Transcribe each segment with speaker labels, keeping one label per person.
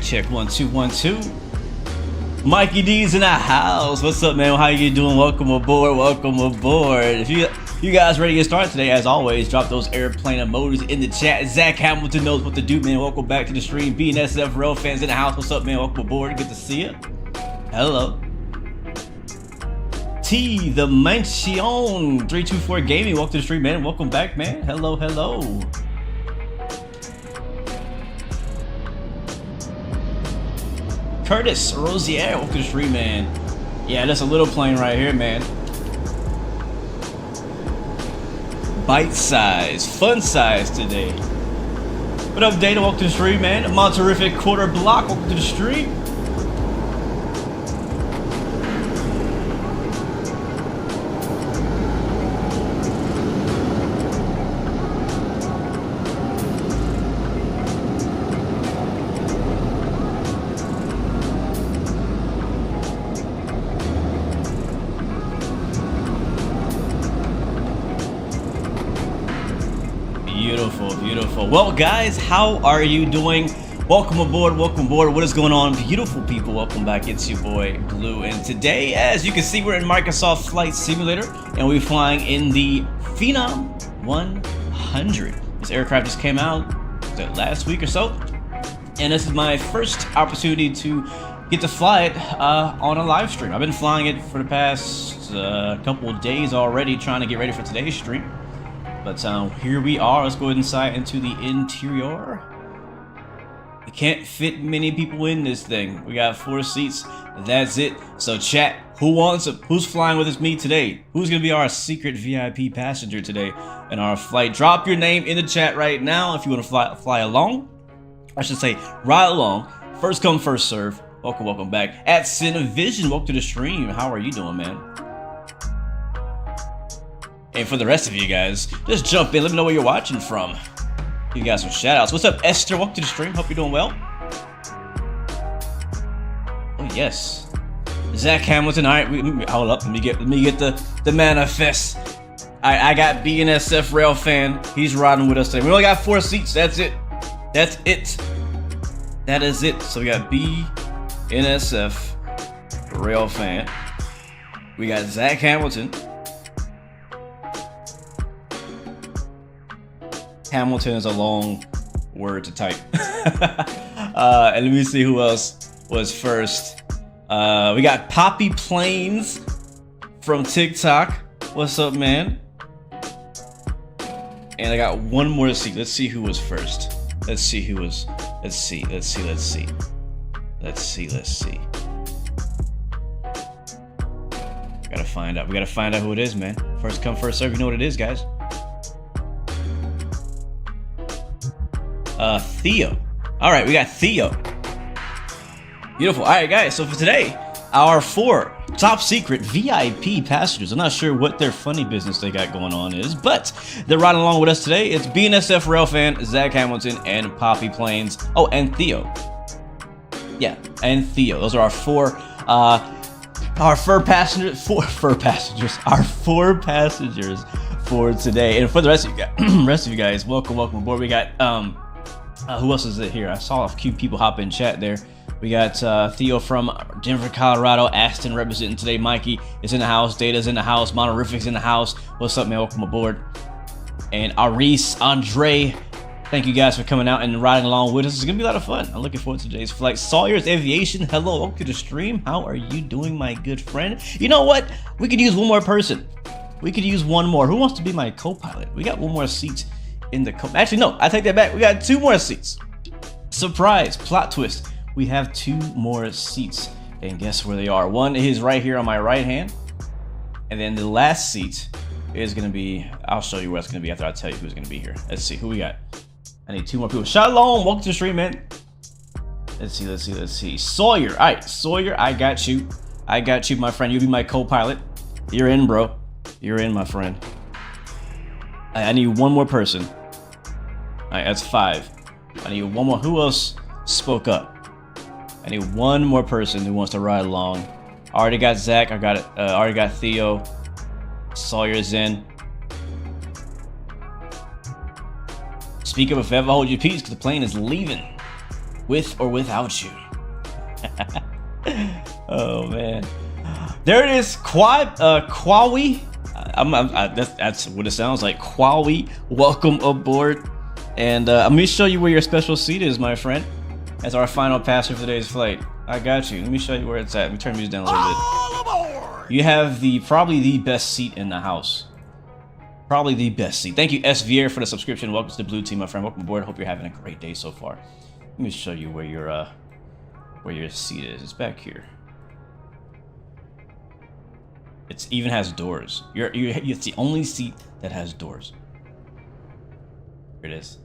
Speaker 1: check. 1 2 1 2. Mikey D's in the house. What's up, man? How you doing? Welcome aboard. Welcome aboard. If you guys ready to get started today, as always, drop those airplane emojis in the chat. Zach Hamilton knows what to do, man. Welcome back to the stream. BNSF Rail fans in the house. What's up, man? Welcome aboard. Good to see you. Hello. T the Mansion 324 Gaming. Welcome to the stream, man. Welcome back, man. Hello. Curtis Rosier, welcome to the stream, man. Yeah, that's a little plane right here, man. Bite size, fun size today. What up, Dana? Welcome to the stream, man. Monterific Quarter Block, welcome to the stream. Beautiful. Well, guys, how are you doing? Welcome aboard. What is going on, beautiful people? Welcome back. It's your boy Blue, and today, as you can see, we're in Microsoft Flight Simulator, and we're flying in the Phenom 100. This aircraft just came out last week or so, and this is my first opportunity to get to fly it on a live stream. I've been flying it for the past couple of days already, trying to get ready for today's stream. But here we are. Let's go inside into the interior. We can't fit many people in this thing. We got 4 seats. That's it. So chat, who's flying with us me today? Who's gonna be our secret VIP passenger today in our flight? Drop your name in the chat right now if you want to fly along. I should say ride along. First come, first serve. Welcome back. At Cinevision, welcome to the stream. How are you doing, man? And for the rest of you guys, just jump in. Let me know where you're watching from. You got some shout outs. What's up, Esther? Welcome to the stream. Hope you're doing well. Oh, yes. Zach Hamilton. All right, hold up. Let me get the manifest. All right, I got BNSF Rail fan. He's riding with us today. We only got 4 seats. That's it. That is it. So we got BNSF Rail fan. We got Zach Hamilton. Hamilton is a long word to type. And let me see who else was first. We got Poppy Plains from TikTok. What's up, man? And I got one more seat. Let's see who was first. Let's see. We gotta find out who it is, man. First come, first serve. You know what it is, guys. Theo. All right, we got Theo. Beautiful. All right, guys. So for today, our 4 top secret VIP passengers. I'm not sure what their funny business they got going on is, but they're riding along with us today. It's BNSF Rail fan, Zach Hamilton, and Poppy Plains. Oh, and Theo. Yeah, and Theo. Those are our 4 passengers for today. And for the rest of you guys, welcome aboard. We got who else is it here? I saw a few people hop in chat there. We got Theo from Denver, Colorado. Aston representing today. Mikey is in the house. Data's in the house. Monorific's in the house. What's up, man? Welcome aboard. And Aris, Andre, thank you guys for coming out and riding along with us. It's gonna be a lot of fun. I'm looking forward to today's flight. Sawyer's Aviation, hello, welcome to the stream. How are you doing, my good friend? You know what? We could use one more person. We could use one more. Who wants to be my co-pilot? We got one more seat in the actually, no, I take that back. We got 2 more seats. Surprise, plot twist. We have 2 more seats, and guess where they are? One is right here on my right hand, and then the last seat is gonna be, I'll show you where it's gonna be after I tell you who's gonna be here. Let's see who we got. I need 2 more people. Shalom, welcome to the stream, man. Let's see. Sawyer. All right, Sawyer, I got you, my friend. You'll be my co-pilot. You're in, bro. You're in, my friend. I need one more person. All right, that's 5. I need one more. Who else spoke up? I need one more person who wants to ride along. I already got Zach. I got it. Already got Theo. Sawyer's in. Speak up if ever, hold your peace, because the plane is leaving. with or without you. Oh man, there it is. Kwawi. That's what it sounds like. Kwawi, welcome aboard. And let me show you where your special seat is, my friend. As our final passenger for today's flight. I got you. Let me show you where it's at. Let me turn the music down a little bit. You have probably the best seat in the house. Probably the best seat. Thank you, SVR, for the subscription. Welcome to the blue team, my friend. Welcome aboard. Hope you're having a great day so far. Let me show you where your seat is. It's back here. It even has doors. It's the only seat that has doors. Here it is.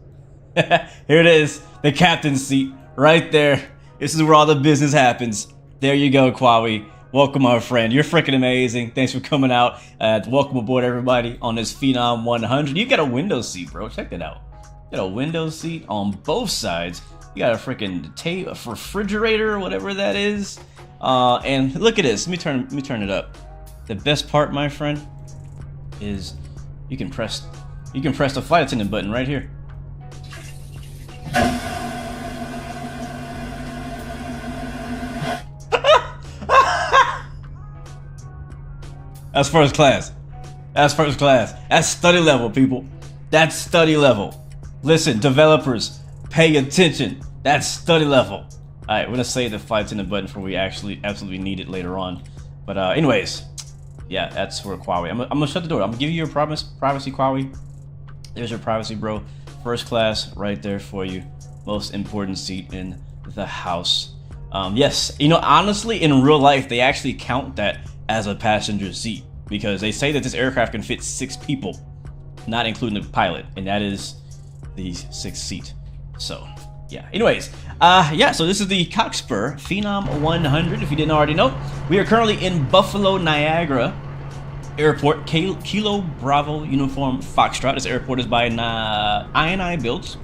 Speaker 1: Here it is. The captain's seat. Right there. This is where all the business happens. There you go, Kwawi. Welcome, my friend. You're freaking amazing. Thanks for coming out. Welcome aboard, everybody, on this Phenom 100. You got a window seat, bro. Check that out. You got a window seat on both sides. You got a freaking a refrigerator or whatever that is. And look at this. Let me turn it up. The best part, my friend, is you can press the flight attendant button right here. That's first class. That's first class. That's study level, people. That's study level. Listen, developers, pay attention. That's study level. All right, we're gonna save the flight attendant button for we actually absolutely need it later on. But anyways, yeah, that's for Kwawi. I'm gonna shut the door. I'm gonna give you your privacy, Kwawi. There's your privacy, bro. First class, right there for you. Most important seat in the house. Yes, you know, honestly, in real life, they actually count that as a passenger seat because they say that this aircraft can fit 6 people, not including the pilot, and that is the 6th seat. So, yeah. Anyways, yeah. So this is the Cockspur Phenom 100. If you didn't already know, we are currently in Buffalo Niagara Airport, Kilo Bravo Uniform Foxtrot. This airport is by INI Builds.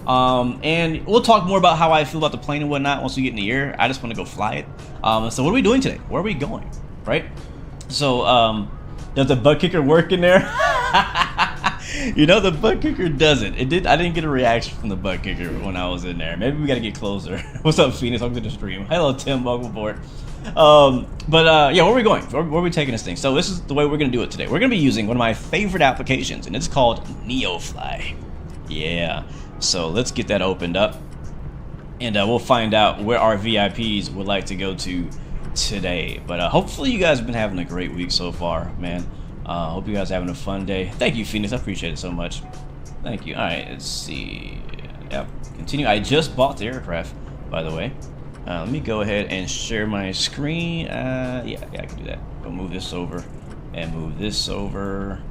Speaker 1: And we'll talk more about how I feel about the plane and whatnot once we get in the air. I just want to go fly it. So what are we doing today? Where are we going? Right? So, does the Buttkicker work in there? You know, the Buttkicker doesn't. I didn't get a reaction from the Buttkicker when I was in there. Maybe we gotta get closer. What's up, Phoenix? Welcome to the stream. Hello, Tim. Welcome aboard. Yeah, where are we going? Where are we taking this thing? So this is the way we're gonna do it today. We're gonna be using one of my favorite applications, and it's called NeoFly. Yeah. So let's get that opened up, and we'll find out where our VIPs would like to go to today. But hopefully you guys have been having a great week so far, man. Hope you guys are having a fun day. Thank you, Phoenix. I appreciate it so much. Thank you. All right, let's see. Yep, continue. I just bought the aircraft, by the way. Let me go ahead and share my screen. Yeah, I can do that. We'll move this over and move this over.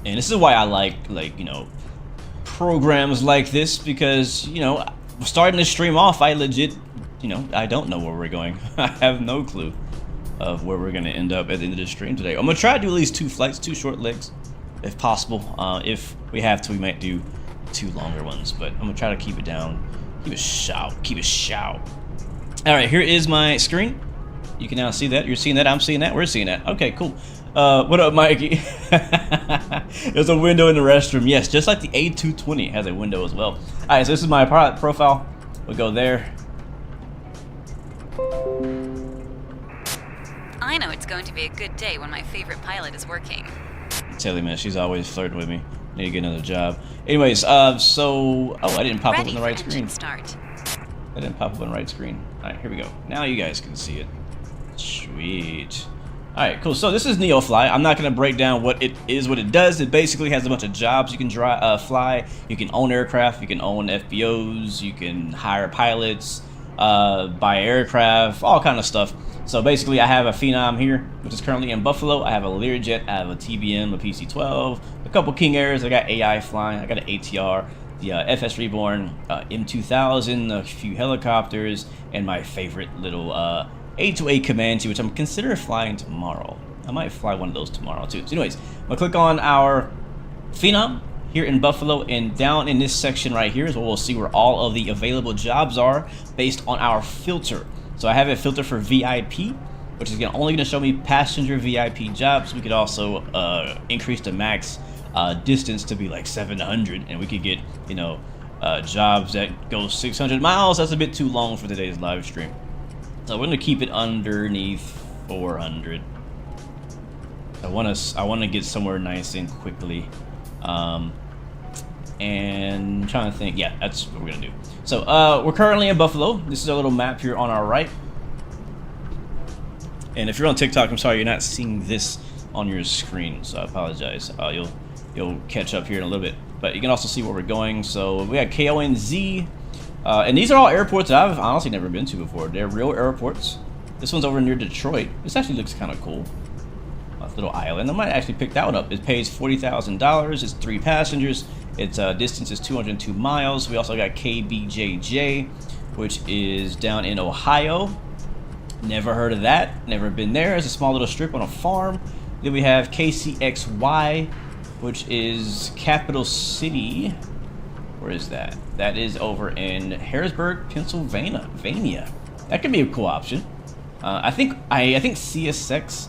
Speaker 1: And this is why I like you know, programs like this, because, you know, starting to stream off, I legit, you know, I don't know where we're going. I have no clue of where we're gonna end up at the end of the stream today. I'm gonna try to do at least 2 flights, 2 short legs, if possible. If we have to, we might do 2 longer ones, but I'm gonna try to keep it down, keep it shout. All right, here is my screen. You can now see that. You're seeing that. I'm seeing that. We're seeing that. Okay, cool. What up, Mikey? There's a window in the restroom. Yes, just like the A220 has a window as well. All right, so this is my pilot profile. We'll go there.
Speaker 2: I know it's going to be a good day when my favorite pilot is working.
Speaker 1: Tell you, man, she's always flirting with me. Need to get another job. Anyways, so I didn't pop up on the right screen.
Speaker 2: Start.
Speaker 1: I didn't pop up on the right screen. All right, here we go. Now you guys can see it. Sweet. All right, cool. So this is NeoFly. I'm not going to break down what it is, what it does. It basically has a bunch of jobs you can fly. You can own aircraft. You can own FBOs. You can hire pilots, buy aircraft, all kind of stuff. So basically, I have a Phenom here, which is currently in Buffalo. I have a Learjet. I have a TBM, a PC-12, a couple King Airs. I got AI flying. I got an ATR, the FS Reborn, M2000, a few helicopters, and my favorite little A2A Comanche, which I'm considering flying tomorrow. I might fly one of those tomorrow too. So anyways, I'm gonna click on our Phenom here in Buffalo, and down in this section right here is where we'll see where all of the available jobs are based on our filter. So I have a filter for VIP, which is only gonna show me passenger VIP jobs. We could also increase the max distance to be like 700, and we could get, you know, jobs that go 600 miles. That's a bit too long for today's live stream. So we're gonna keep it underneath 400. I want to get somewhere nice and quickly. And I'm trying to think. Yeah, that's what we're gonna do. So we're currently in Buffalo. This is our little map here on our right. And if you're on TikTok, I'm sorry you're not seeing this on your screen, so I apologize. You'll catch up here in a little bit, but you can also see where we're going. So we got KONZ, and these are all airports that I've honestly never been to before. They're real airports. This one's over near Detroit. This actually looks kind of cool. A little island. I might actually pick that one up. It pays $40,000. It's 3 passengers. Its distance is 202 miles. We also got KBJJ, which is down in Ohio. Never heard of that. Never been there. It's a small little strip on a farm. Then we have KCXY, which is Capital City. Where is that? That is over in Harrisburg, Pennsylvania. That could be a cool option. I think CSX.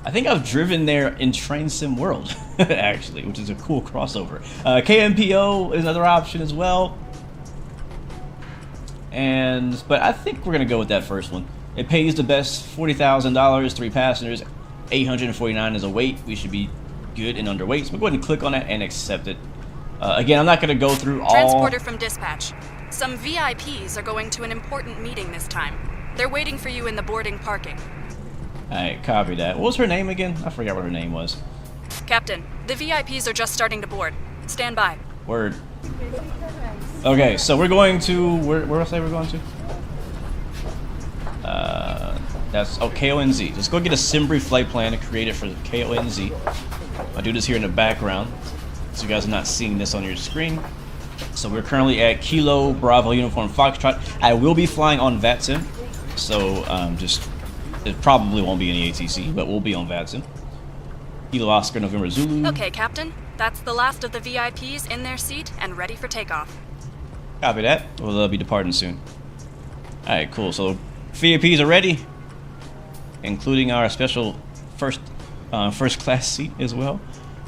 Speaker 1: I think I've driven there in Train Sim World, actually, which is a cool crossover. KMPO is another option as well. But I think we're gonna go with that first one. It pays the best, $40,000, 3 passengers, 849 is a weight. We should be good and underweight. So we'll go ahead and click on it and accept it. Again, I'm not gonna go through all.
Speaker 3: Transporter from dispatch. Some VIPs are going to an important meeting this time. They're waiting for you in the boarding parking.
Speaker 1: Alright, copy that. What was her name again? I forgot what her name was.
Speaker 3: Captain, the VIPs are just starting to board. Stand by.
Speaker 1: Word. Okay, so we're going to... Where did I say we're going to? That's... Oh, KONZ. Let's go get a Simbri flight plan and create it for KONZ. I'll do this here in the background, so you guys are not seeing this on your screen. So we're currently at Kilo Bravo Uniform Foxtrot. I will be flying on Vatsim, so it probably won't be any ATC, but we'll be on Vatsim. Kilo Oscar November Zulu.
Speaker 3: Okay, Captain. That's the last of the VIPs in their seat and ready for takeoff.
Speaker 1: Copy that. We'll be departing soon. Alright, cool. So VIPs are ready, including our special first class seat as well.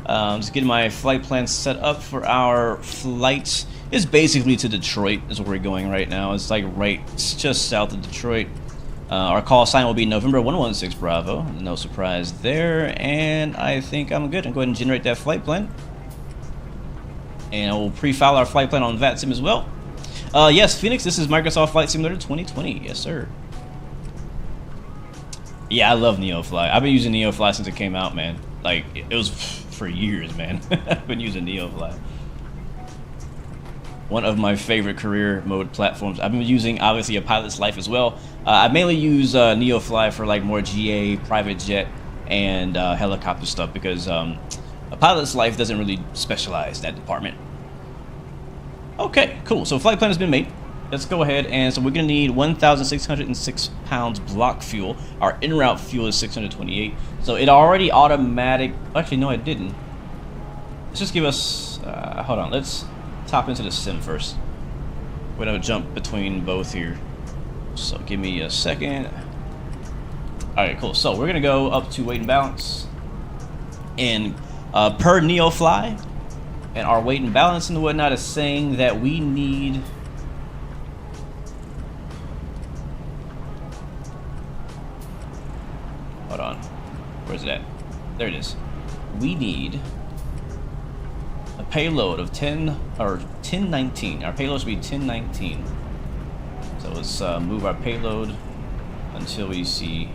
Speaker 1: Just getting my flight plan set up for our flight. It's basically to Detroit is where we're going right now. It's like it's just south of Detroit. Our call sign will be November 116 Bravo. No surprise there. And I think I'm good. I'll go ahead and generate that flight plan. And I will pre-file our flight plan on Vatsim as well. Yes, Phoenix, this is Microsoft Flight Simulator 2020. Yes, sir. Yeah, I love NeoFly. I've been using NeoFly since it came out, man. Like, it was for years, man. I've been using NeoFly. One of my favorite career mode platforms. I've been using, obviously, a pilot's life as well. I mainly use NeoFly for like more GA, private jet, and helicopter stuff because a pilot's life doesn't really specialize that department. Okay, cool. So flight plan has been made. Let's go ahead and so we're gonna need 1,606 pounds block fuel. Our en route fuel is 628. So it already automatic. Actually, no, it didn't. Let's just give us. Hold on. Let's top into the sim first. We're gonna jump between both here. So give me a second. Alright, cool. So we're gonna go up to weight and balance. And per NeoFly, and our weight and balance and whatnot is saying that we need. Hold on. Where's it at? There it is. We need a payload of 1019. Our payload should be 1019. So let's move our payload until we see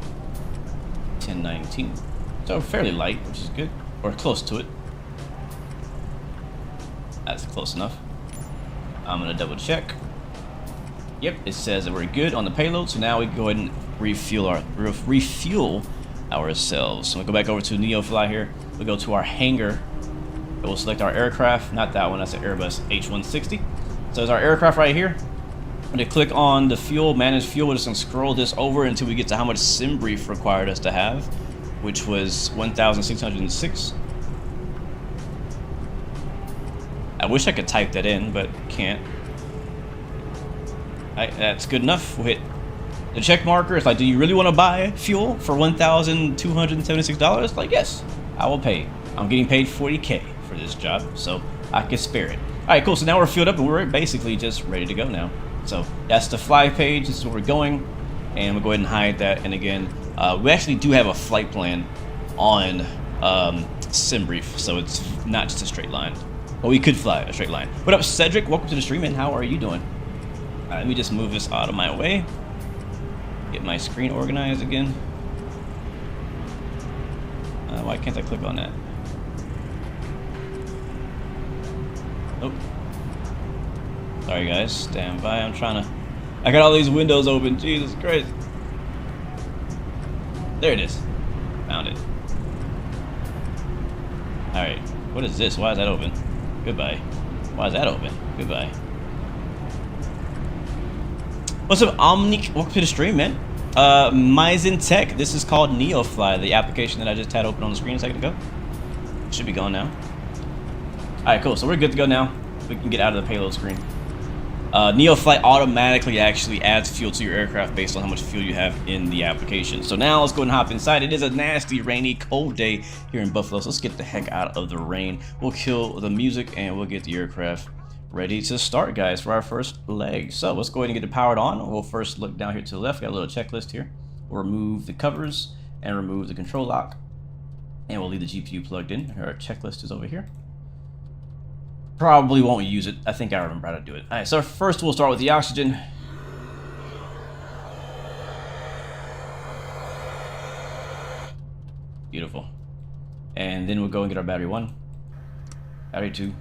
Speaker 1: 1019. So fairly light, which is good, or close to it. That's close enough. I'm gonna double check. Yep, it says that we're good on the payload. So now we can go ahead and refuel ourselves. So we'll go back over to NeoFly here. We'll go to our hangar. We'll select our aircraft. Not that one. That's an Airbus H160. So there's our aircraft right here. I'm gonna click on the fuel, manage fuel. We're just gonna scroll this over until we get to how much sim brief required us to have, which was 1,606. I wish I could type that in, but can't. Alright, that's good enough. We'll hit the check marker. It's like, do you really want to buy fuel for $1,276? Like, yes, I will pay. I'm getting paid $40K for this job, so I can spare it. right, cool. So now we're filled up and we're basically just ready to go now. So that's the Fligh page. This is where we're going. And we'll go ahead and hide that. And again, we actually do have a flight plan on SimBrief. So it's not just a straight line. But we could fly a straight line. What up, Cedric? Welcome to the stream, and how are you doing? All right, let me just move this out of my way. Get my screen organized again. Why can't I click on that? Oh. Sorry guys, stand by. I'm trying to... I got all these windows open. Jesus Christ. There it is. Found it. Alright. What is this? Why is that open? Goodbye. Why is that open? Goodbye. What's up, Omnic? Welcome to the stream, man. Myzen Tech. This is called NeoFly, the application that I just had open on the screen a second ago. Should be gone now. Alright, cool. So we're good to go now. We can get out of the payload screen. NeoFlight automatically actually adds fuel to your aircraft based on how much fuel you have in the application. So now let's go and hop inside. It is a nasty, rainy, cold day here in Buffalo. So let's get the heck out of the rain. We'll kill the music and we'll get the aircraft ready to start, guys, for our first leg. So let's go ahead and get it powered on. We'll first look down here to the left. Got a little checklist here. We'll remove the covers and remove the control lock. And we'll leave the GPU plugged in. Our checklist is over here. Probably won't use it. I think I remember how to do it. Alright, so first we'll start with the oxygen. Beautiful. And then we'll go and get our battery 1. Battery 2.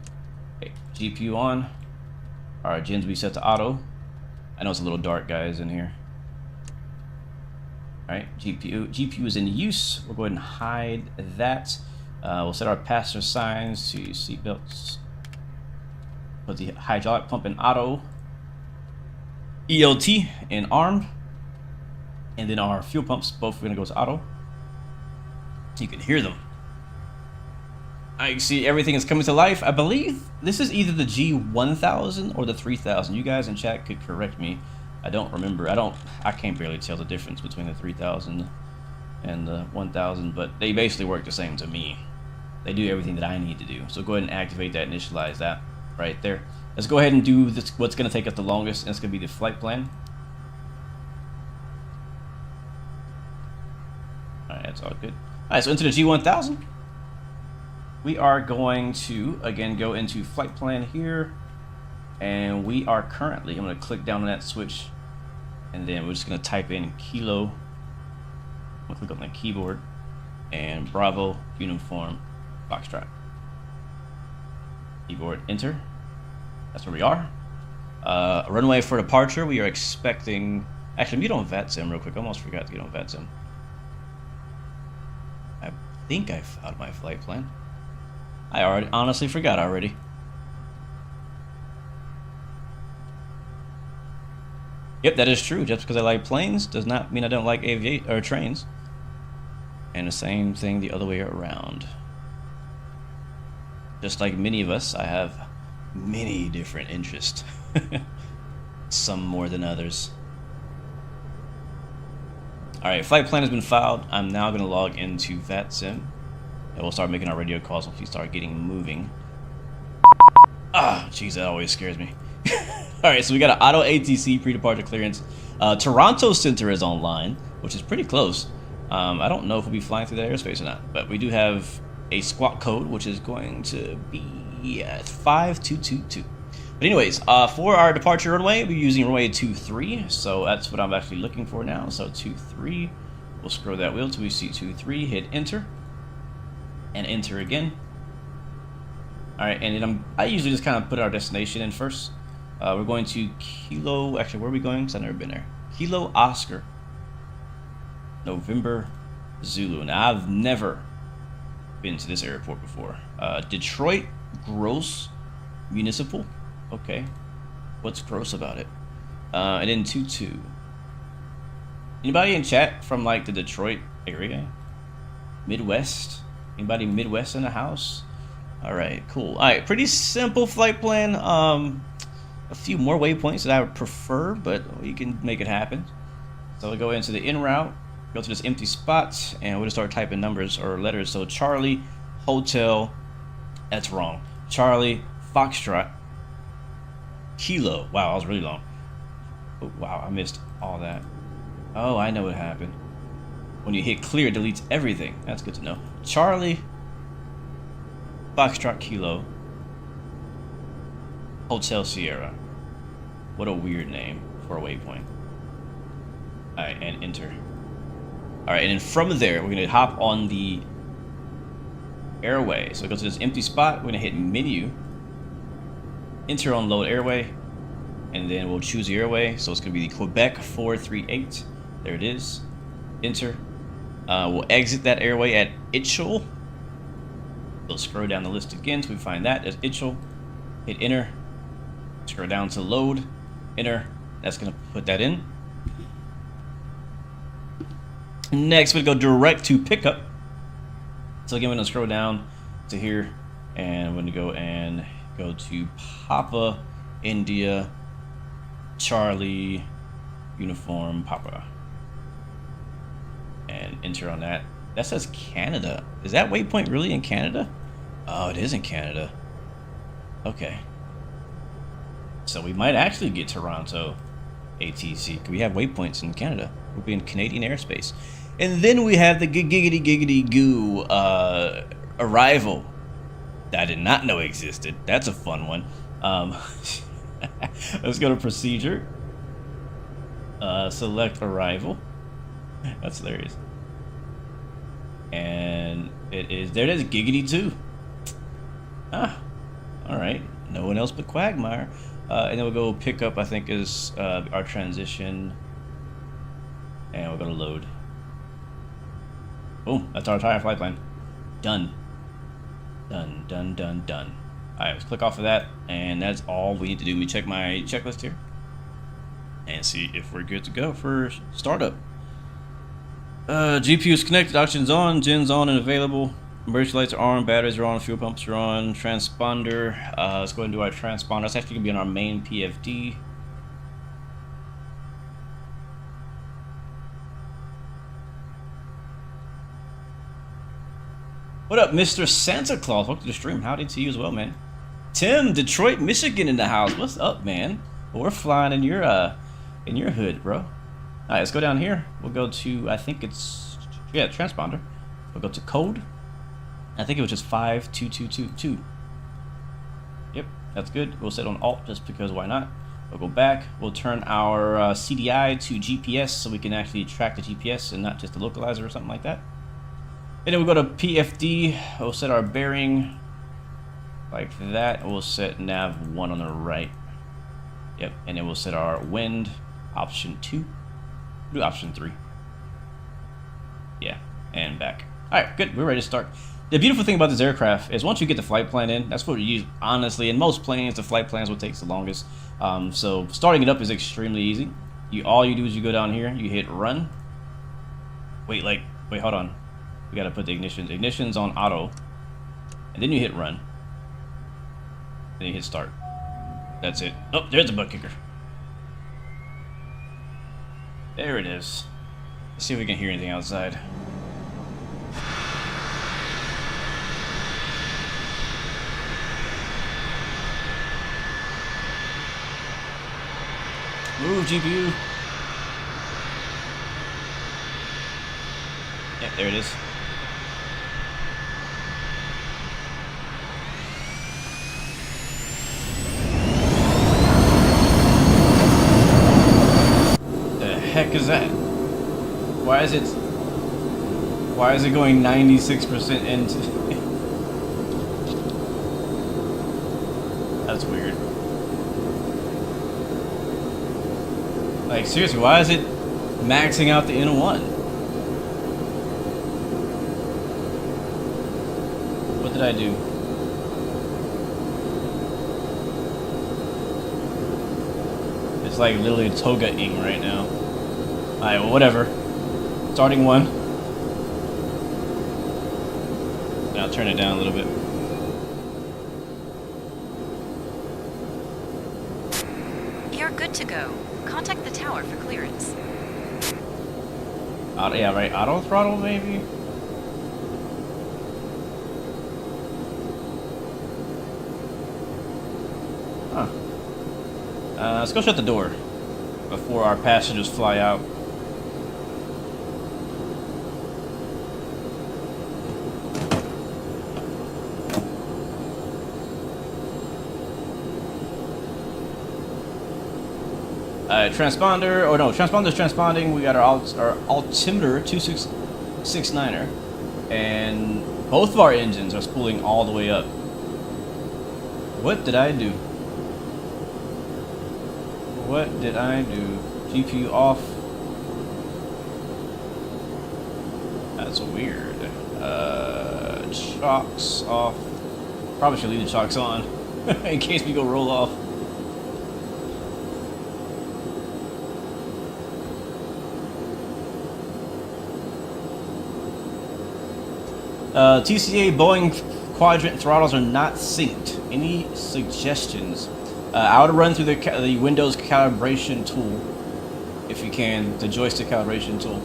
Speaker 1: Okay, GPU on. Our gens we set to auto. I know it's a little dark, guys, in here. Alright, GPU is in use. We'll go ahead and hide that. We'll set our passenger signs to seatbelts. Put the hydraulic pump in auto, ELT in armed, and then our fuel pumps both going to go to auto. You can hear them. I see everything is coming to life. I believe this is either the G1000 or the 3000. You guys in chat could correct me. I don't remember. I can't barely tell the difference between the 3000 and the 1000, but they basically work the same to me. They do everything that I need to do. So go ahead and activate that, initialize that. Right there. Let's go ahead and do this. What's going to take us the longest, and it's going to be the flight plan. Alright, that's all good. Alright, so into the G1000. We are going to, again, go into flight plan here. And we are currently, I'm going to click down on that switch. And then we're just going to type in Kilo. I'm going to click on the keyboard. And Bravo, Uniform, Foxtrot. Keyboard, enter. That's where we are. Runway for departure. We are expecting. Actually, get on Vatsim real quick. I almost forgot to get on Vatsim. I think I found my flight plan. I honestly forgot already. Yep, that is true. Just because I like planes does not mean I don't like aviation or trains. And the same thing the other way around. Just like many of us, I have many different interests. Some more than others. Alright, flight plan has been filed. I'm now going to log into Vatsim. And we'll start making our radio calls once we start getting moving. Ah, jeez, that always scares me. Alright, so we got an auto ATC pre-departure clearance. Toronto Center is online, which is pretty close. I don't know if we'll be flying through that airspace or not, but we do have a squawk code, which is going to be 5222. But anyways, for our departure runway, we're using runway 23, so that's what I'm actually looking for now. So 23, we'll scroll that wheel till we see 23, hit enter, and enter again. All right, and then I usually just kind of put our destination in first. We're going to Kilo, actually, where are we going? Because I've never been there. Kilo Oscar, November Zulu. Now, I've never been to this airport before. Detroit Gross Municipal. Okay. What's gross about it? And then 22. Anybody in chat from like the Detroit area? Midwest? Anybody Midwest in the house? Alright, cool. Alright, pretty simple flight plan. A few more waypoints that I would prefer, but you can make it happen. So we'll go into the en route. Go to this empty spot, and we'll just start typing numbers or letters. So Charlie, Hotel, that's wrong. Charlie, Foxtrot, Kilo. Wow, that was really long. Oh, wow, I missed all that. Oh, I know what happened. When you hit clear, it deletes everything. That's good to know. Charlie, Foxtrot Kilo, Hotel Sierra. What a weird name for a waypoint. Alright, and enter. Alright, and then from there, we're going to hop on the airway. So go to this empty spot. We're going to hit menu, enter on load airway, and then we'll choose the airway. So it's going to be the Quebec 438. There it is. Enter. We'll exit that airway at Itchel. We'll scroll down the list again so we find that as Itchel. Hit enter. Scroll down to load. Enter. That's going to put that in. Next, we go direct to pickup. So again, we're going to scroll down to here, and we're going to go to Papa, India, Charlie, Uniform, Papa. And enter on that. That says Canada. Is that waypoint really in Canada? Oh, it is in Canada. Okay. So we might actually get Toronto ATC. We have waypoints in Canada. We'll be in Canadian airspace. And then we have the giggity goo arrival that I did not know existed. That's a fun one. Let's go to procedure. Select arrival. That's hilarious. And it is, there it is, Giggity 2. Ah, alright. No one else but Quagmire. And then we'll go pick up, I think, is our transition. And we'll go to load. Boom, that's our entire flight plan. Done. Done, done, done, done. Alright, let's click off of that. And that's all we need to do. Let me check my checklist here. And see if we're good to go for startup. GPU is connected, oxygen's on, gen's on and available. Emergency lights are on, batteries are on, fuel pumps are on, transponder. Let's go ahead and do our transponder. That's actually going to be on our main PFD. What up, Mr. Santa Claus? Welcome to the stream. Howdy to you as well, man. Tim, Detroit, Michigan in the house. What's up, man? Well, we're flying in your hood, bro. All right, let's go down here. We'll go to, I think it's, yeah, transponder. We'll go to code. I think it was just 52222. Yep, that's good. We'll set on alt just because why not? We'll go back. We'll turn our CDI to GPS so we can actually track the GPS and not just the localizer or something like that. And then we'll go to PFD. We'll set our bearing like that. We'll set nav 1 on the right. Yep, and then we'll set our wind option 2. Do option 3. Yeah, and back. All right, good. We're ready to start. The beautiful thing about this aircraft is once you get the flight plan in, that's what you use. Honestly, in most planes, the flight plan is what takes the longest. So starting it up is extremely easy. All you do is you go down here, you hit run. Wait, hold on. We gotta put the ignition. Ignition's on auto, and then you hit run. Then you hit start. That's it. Oh, there's the Buttkicker. There it is. Let's see if we can hear anything outside. Move, GPU. Yeah, there it is. Heck is that? Why is it going 96% into? That's weird. Like seriously, why is it maxing out the N1? What did I do? It's like literally toga-ing right now. Alright, well, whatever. Starting 1. And I'll turn it down a little bit.
Speaker 2: You're good to go. Contact the tower for clearance.
Speaker 1: Yeah, right. Auto throttle, maybe? Huh. Let's go shut the door before our passengers fly out. Transponder, oh no, transponder's transponding. We got our altimeter 2669er, and both of our engines are spooling all the way up. What did I do? What did I do? GPU off. That's weird. Shocks off. Probably should leave the shocks on in case we go roll off. TCA Boeing quadrant throttles are not synced. Any suggestions? I would run through the Windows calibration tool, if you can, the joystick calibration tool,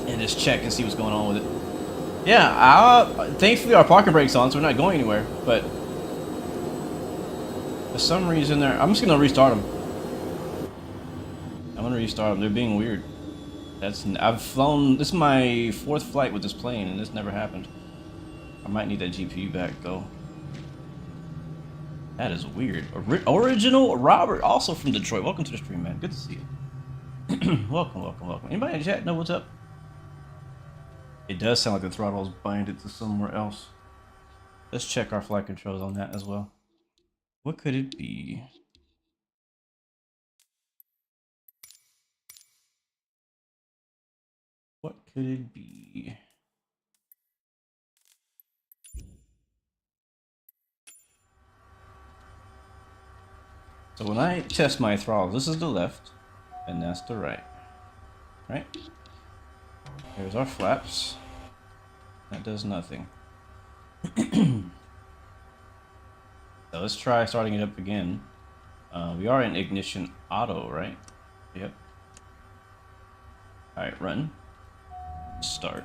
Speaker 1: and just check and see what's going on with it. Yeah, thankfully our parking brake's on, so we're not going anywhere. But for some reason, I'm just gonna restart them. I'm gonna restart them. They're being weird. I've flown. This is my 4th flight with this plane, and this never happened. I might need that GPU back though. That is weird. Original Robert, also from Detroit. Welcome to the stream, man. Good to see you. Welcome. Anybody in the chat know what's up? It does sound like the throttle is binded to somewhere else. Let's check our flight controls on that as well. What could it be? What could it be? So when I test my throttle, this is the left, and that's the right. Right? There's our flaps. That does nothing. So let's try starting it up again. We are in ignition auto, right? Yep. Alright, run. Start.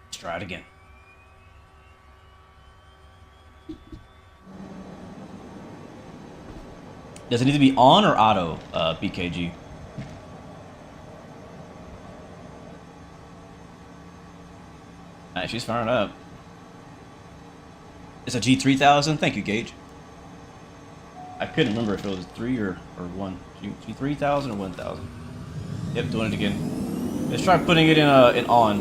Speaker 1: Let's try it again. Does it need to be on or auto, BKG? Alright, she's firing up. It's a G3000? Thank you, Gage. I couldn't remember if it was 3 or 1. G3000 or 1000. Yep, doing it again. Let's try putting it in on.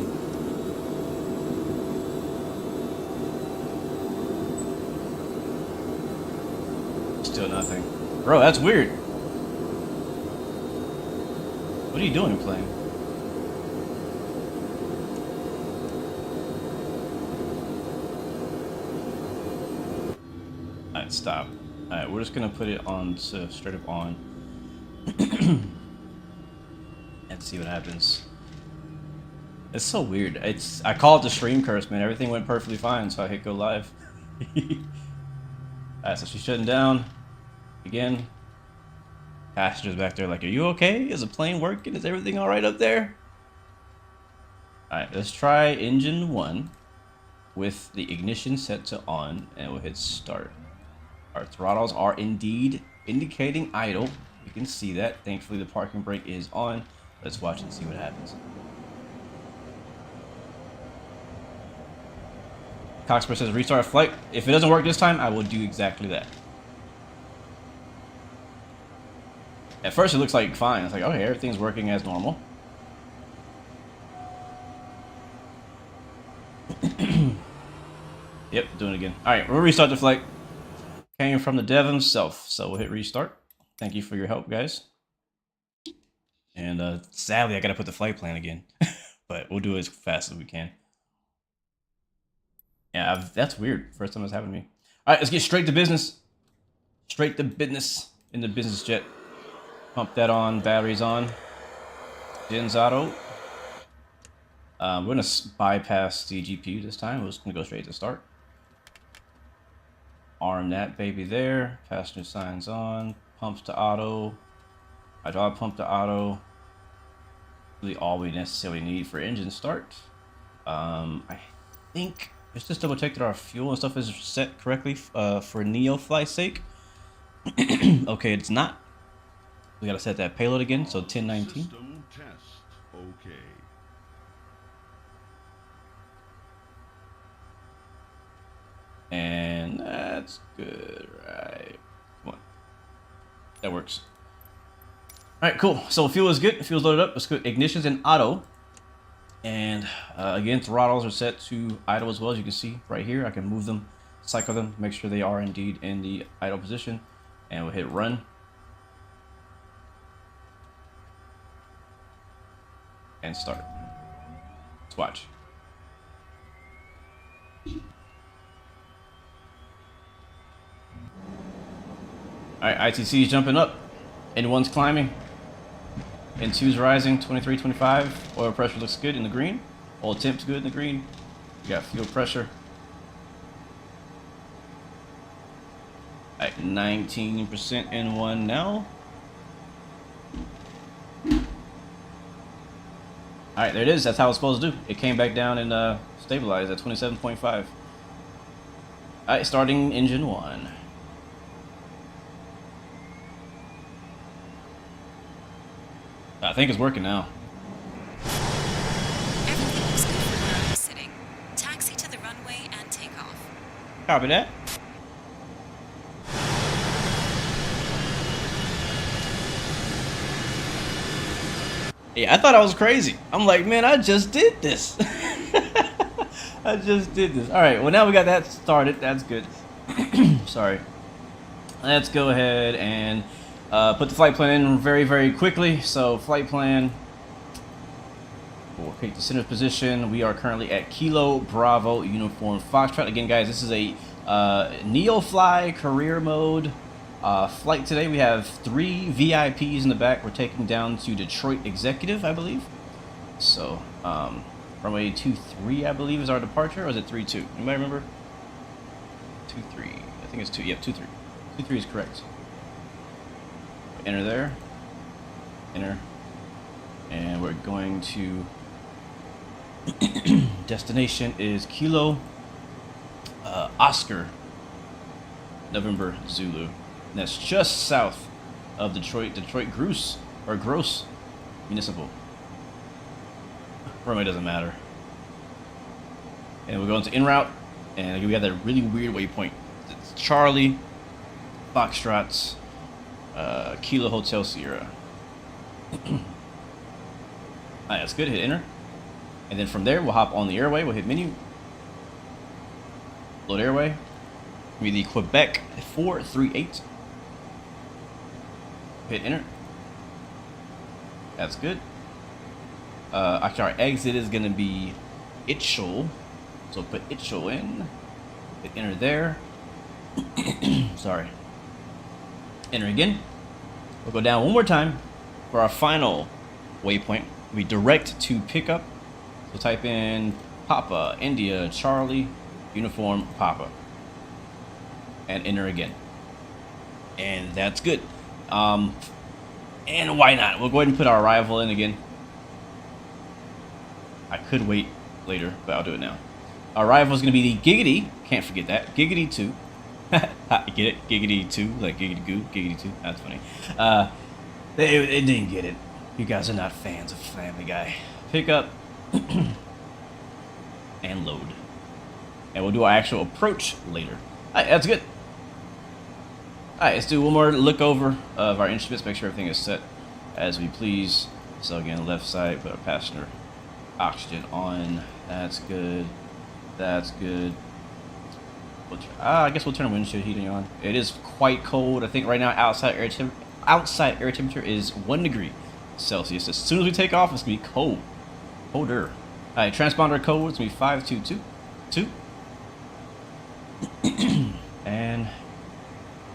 Speaker 1: Still nothing. Bro, that's weird. What are you doing playing? Alright, stop. Alright, we're just gonna put it on to straight up on. And see what happens. It's so weird. I call it the stream curse, man. Everything went perfectly fine, so I hit go live. Alright, so she's shutting down. Again. Passengers back there like, are you okay? Is the plane working? Is everything alright up there? Alright, let's try engine 1 with the ignition set to on, and we'll hit start. Our throttles are indeed indicating idle. You can see that. Thankfully the parking brake is on. Let's watch and see what happens. Coxper says restart flight. If it doesn't work this time, I will do exactly that. At first it looks like fine. It's like, okay, everything's working as normal. Yep, doing it again. Alright, we'll restart the flight. Came from the dev himself, so we'll hit restart. Thank you for your help, guys. And sadly, I gotta put the flight plan again. But we'll do it as fast as we can. Yeah, that's weird. First time it's happened to me. Alright, let's get straight to business. Straight to business in the business jet. Pump that on, batteries on. Gens auto. We're gonna bypass the GPU this time. We're just gonna go straight to start. Arm that baby there. Passenger signs on. Pumps to auto. Hydraulic pump to auto. Really all we necessarily need for engine start. I think let's just double check that our fuel and stuff is set correctly for Neo Flight's sake. Okay, it's not. We gotta set that payload again, so 1019.
Speaker 4: System test. Okay.
Speaker 1: And that's good, right? Come on. That works. All right, cool. So fuel is good. Fuel's loaded up. Let's go. Ignition's in auto. And again, throttles are set to idle as well, as you can see right here. I can move them, cycle them, make sure they are indeed in the idle position. And we'll hit run. And start. Let's watch. Alright, ITC is jumping up. N1's climbing. N2's rising, 23, 25. Oil pressure looks good in the green. Oil temp's good in the green. We got fuel pressure. At 19% N1 now. Alright, there it is. That's how it's supposed to do. It came back down and stabilized at 27.5. Alright, starting engine 1. I think it's working now.
Speaker 2: Everything looks good for where I'm sitting. Taxi to the runway and take off.
Speaker 1: Copy that. Yeah, I thought I was crazy. I'm like, man, I just did this. I just did this. All right, well, now we got that started. That's good. Sorry. Let's go ahead and put the flight plan in very, very quickly. So flight plan, we'll take the center position. We are currently at Kilo Bravo Uniform Foxtrot. Again, guys, this is a Neo Fly career mode flight today. We have 3 VIPs in the back. We're taking down to Detroit Executive, I believe. So runway 23, I believe, is our departure, or is it 32? Anybody remember? 23. I think it's 2. Yep, 23. 23 is correct. Enter there. Enter. And we're going to destination is Kilo Oscar November Zulu. And that's just south of Detroit Gross Municipal. Runway doesn't matter. And we're going to en route, and we have that really weird waypoint. It's Charlie Foxtrot's Kilo Hotel Sierra. Alright, that's good. Hit enter. And then from there, we'll hop on the airway. We'll hit menu. Load airway. Be the Quebec 438. Hit enter. That's good. Actually, our exit is going to be Itchel. So put Itchel in. Hit enter there. Sorry. Enter again. We'll go down one more time for our final waypoint. We direct to pickup. So type in Papa, India, Charlie, Uniform, Papa. And enter again. And that's good. And why not? We'll go ahead and put our arrival in again. I could wait later, but I'll do it now. Our arrival is going to be the Giggity. Can't forget that. Giggity 2. Get it? Giggity 2, like Giggity Goo, Giggity 2. That's funny. They didn't get it. You guys are not fans of Family Guy. Pick up and load. And we'll do our actual approach later. Alright, that's good. Alright, let's do one more look over of our instruments, make sure everything is set as we please. So again, left side, put our passenger oxygen on. That's good. That's good. I guess we'll turn the windshield heating on. It is quite cold. I think right now outside air temperature is 1 degree Celsius. As soon as we take off, it's gonna be cold. Colder. Alright, transponder code is gonna be 5222. And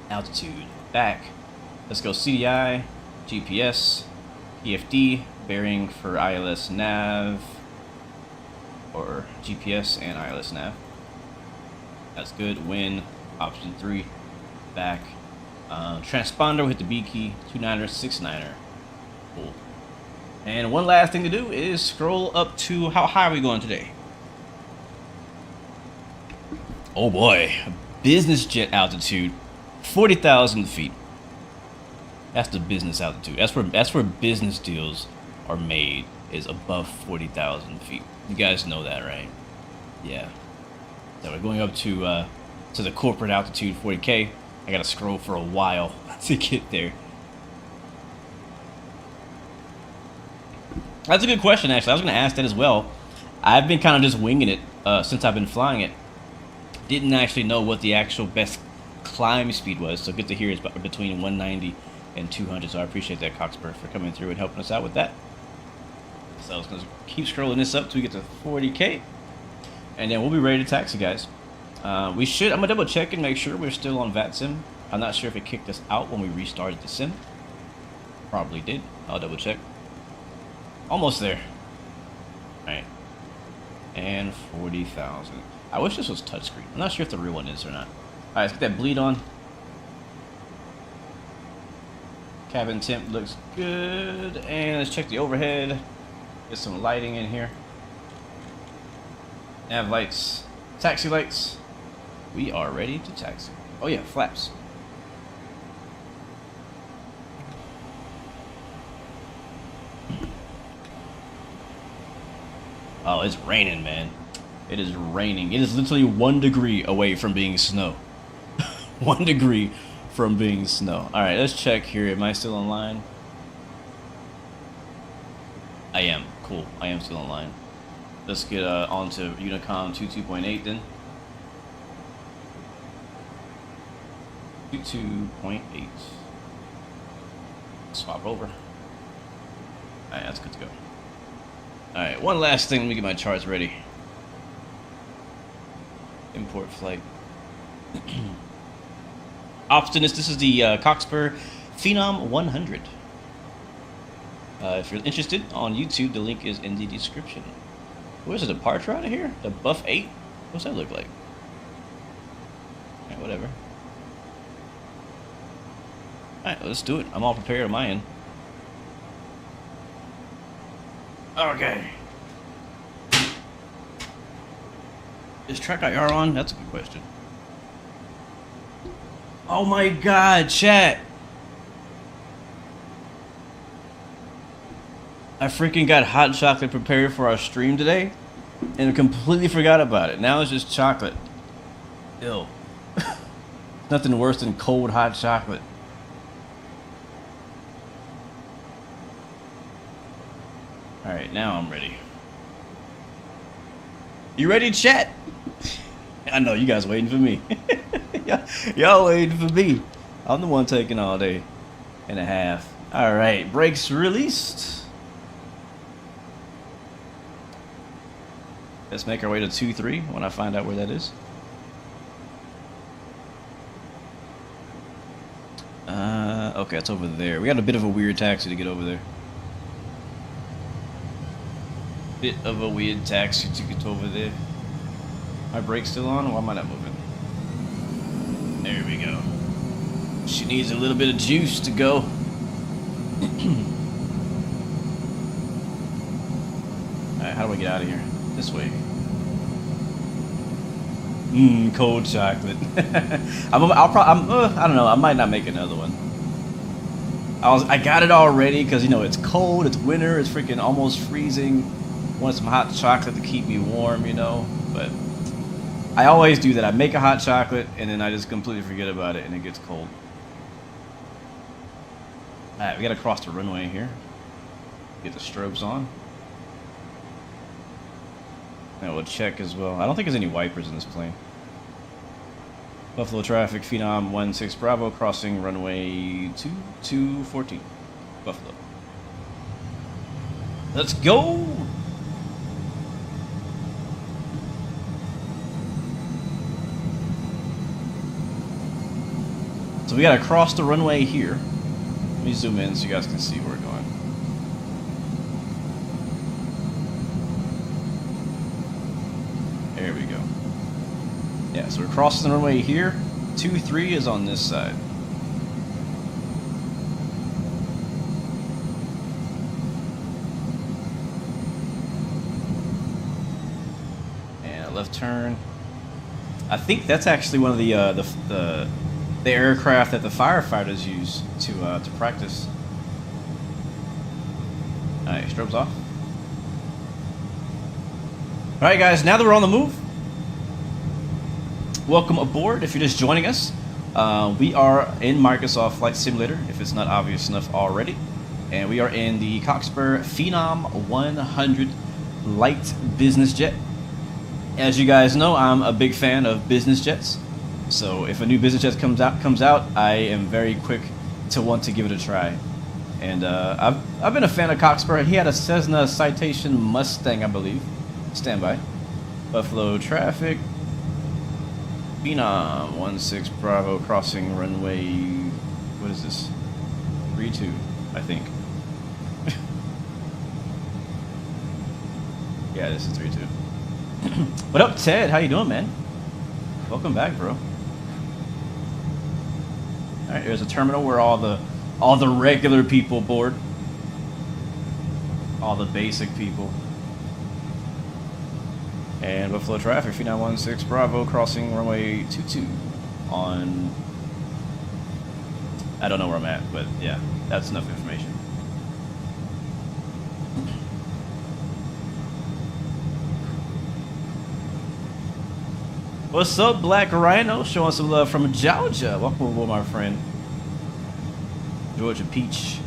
Speaker 1: altitude. Back. Let's go CDI, GPS, PFD, bearing for ILS nav, or GPS and ILS nav. That's good. Win. Option 3. Back. Transponder, we'll hit the B key. 29er, 69er. Cool. And one last thing to do is scroll up to how high are we going today? Oh boy. Business jet altitude. 40,000 feet. That's the business altitude. That's where business deals are made, is above 40,000 feet. You guys know that, right? Yeah. So we're going up to the corporate altitude, 40K. I gotta scroll for a while to get there. That's a good question, actually. I was gonna ask that as well. I've been kind of just winging it since I've been flying it. Didn't actually know what the actual best climb speed was, so good to hear it's between 190 and 200. So I appreciate that, Coxper, for coming through and helping us out with that. So I was gonna keep scrolling this up till we get to 40K, and then we'll be ready to taxi, guys. I'm gonna double check and make sure we're still on Vatsim. I'm not sure if it kicked us out when we restarted the sim. Probably did. I'll double check. Almost there. Alright. And 40,000. I wish this was touchscreen. I'm not sure if the real one is or not. Alright, let's get that bleed on. Cabin temp looks good. And let's check the overhead. Get some lighting in here. Nav lights. Taxi lights. We are ready to taxi. Oh yeah, flaps. Oh, it's raining, man. It is raining. It is literally 1 degree away from being snow. 1 degree from being snow. Alright, let's check here. Am I still online? I am. Cool. I am still online. Let's get onto Unicom 22.8 then. 22.8. Swap over. Alright, that's good to go. Alright, one last thing. Let me get my charts ready. Import flight. Optimist, this is the Coxper Phenom 100. If you're interested on YouTube, the link is in the description. Where's the departure out of here? The Buff 8? What's that look like? Alright, whatever. Alright, let's do it. I'm all prepared on my end. Okay. Is track IR on? That's a good question. Oh my god, chat! I freaking got hot chocolate prepared for our stream today and completely forgot about it. Now it's just chocolate. Ew. Nothing worse than cold hot chocolate. Alright, now I'm ready. You ready, chat? I know you guys waiting for me. Y'all waiting for me. I'm the one taking all day and a half. Alright, brakes released. Let's make our way to 2-3 when I find out where that is. Okay, it's over there. We got a bit of a weird taxi to get over there. Bit of a weird taxi to get over there. My brake's still on? Why am I not moving? There we go. She needs a little bit of juice to go. Alright, how do I get out of here? This way. Cold chocolate. I don't know. I might not make another one. I got it already because you know it's cold. It's winter. It's freaking almost freezing. Want some hot chocolate to keep me warm, you know. But I always do that. I make a hot chocolate and then I just completely forget about it and it gets cold. All right, we gotta cross the runway here. Get the strobes on. And we'll check as well. I don't think there's any wipers in this plane. Buffalo traffic, Phenom 16 Bravo, crossing runway 2214. Buffalo. Let's go! So we gotta cross the runway here. Let me zoom in so you guys can see where we're going. There we go. Yeah, so we're crossing the runway here. 2-3 is on this side. And a left turn. I think that's actually one of the the aircraft that the firefighters use to practice. All right, strobes off. All right, guys. Now that we're on the move, welcome aboard. If you're just joining us, we are in Microsoft Flight Simulator, if it's not obvious enough already, and we are in the Cockspur Phenom 100 light business jet. As you guys know, I'm a big fan of business jets. So if a new business jet comes out, I am very quick to want to give it a try. And I've been a fan of Cockspur. He had a Cessna Citation Mustang, I believe. Standby. Buffalo traffic. Phenom 16 Bravo crossing runway. What is this? 32, I think. Yeah, this is 32. What up, Ted? How you doing, man? Welcome back, bro. All right, there's a terminal where all the regular people board, all the basic people, and Buffalo traffic. Phenom 16 Bravo crossing runway 22 on. I don't know where I'm at, but yeah, that's enough information. What's up, Black Rhino? Showing some love from Georgia. Welcome aboard, my friend. Georgia Peach.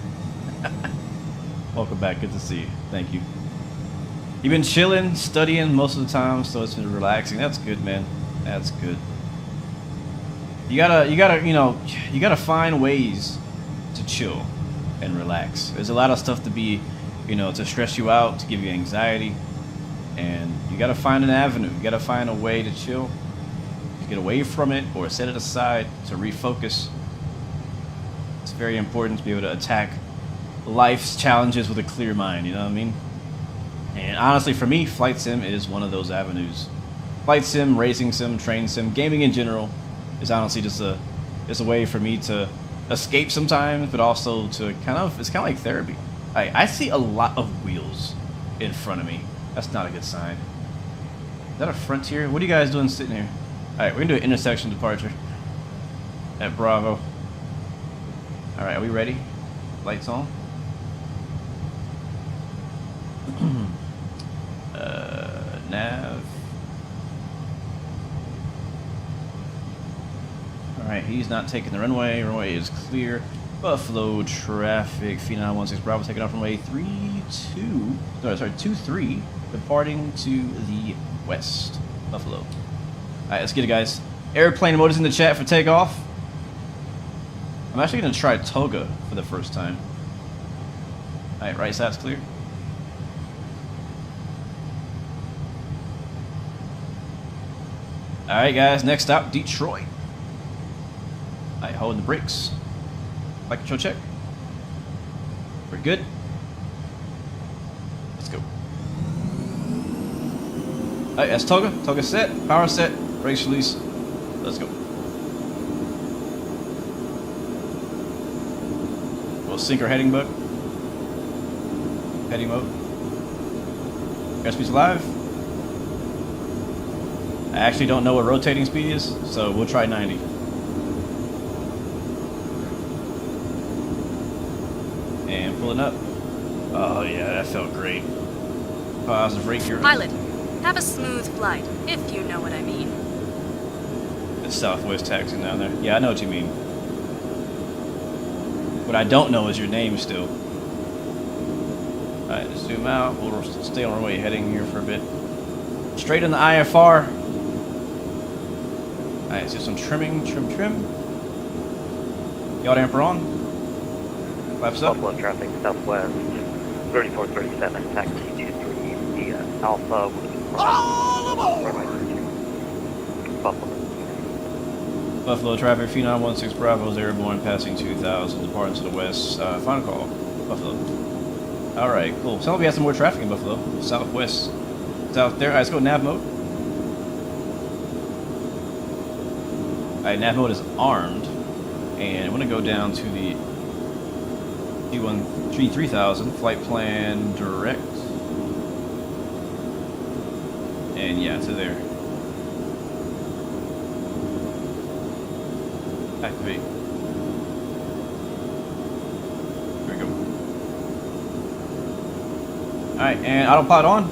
Speaker 1: Welcome back. Good to see you. Thank you. You've been chilling, studying most of the time, so it's been relaxing. That's good, man. That's good. You gotta find ways to chill and relax. There's a lot of stuff to be, to stress you out, to give you anxiety, and you gotta find an avenue. You gotta find a way to chill. Get away from it or set it aside to refocus. It's very important to be able to attack life's challenges with a clear mind, you know what I mean? And honestly, for me, flight sim is one of those avenues. Flight sim, racing sim, train sim, gaming in general is honestly just a way for me to escape sometimes, but also to it's kind of like therapy. I see a lot of wheels in front of me. That's not a good sign. Is that a Frontier? What are you guys doing sitting here? Alright, we're gonna do an intersection departure at Bravo. Alright, are we ready? Lights on. Nav. Alright, he's not taking the runway. Runway is clear. Buffalo traffic. Phenom 16 Bravo taking off runway 23. Departing to the west. Buffalo. Alright, let's get it, guys. Airplane mode is in the chat for takeoff. I'm actually going to try Toga for the first time. Alright, right side's clear. Alright, guys, next stop, Detroit. Alright, holding the brakes. Flight control check. We're good. Let's go. Alright, that's Toga. Toga set. Power set. Brakes release. Let's go. We'll sync our heading book. Heading mode. Airspeed's live. I actually don't know what rotating speed is, so we'll try 90. And pulling up. Oh yeah, that felt great. Positive rate here.
Speaker 3: Pilot, have a smooth flight, if you know what I mean.
Speaker 1: It's Southwest taxiing down there. Yeah, I know what you mean. What I don't know is your name still. Alright, let's zoom out. We'll stay on our way heading here for a bit. Straight in the IFR. Alright, let's do some trimming. Trim. Yaw damper on. Flaps up.
Speaker 5: Buffalo traffic southwest, 3437, taxi 23 Alpha.
Speaker 1: Buffalo traffic, Phenom 16 Bravo's airborne, passing 2000, departing to the west. Final call, Buffalo. Alright, cool. Sounds like we have some more traffic in Buffalo. Southwest. It's out there. Alright, let's go nav mode. Alright, nav mode is armed. And I'm going to go down to the G1 3000, flight plan direct. And yeah, to there. Activate. There we go. Alright, and autopilot on.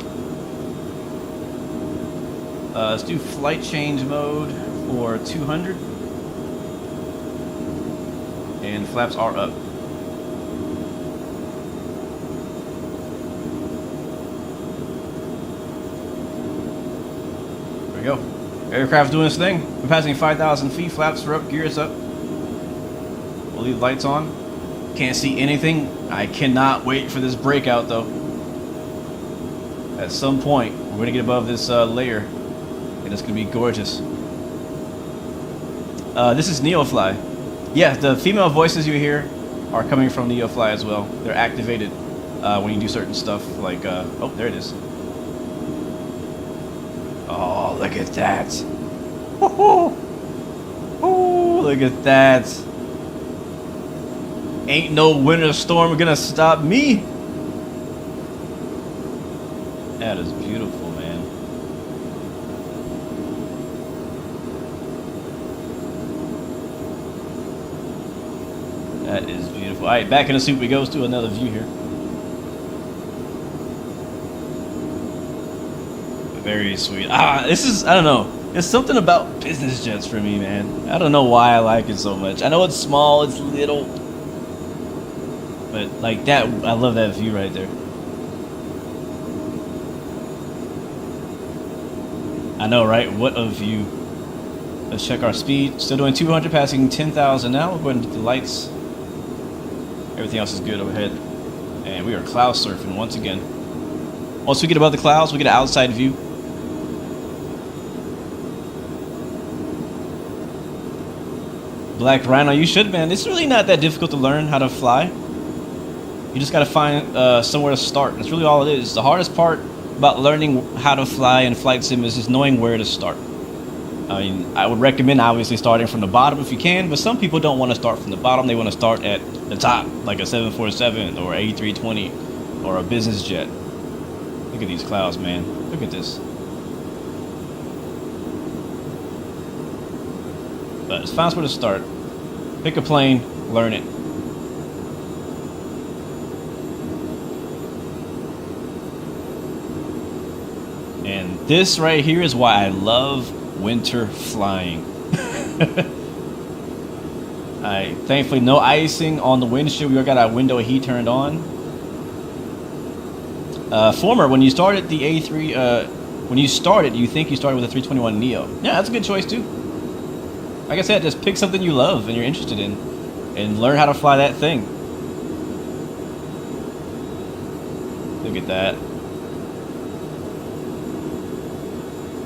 Speaker 1: Let's do flight change mode for 200. And flaps are up. There we go. Aircraft's doing its thing. We're passing 5,000 feet. Flaps are up. Gears up. We'll leave lights on. Can't see anything. I cannot wait for this breakout, though. At some point, we're going to get above this layer. And it's going to be gorgeous. This is NeoFly. Yeah, the female voices you hear are coming from NeoFly as well. They're activated when you do certain stuff like... oh, there it is. Oh, look at that. Oh, look at that. Ain't no winter storm gonna stop me. That is beautiful, man. That is beautiful. Alright, back in the suit we go to another view here. Very sweet. This is, I don't know. It's something about business jets for me, man. I don't know why I like it so much. I know it's small, it's little. But like that, I love that view right there. I know, right? What a view. Let's check our speed. Still doing 200, passing 10,000 now. We'll go ahead and get the lights. Everything else is good overhead. And we are cloud surfing once again. Once we get above the clouds, we get an outside view. Black Rhino, you should, man. It's really not that difficult to learn how to fly. You just got to find somewhere to start. That's really all it is. The hardest part about learning how to fly in flight sim is just knowing where to start. I mean, I would recommend obviously starting from the bottom if you can, but some people don't want to start from the bottom. They want to start at the top, like a 747 or A320 or a business jet. Look at these clouds, man. Look at this. But it's fine where to start. Pick a plane, learn it. And this right here is why I love winter flying. Alright, thankfully no icing on the windshield. We got our window heat turned on. Former, when you started the A3, when you started, you think you started with a 321 Neo. Yeah, that's a good choice too. Like I said, just pick something you love and you're interested in, and learn how to fly that thing. Look at that.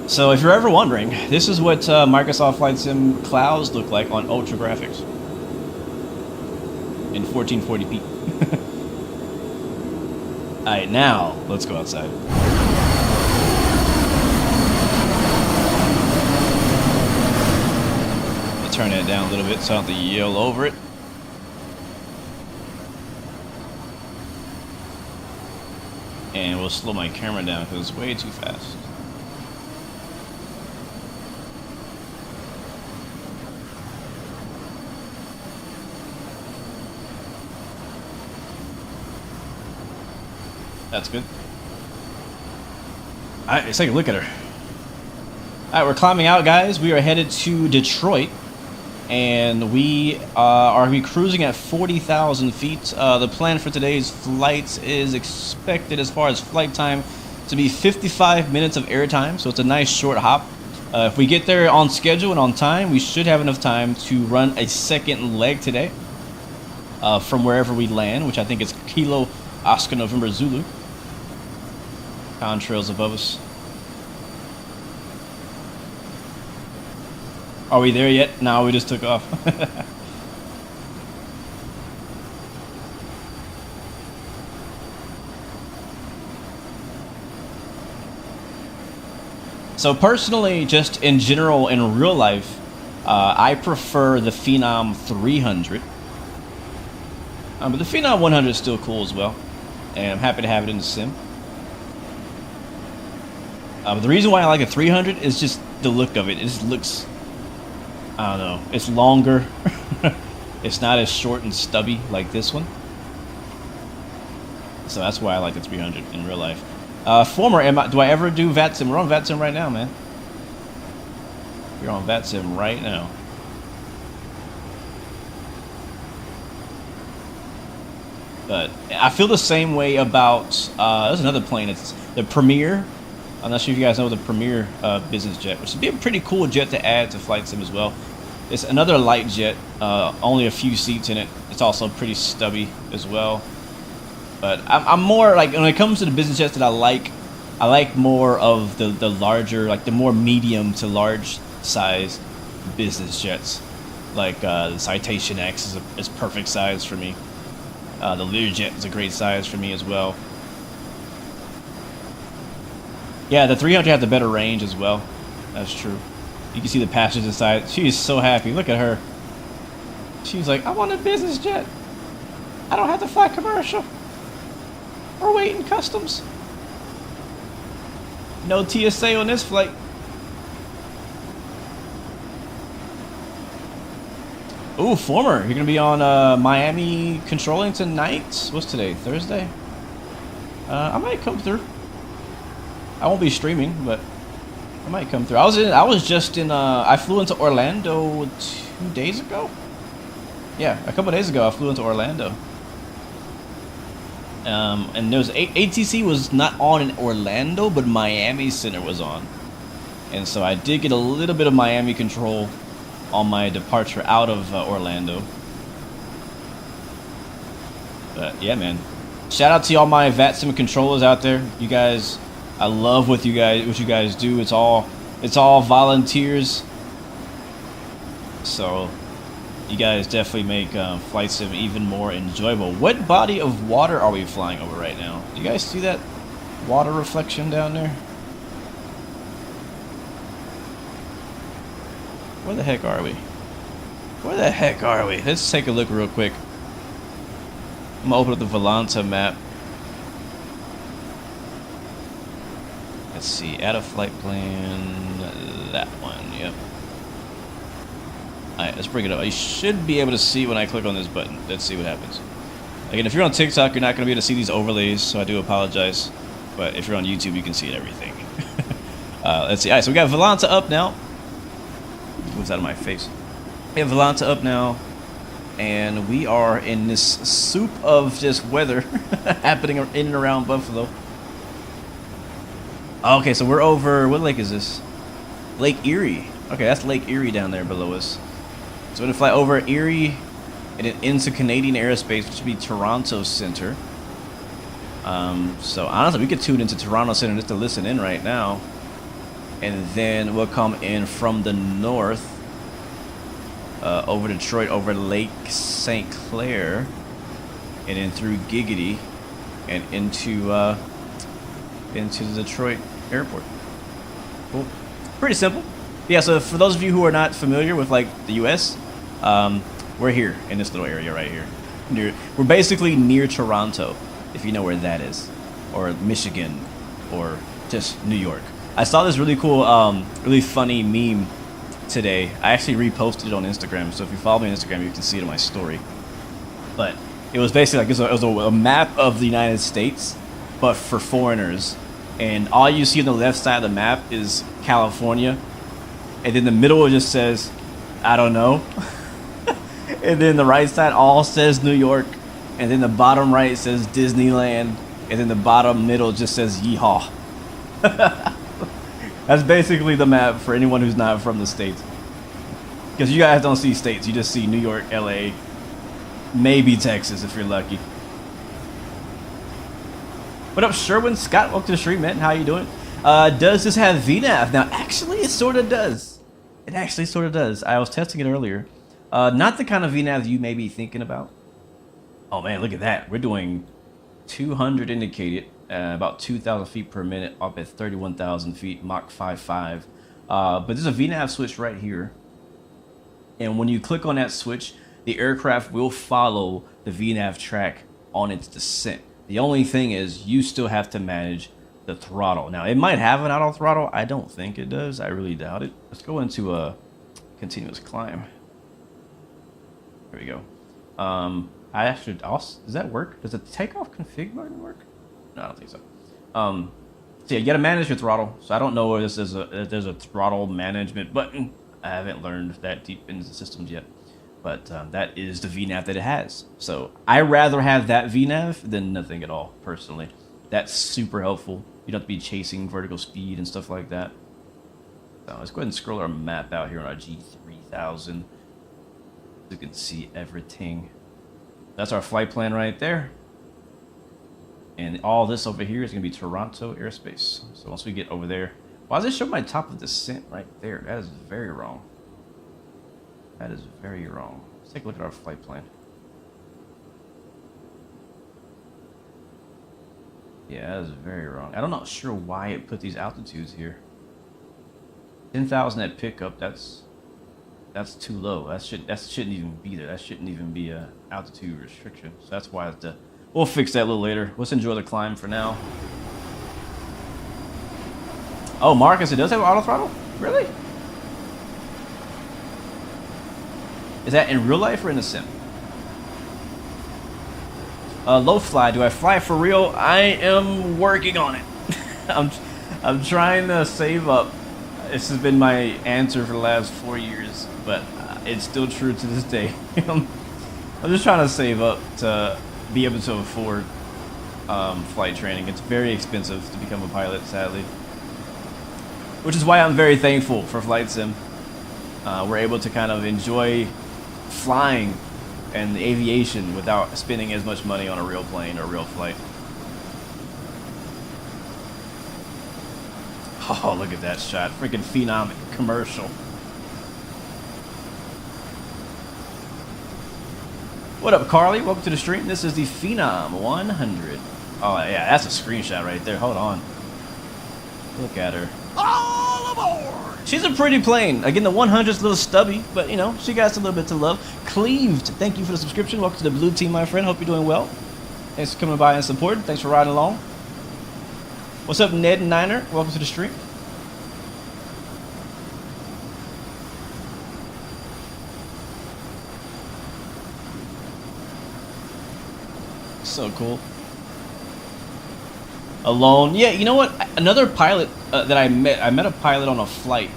Speaker 1: So if you're ever wondering, this is what Microsoft Flight Sim clouds look like on Ultra Graphics in 1440p. Alright, now let's go outside. I'll turn that down a little bit so I don't have to yell over it. And we'll slow my camera down because it's way too fast. That's good. Alright, let's take a look at her. Alright, we're climbing out, guys. We are headed to Detroit. And we are going to be cruising at 40,000 feet. The plan for today's flight is expected, as far as flight time, to be 55 minutes of airtime. So it's a nice short hop. If we get there on schedule and on time, we should have enough time to run a second leg today. From wherever we land, which I think is Kilo Oscar November Zulu. Contrails above us. Are we there yet? No, we just took off. So personally, just in general, in real life, I prefer the Phenom 300. But the Phenom 100 is still cool as well. And I'm happy to have it in the sim. But the reason why I like a 300 is just the look of it. It just looks... I don't know. It's longer. It's not as short and stubby like this one. So that's why I like the 300 in real life. Do I ever do Vatsim? We're on Vatsim right now, man. We're on Vatsim right now. But I feel the same way about, there's another plane. It's the Premier. I'm not sure if you guys know the Premier business jet, which would be a pretty cool jet to add to Flight Sim as well. It's another light jet, only a few seats in it. It's also pretty stubby as well. But I'm more like, when it comes to the business jets that I like more of the larger, like the more medium to large size business jets. Like the Citation X is perfect size for me. The Learjet is a great size for me as well. Yeah, the 300 has the better range as well. That's true. You can see the passengers inside. She is so happy. Look at her. She's like, I want a business jet. I don't have to fly commercial. Or wait in customs. No TSA on this flight. Ooh, former. You're gonna be on Miami controlling tonight. What's today? Thursday? I might come through. I won't be streaming, but I might come through. I was just in I flew into Orlando 2 days ago. Yeah, a couple days ago I flew into Orlando. And there's ATC was not on in Orlando, but Miami Center was on. And so I did get a little bit of Miami control on my departure out of Orlando. But yeah, man. Shout out to all my Vatsim controllers out there. You guys, I love what you guys do. It's all volunteers. So you guys definitely make Flight Sim even more enjoyable. What body of water are we flying over right now? Do you guys see that water reflection down there? Where the heck are we? Where the heck are we? Let's take a look real quick. I'm gonna open up the Volanta map. Let's see, add a flight plan. That one, yep. Alright, let's bring it up. You should be able to see when I click on this button. Let's see what happens. Again, if you're on TikTok, you're not going to be able to see these overlays, so I do apologize. But if you're on YouTube, you can see everything. Let's see. Alright, so we got Volanta up now. Moves out of my face. We have Volanta up now. And we are in this soup of just weather happening in and around Buffalo. Okay, so we're over, what lake is this? Lake Erie. Okay, that's Lake Erie down there below us. So we're going to fly over Erie and then into Canadian airspace, which would be Toronto Center. So honestly, we could tune into Toronto Center just to listen in right now. And then we'll come in from the north, over Detroit, over Lake St. Clair, and then through Giggity, and into the Detroit airport. Cool. Pretty simple. Yeah, so for those of you who are not familiar with like the US, we're here in this little area right here. We're basically near Toronto, if you know where that is, or Michigan, or just New York. I saw this really cool, really funny meme today. I actually reposted it on Instagram, so if you follow me on Instagram, you can see it in my story. But it was basically like it was a map of the United States, but for foreigners. And all you see on the left side of the map is California. And then the middle it just says, I don't know. And then the right side all says New York. And then the bottom right says Disneyland. And then the bottom middle just says Yeehaw. That's basically the map for anyone who's not from the States. Because you guys don't see states. You just see New York, LA, maybe Texas if you're lucky. What up, Sherwin? Scott, welcome to the stream, man. How you doing? Does this have VNAV? Now, actually, it sort of does. It actually sort of does. I was testing it earlier. Not the kind of VNAV you may be thinking about. Oh, man, look at that. We're doing 200 indicated, about 2,000 feet per minute, up at 31,000 feet, Mach 5.5. But there's a VNAV switch right here. And when you click on that switch, the aircraft will follow the VNAV track on its descent. The only thing is you still have to manage the throttle. Now, it might have an auto throttle. I don't think it does. I really doubt it. Let's go into continuous climb. There we go. I actually also, does that work? Does the takeoff config button work? No, I don't think so. So yeah, you gotta manage your throttle. So I don't know if there's a throttle management button. I haven't learned that deep into the systems yet. But that is the VNAV that it has. So I rather have that VNAV than nothing at all, personally. That's super helpful. You don't have to be chasing vertical speed and stuff like that. So let's go ahead and scroll our map out here on our G3000. So you can see everything. That's our flight plan right there. And all this over here is going to be Toronto airspace. So once we get over there... Why does it show my top of descent right there? That is very wrong. That is very wrong. Let's take a look at our flight plan. Yeah, that is very wrong. I'm not sure why it put these altitudes here. 10,000 at pickup, that's too low. That shouldn't even be there. That shouldn't even be a altitude restriction. So that's why it's we'll fix that a little later. Let's enjoy the climb for now. Oh, Marcus, it does have auto throttle? Really? Is that in real life or in the sim? Low fly. Do I fly for real? I am working on it. I'm trying to save up. This has been my answer for the last 4 years, but it's still true to this day. I'm just trying to save up to be able to afford flight training. It's very expensive to become a pilot, sadly. Which is why I'm very thankful for Flight Sim. We're able to kind of enjoy flying and aviation without spending as much money on a real plane or a real flight. Oh, look at that shot. Freaking Phenom commercial. What up, Carly? Welcome to the stream. This is the Phenom 100. Oh, yeah, that's a screenshot right there. Hold on. Look at her. All aboard! She's a pretty plane. Again, the 100's a little stubby, but, you know, she got a little bit to love. Cleaved, thank you for the subscription. Welcome to the blue team, my friend. Hope you're doing well. Thanks for coming by and supporting. Thanks for riding along. What's up, Ned and Niner? Welcome to the stream. So cool. Alone. Yeah, you know what? Another pilot that I met a pilot on a flight.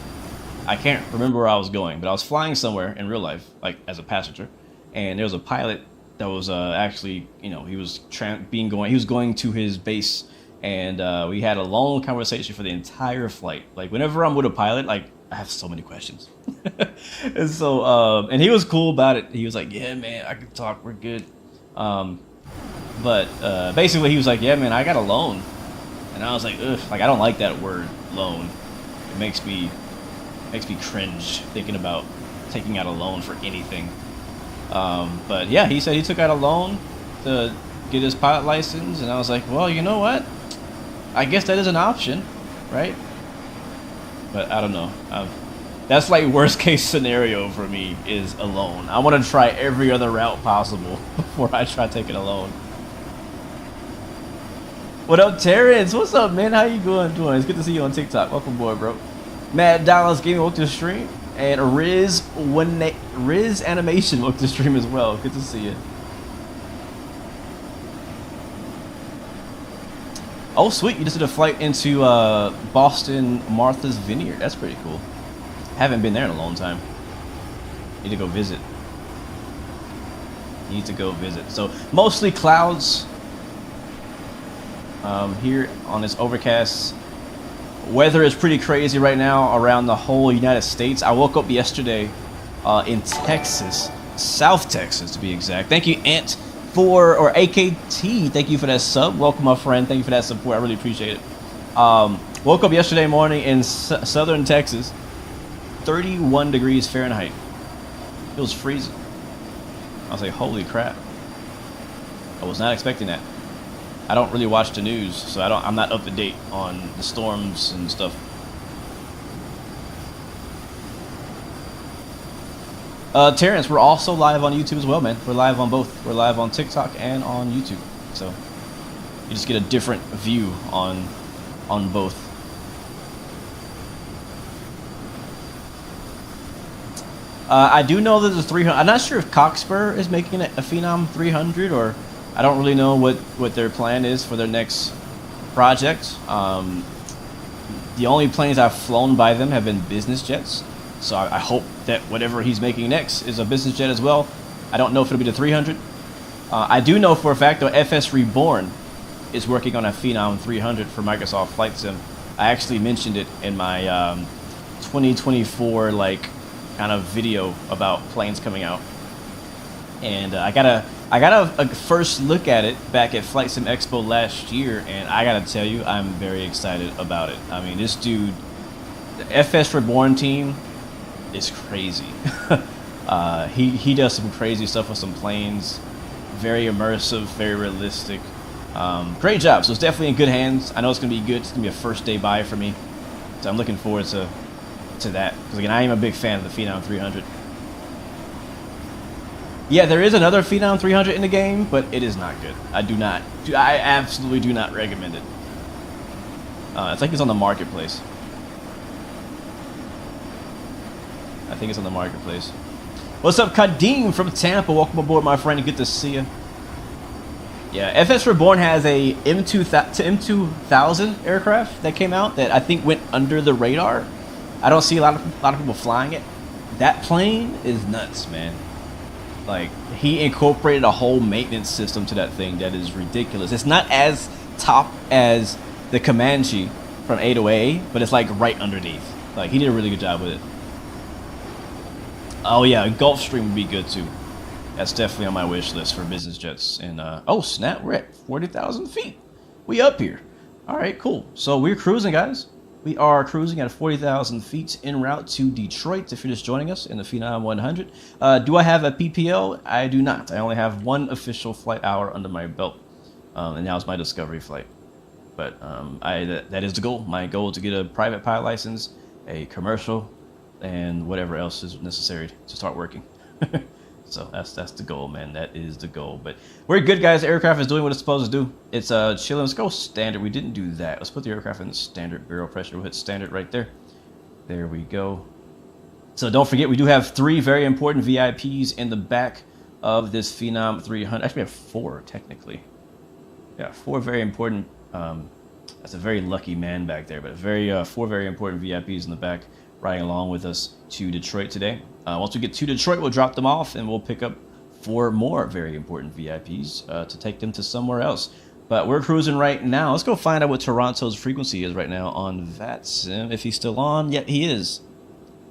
Speaker 1: I can't remember where I was going, but I was flying somewhere in real life, like as a passenger, and there was a pilot that was actually, you know, he was going to his base, and we had a long conversation for the entire flight. Like whenever I'm with a pilot, like I have so many questions, and so and he was cool about it. He was like, "Yeah, man, I can talk. We're good." But basically, he was like, "Yeah, man, I got a loan," and I was like, "Ugh, like I don't like that word, loan. It makes me cringe thinking about taking out a loan for anything." But yeah, he said he took out a loan to get his pilot license, and I was like, "Well, you know what? I guess that is an option, right?" But I don't know. That's like worst case scenario for me is a loan. I want to try every other route possible before I try taking a loan. What up, Terrence? What's up, man? How you doing? It's good to see you on TikTok. Welcome aboard, bro. Mad Dallas Gaming, welcome to the stream. And Riz Animation, welcome to the stream as well. Good to see you. Oh, sweet. You just did a flight into Boston Martha's Vineyard. That's pretty cool. Haven't been there in a long time. Need to go visit. So mostly clouds here on this overcast. Weather is pretty crazy right now around the whole United States. I woke up yesterday in Texas, South Texas to be exact. Thank you, Ant, or AKT. Thank you for that sub. Welcome, my friend. Thank you for that support. I really appreciate it. Woke up yesterday morning in southern Texas. 31 degrees Fahrenheit. It was freezing. I was like, holy crap. I was not expecting that. I don't really watch the news, so I'm not up to date on the storms and stuff. Terrence, we're also live on YouTube as well, man. We're live on both. We're live on TikTok and on YouTube. So you just get a different view on both. I do know that the 300. I'm not sure if Cockspur is making a Phenom 300, or I don't really know what their plan is for their next project. The only planes I've flown by them have been business jets, so I hope that whatever he's making next is a business jet as well. I don't know if it'll be the 300. I do know for a fact though FS Reborn is working on a Phenom 300 for Microsoft Flight Sim. I actually mentioned it in my 2024 like kind of video about planes coming out, and I got a first look at it back at Flight Sim Expo last year, and I gotta tell you, I'm very excited about it. I mean, this dude, the FS Reborn team is crazy. He does some crazy stuff with some planes, very immersive, very realistic. Great job. So it's definitely in good hands. I know it's gonna be good. It's gonna be a first day buy for me, so I'm looking forward to that, because again, I am a big fan of the Phenom 300. Yeah, there is another Phenom 300 in the game, but it is not good. I absolutely do not recommend it. I think it's on the marketplace. What's up, Kadeem from Tampa? Welcome aboard, my friend. Good to see you. Yeah, FS Reborn has a M2000 aircraft that came out that I think went under the radar. I don't see a lot of people flying it. That plane is nuts, man. Like, he incorporated a whole maintenance system to that thing that is ridiculous. It's not as top as the Comanche from A2A, but it's like right underneath. Like, he did a really good job with it. Oh yeah, Gulfstream would be good too. That's definitely on my wish list for business jets. And oh snap, we're at 40,000 feet. We up here. All right, cool. So we're cruising, guys. We are cruising at 40,000 feet en route to Detroit, if you're just joining us in the Phenom 100. Do I have a PPL? I do not. I only have one official flight hour under my belt, and now it's my discovery flight. But that is the goal. My goal is to get a private pilot license, a commercial, and whatever else is necessary to start working. So that's the goal, man. That is the goal. But we're good, guys. The aircraft is doing what it's supposed to do. It's chilling. Let's go standard. We didn't do that. Let's put the aircraft in standard barrel pressure. We'll hit standard right there. There we go. So don't forget, we do have 3 very important VIPs in the back of this Phenom 300. Actually, we have 4 technically. Yeah, 4 very important. That's a very lucky man back there, but 4 very important VIPs in the back, riding along with us to Detroit today. Once we get to Detroit, we'll drop them off and we'll pick up 4 more very important VIPs to take them to somewhere else. But we're cruising right now. Let's go find out what Toronto's frequency is right now on Vatsim. If he's still on. Yep, he is.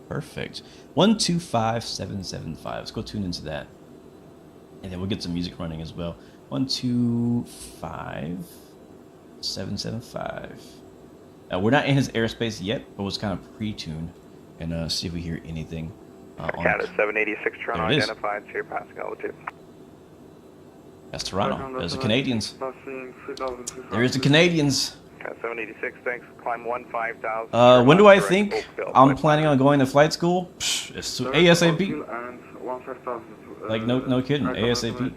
Speaker 1: Perfect. 125775. Let's go tune into that. And then we'll get some music running as well. 125775. We're not in his airspace yet, but we'll kind of pre-tune and see if we hear anything.
Speaker 5: Canada 786 Toronto identified, so you're passing altitude.
Speaker 1: That's Toronto. There's the Canadians. There's the Canadians.
Speaker 5: 786, thanks. Climb 15,000.
Speaker 1: When do I think I'm planning on going to flight school? Psh, it's ASAP. Like, no kidding. ASAP.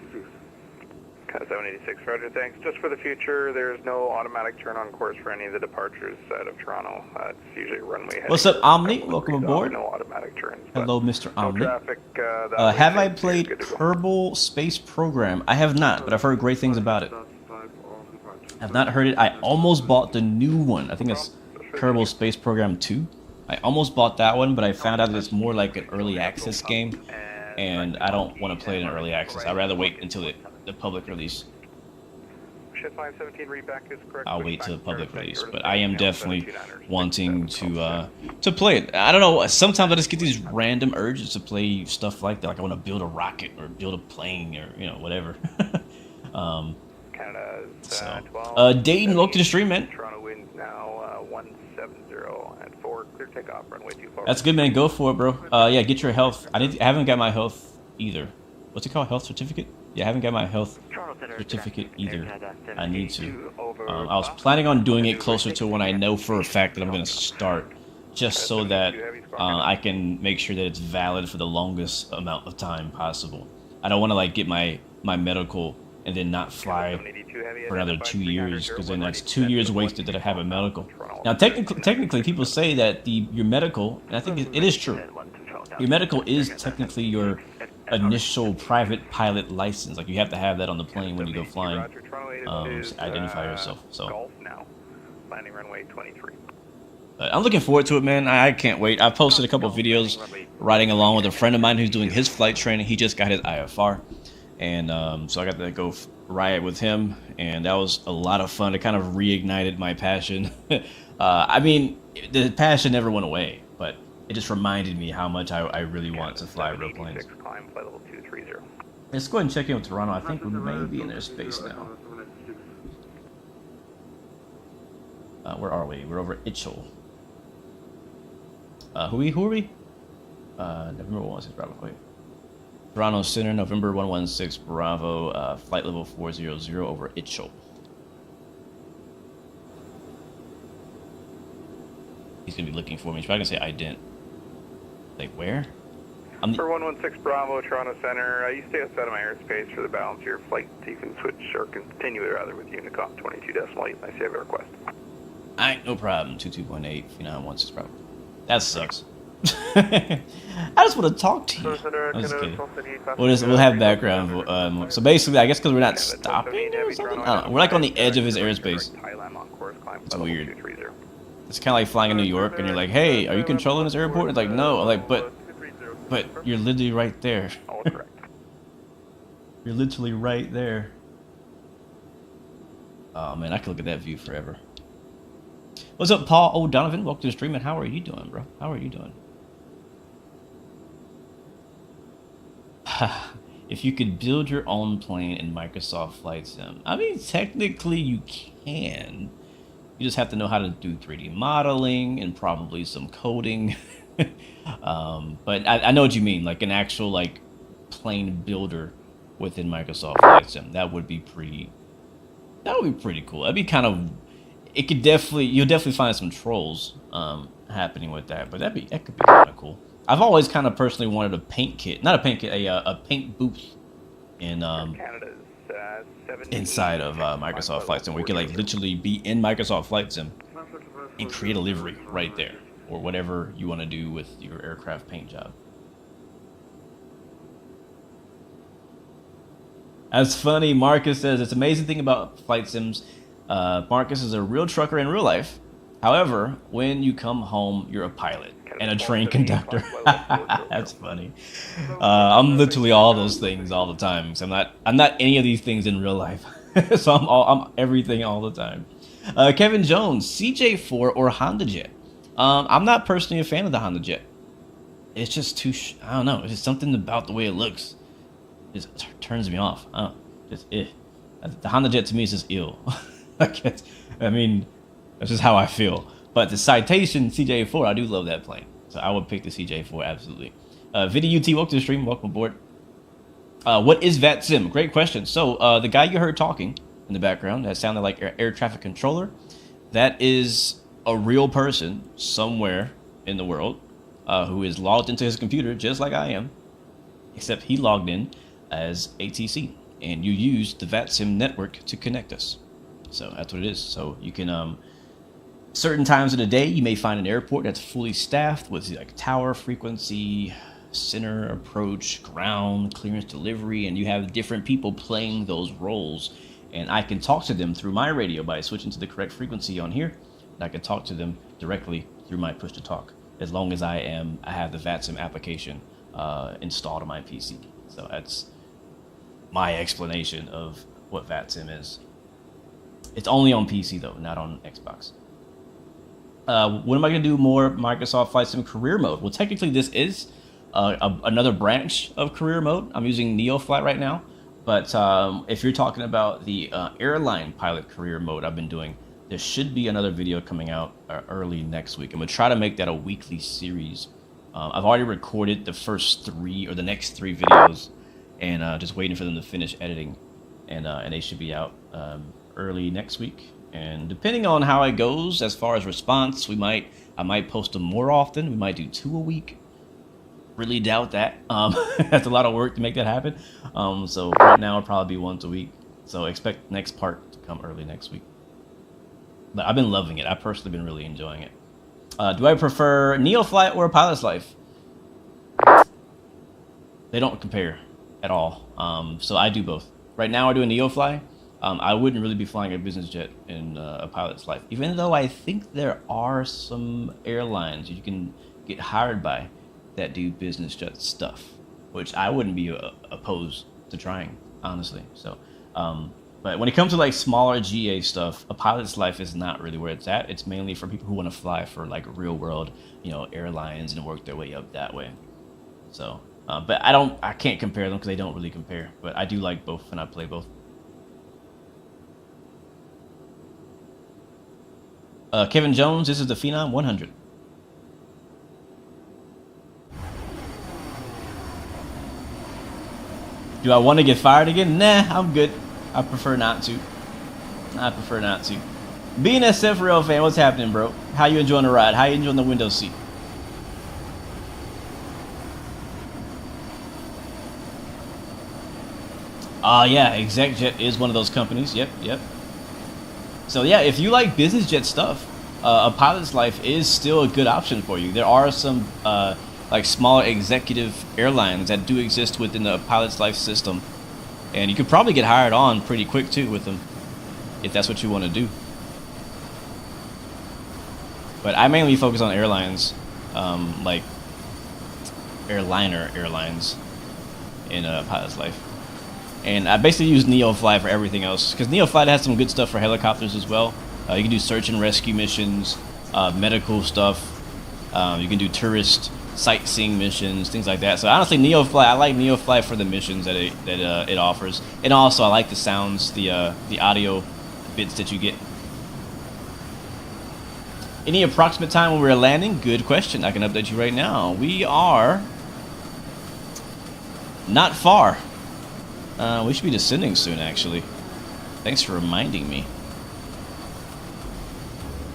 Speaker 5: 786, roger, thanks. Just for the future, there's no automatic turn on course for any of the departures out of Toronto. It's usually runway heading.
Speaker 1: What's up, Omni? Welcome aboard.
Speaker 5: No automatic turns.
Speaker 1: Hello, Mr. Omni.
Speaker 5: No traffic,
Speaker 1: have I played Kerbal Space Program? I have not, but I've heard great things about it. I've not heard it. I almost bought the new one. I think it's Kerbal Space Program 2. I almost bought that one, but I found out that it's more like an early access game, and I don't want to play it in early access. I'd rather wait until the public release. I'll wait till the public release, but I am definitely wanting to play it. I don't know, sometimes I just get these random urges to play stuff like that, like I want to build a rocket or build a plane or, you know, whatever. Dayton, welcome to the stream, man.
Speaker 5: Toronto winds now 170 at 4, clear takeoff, runway 24.
Speaker 1: That's good, man. Go for it, bro. Yeah, get your health. I haven't got my health either. What's it called? Health certificate? Yeah, I haven't got my health certificate either. I need to. I was planning on doing it closer to when I know for a fact that I'm going to start, just so that I can make sure that it's valid for the longest amount of time possible. I don't want to like get my medical and then not fly for another 2 years, because then that's 2 years wasted that I have a medical. Now, technically, people say that your medical, and I think it is true, Your medical is technically your initial private pilot license. Like you have to have that on the plane when you go flying to identify yourself. So
Speaker 5: Golf now, landing runway 23.
Speaker 1: I'm looking forward to it, man. I can't wait. I posted a couple of videos riding along with a friend of mine who's doing his flight training. He just got his IFR, and so I got to go ride with him, and that was a lot of fun. It kind of reignited my passion. I mean, the passion never went away, but it just reminded me how much I really want to fly real planes.
Speaker 5: Climb flight level 230.
Speaker 1: Let's go ahead and check in with Toronto. I think we may be in their space now. Where are we? We're over at Itchel. Who are we? November 116 Bravo. Wait. Toronto Center, November 116 Bravo, flight level 400 over Itchel. He's gonna be looking for me. He's probably gonna say ident. Like where?
Speaker 5: For 116 Bravo, Toronto Center, you stay outside of my airspace for the balance of your flight, so you can switch or continue it rather with Unicom 22.8. I see I have a request.
Speaker 1: Alright, no problem. 22.8, 16 Bravo. That sucks. I just want to talk to you. I'm just kidding. We'll have background. So basically, I guess because we're not stopping or something? I don't know. We're like on the edge of his airspace. It's weird. It's kind of like flying in New York and you're like, hey, are you controlling this airport? It's like, no. I'm like, but you're literally right there. You're literally right there. Oh man, I could look at that view forever. What's up, Paul O'Donovan? Welcome to the stream, and how are you doing, bro? How are you doing? If you could build your own plane in Microsoft Flight Sim, I mean, technically you can. You just have to know how to do 3D modeling and probably some coding. But I know what you mean, like an actual like plane builder within Microsoft Flight Sim. That would be pretty cool. That'd be kind of. It could you'll definitely find some trolls happening with that, but that could be kind of cool. I've always kind of personally wanted a paint kit, not a paint kit, a paint booth in inside of Microsoft Flight Sim, where you can like literally be in Microsoft Flight Sim and create a livery right there, or whatever you want to do with your aircraft paint job. That's funny. Marcus says it's amazing thing about flight sims. Marcus is a real trucker in real life. However, when you come home, you're a pilot and a train conductor. That's funny. I'm literally all those things all the time. So I'm not any of these things in real life. So I'm everything all the time. Kevin Jones, CJ4 or Honda Jet? I'm not personally a fan of the Honda Jet. It's just too. I don't know. It's just something about the way it looks. It just turns me off. The Honda Jet to me is just ill. I mean, that's just how I feel. But the Citation CJ4, I do love that plane. So I would pick the CJ4, absolutely. Video UT, welcome to the stream. Welcome aboard. What is Vatsim? Great question. So the guy you heard talking in the background, that sounded like air traffic controller, that is a real person somewhere in the world who is logged into his computer just like I am, except he logged in as ATC. And you use the Vatsim network to connect us. So that's what it is. So you can, certain times of the day, you may find an airport that's fully staffed with like tower frequency, center approach, ground, clearance delivery, and you have different people playing those roles. And I can talk to them through my radio by switching to the correct frequency on here. And I can talk to them directly through my push to talk, as long as I have the Vatsim application installed on my PC. So that's my explanation of what Vatsim is. It's only on PC though, not on Xbox. When am I going to do more Microsoft Flight Sim career mode? Well, technically this is another branch of career mode. I'm using NeoFlight right now, but if you're talking about the airline pilot career mode I've been doing, there should be another video coming out early next week. I'm going to try to make that a weekly series. I've already recorded the first 3 or the next 3 videos, and just waiting for them to finish editing, and they should be out early next week. And depending on how it goes as far as response, I might post them more often. We might do 2 a week. Really doubt that. That's a lot of work to make that happen. So right now it'll probably be once a week. So expect next part to come early next week. But I've been loving it. I've personally been really enjoying it. Do I prefer NeoFlight or Pilot's Life? They don't compare at all. So I do both. Right now, we're doing NeoFly. I wouldn't really be flying a business jet in a pilot's life, even though I think there are some airlines you can get hired by that do business jet stuff, which I wouldn't be opposed to trying, honestly. So, but when it comes to like smaller GA stuff, a pilot's life is not really where it's at. It's mainly for people who want to fly for like real world, you know, airlines and work their way up that way. So, but I can't compare them because they don't really compare. But I do like both, and I play both. Kevin Jones, this is the Phenom 100. Do I want to get fired again? Nah, I'm good. I prefer not to. Being a SFRL fan, what's happening, bro? How you enjoying the ride? How you enjoying the window seat? Yeah, ExecJet is one of those companies. Yep. So yeah, if you like business jet stuff, a pilot's life is still a good option for you. There are some like smaller executive airlines that do exist within the pilot's life system, and you could probably get hired on pretty quick too with them, if that's what you want to do. But I mainly focus on airlines, like airlines in a pilot's life. And I basically use NeoFly for everything else, because NeoFly has some good stuff for helicopters as well. You can do search and rescue missions, medical stuff. You can do tourist sightseeing missions, things like that. So honestly, NeoFly, I like NeoFly for the missions that it offers, and also I like the sounds, the audio bits that you get. Any approximate time when we're landing? Good question. I can update you right now. We are not far. We should be descending soon, actually. Thanks for reminding me.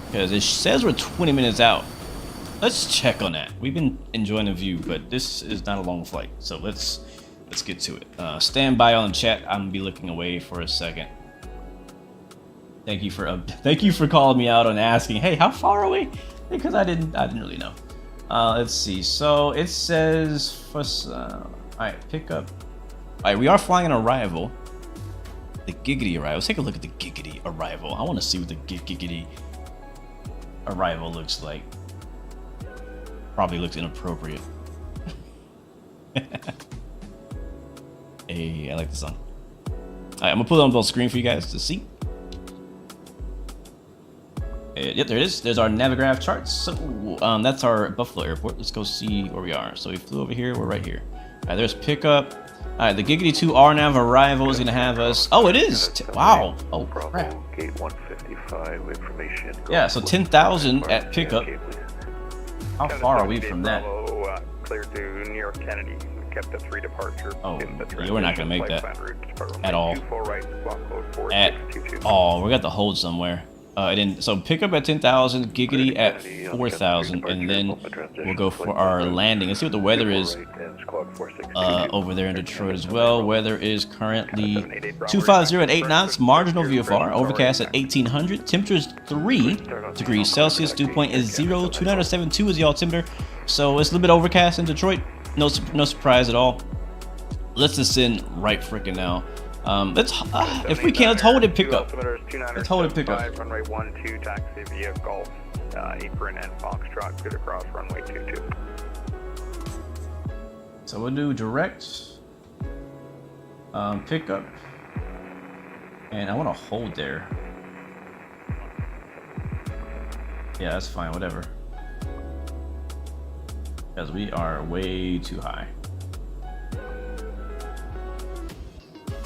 Speaker 1: Because it says we're 20 minutes out. Let's check on that. We've been enjoying the view, but this is not a long flight. So let's get to it. Stand by on the chat. I'm gonna be looking away for a second. Thank you for calling me out and asking, hey, how far are we? Because I didn't really know. Let's see. So it says for all right, pick up. All right, we are flying an arrival. The giggity arrival. Let's take a look at the giggity arrival. I want to see what the giggity arrival looks like. Probably looks inappropriate. Hey, I like the song. All right, I'm gonna put it on the screen for you guys to see. Yep, there it is. There's our Navigraph charts. So that's our Buffalo Airport. Let's go see where we are. So we flew over here. We're right here. All right, there's pickup. All right, the Giggity 2 RNAV arrival is going to have us... Oh, it is! Wow! Oh, crap.
Speaker 5: Gate 155 information.
Speaker 1: Yeah, so 10,000 at pickup. How far are we from that?
Speaker 5: Clear to New York Kennedy. Kept a 3 departure.
Speaker 1: Oh, yeah, we're not going to make that at all. At all. We got to hold somewhere. So pick up at 10,000, Giggity at 4,000, and then we'll go for our landing. Let's see what the weather is over there in Detroit as well. Weather is currently 250 at 8 knots, marginal VFR, overcast at 1800, temperature is 3 degrees Celsius, dew point is 0, 2972 is the altimeter, so it's a little bit overcast in Detroit. No surprise at all. Let's descend right freaking now. If we can, let's hold it pick up. Let's hold it pick up.
Speaker 5: Runway 12, taxi via Golf, apron and Foxtrot, good across runway 22.
Speaker 1: So we'll do direct, pick up, and I want to hold there. Yeah, that's fine, whatever. Because we are way too high.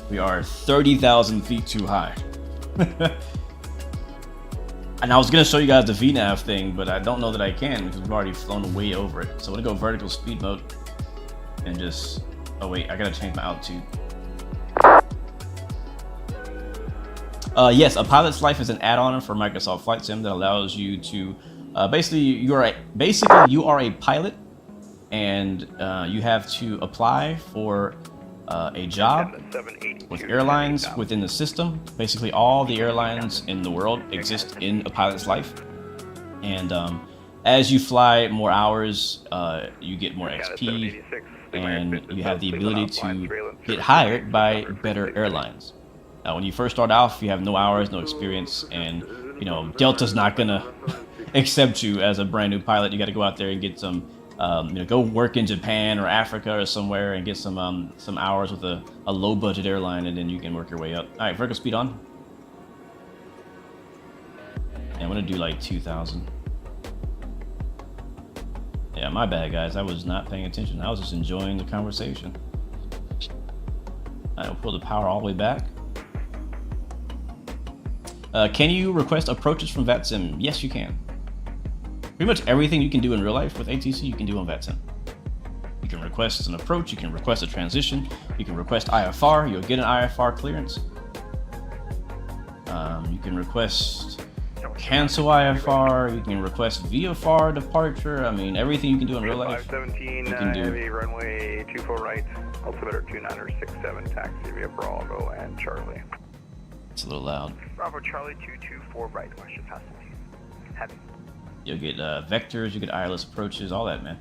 Speaker 1: We are 30,000 feet too high. And I was going to show you guys the VNAV thing, but I don't know that I can because we've already flown way over it. So I'm going to go vertical speed mode and just... Oh wait, I got to change my altitude. Yes, a pilot's life is an add-on for Microsoft Flight Sim that allows you to... basically, you are a pilot, and you have to apply for... a job with airlines within the system. Basically, all the airlines in the world exist in a pilot's life. And as you fly more hours, you get more XP. and you have the ability to get hired by better airlines. When you first start off, you have no hours, no experience, and you know Delta's not gonna accept you as a brand new pilot. You got to go out there and get some, you know, go work in Japan or Africa or somewhere and get some hours with a low budget airline, and then you can work your way up. All right, vertical speed on. And I'm gonna do like 2,000. Yeah, my bad, guys. I was not paying attention. I was just enjoying the conversation. I will pull the power all the way back. Can you request approaches from Vatsim? Yes, you can. Pretty much everything you can do in real life with ATC, you can do on Vatsim. You can request an approach, you can request a transition, you can request IFR, you'll get an IFR clearance. You can request cancel IFR, you can request VFR departure. I mean, everything you can do in real life,
Speaker 5: 517,
Speaker 1: you can do.
Speaker 5: heavy runway 24 right, altimeter 2967, taxi via Bravo and Charlie.
Speaker 1: It's a little loud.
Speaker 5: Bravo Charlie 224 right, Western passing. Heavy.
Speaker 1: You'll get vectors, you get ILS approaches, all that, man.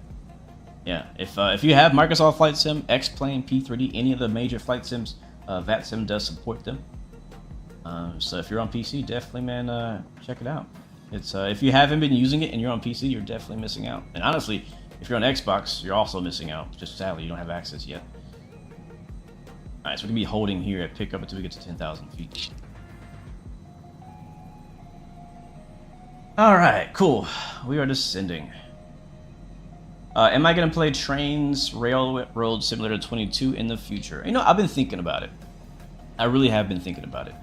Speaker 1: Yeah, if you have Microsoft Flight Sim, X-Plane, P3D, any of the major flight sims, Vatsim does support them. So if you're on PC, definitely, man, check it out. It's if you haven't been using it and you're on PC, you're definitely missing out. And honestly, if you're on Xbox, you're also missing out. Just sadly, you don't have access yet. All right, so we're gonna be holding here at pickup until we get to 10,000 feet. All right, cool. We are descending. Am I gonna play Trains Railroad Simulator 22 in the future? You know, I've been thinking about it. I really have been thinking about it.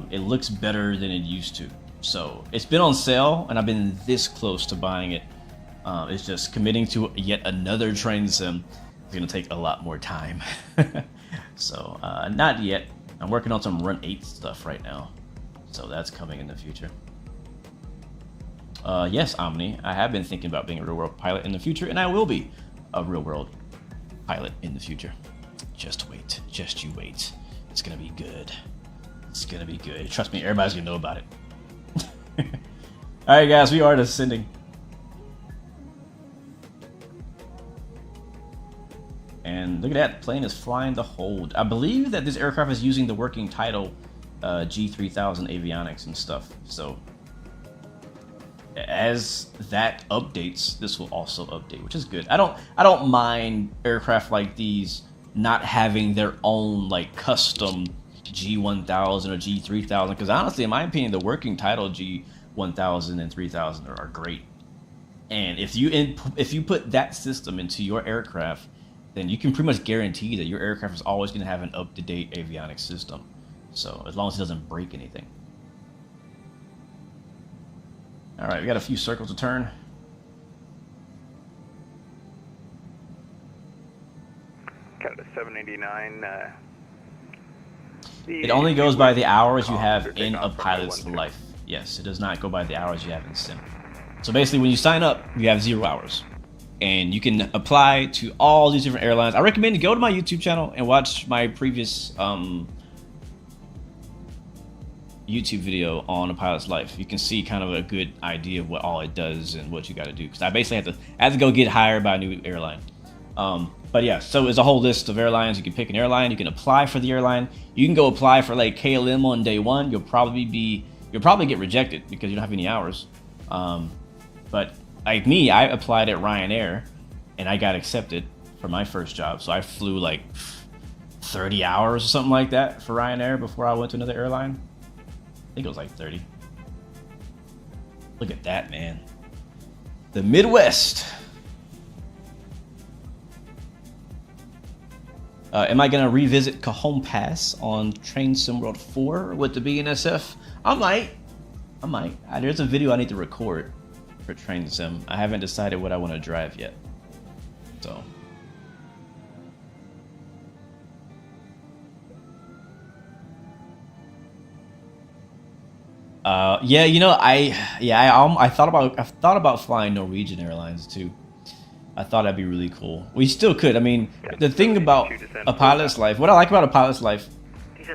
Speaker 1: It looks better than it used to. So it's been on sale, and I've been this close to buying it. It's just committing to yet another train sim is gonna take a lot more time. So not yet. I'm working on some Run 8 stuff right now, so that's coming in the future. Yes, Omni, I have been thinking about being a real-world pilot in the future, and I will be a real-world pilot in the future. Just wait. Just you wait. It's gonna be good. It's gonna be good. Trust me, everybody's gonna know about it. Alright, guys, we are descending. And look at that, plane is flying the hold. I believe that this aircraft is using the working title G3000 avionics and stuff. So as that updates, this will also update, which is good. I don't mind aircraft like these not having their own like custom G1000 or G3000, because honestly, in my opinion, the working title G1000 and 3000 are great. And if you put that system into your aircraft, then you can pretty much guarantee that your aircraft is always going to have an up-to-date avionics system. So as long as it doesn't break anything. All right, we got a few circles to turn.
Speaker 5: Got a 789.
Speaker 1: It only goes by the hours you have in a pilot's life. Yes, it does not go by the hours you have in sim. So basically, when you sign up, you have 0 hours. And you can apply to all these different airlines. I recommend you go to my YouTube channel and watch my previous YouTube video on a pilot's life. You can see kind of a good idea of what all it does and what you got to do. Because I basically had to go get hired by a new airline. But yeah, so there's a whole list of airlines. You can pick an airline. You can apply for the airline. You can go apply for like KLM on day one. You'll probably get rejected because you don't have any hours. But like me, I applied at Ryanair and I got accepted for my first job. So I flew like 30 hours or something like that for Ryanair before I went to another airline. I think it was like 30. Look at that, man. The Midwest. Am I gonna revisit Cajon Pass on Train Sim World 4 with the BNSF? I might. There's a video I need to record for Train Sim. I haven't decided what I want to drive yet. So. Yeah, you know, I thought about flying Norwegian Airlines too. I thought that'd be really cool. We still could. I mean, the thing about a pilot's life, what I like about a pilot's life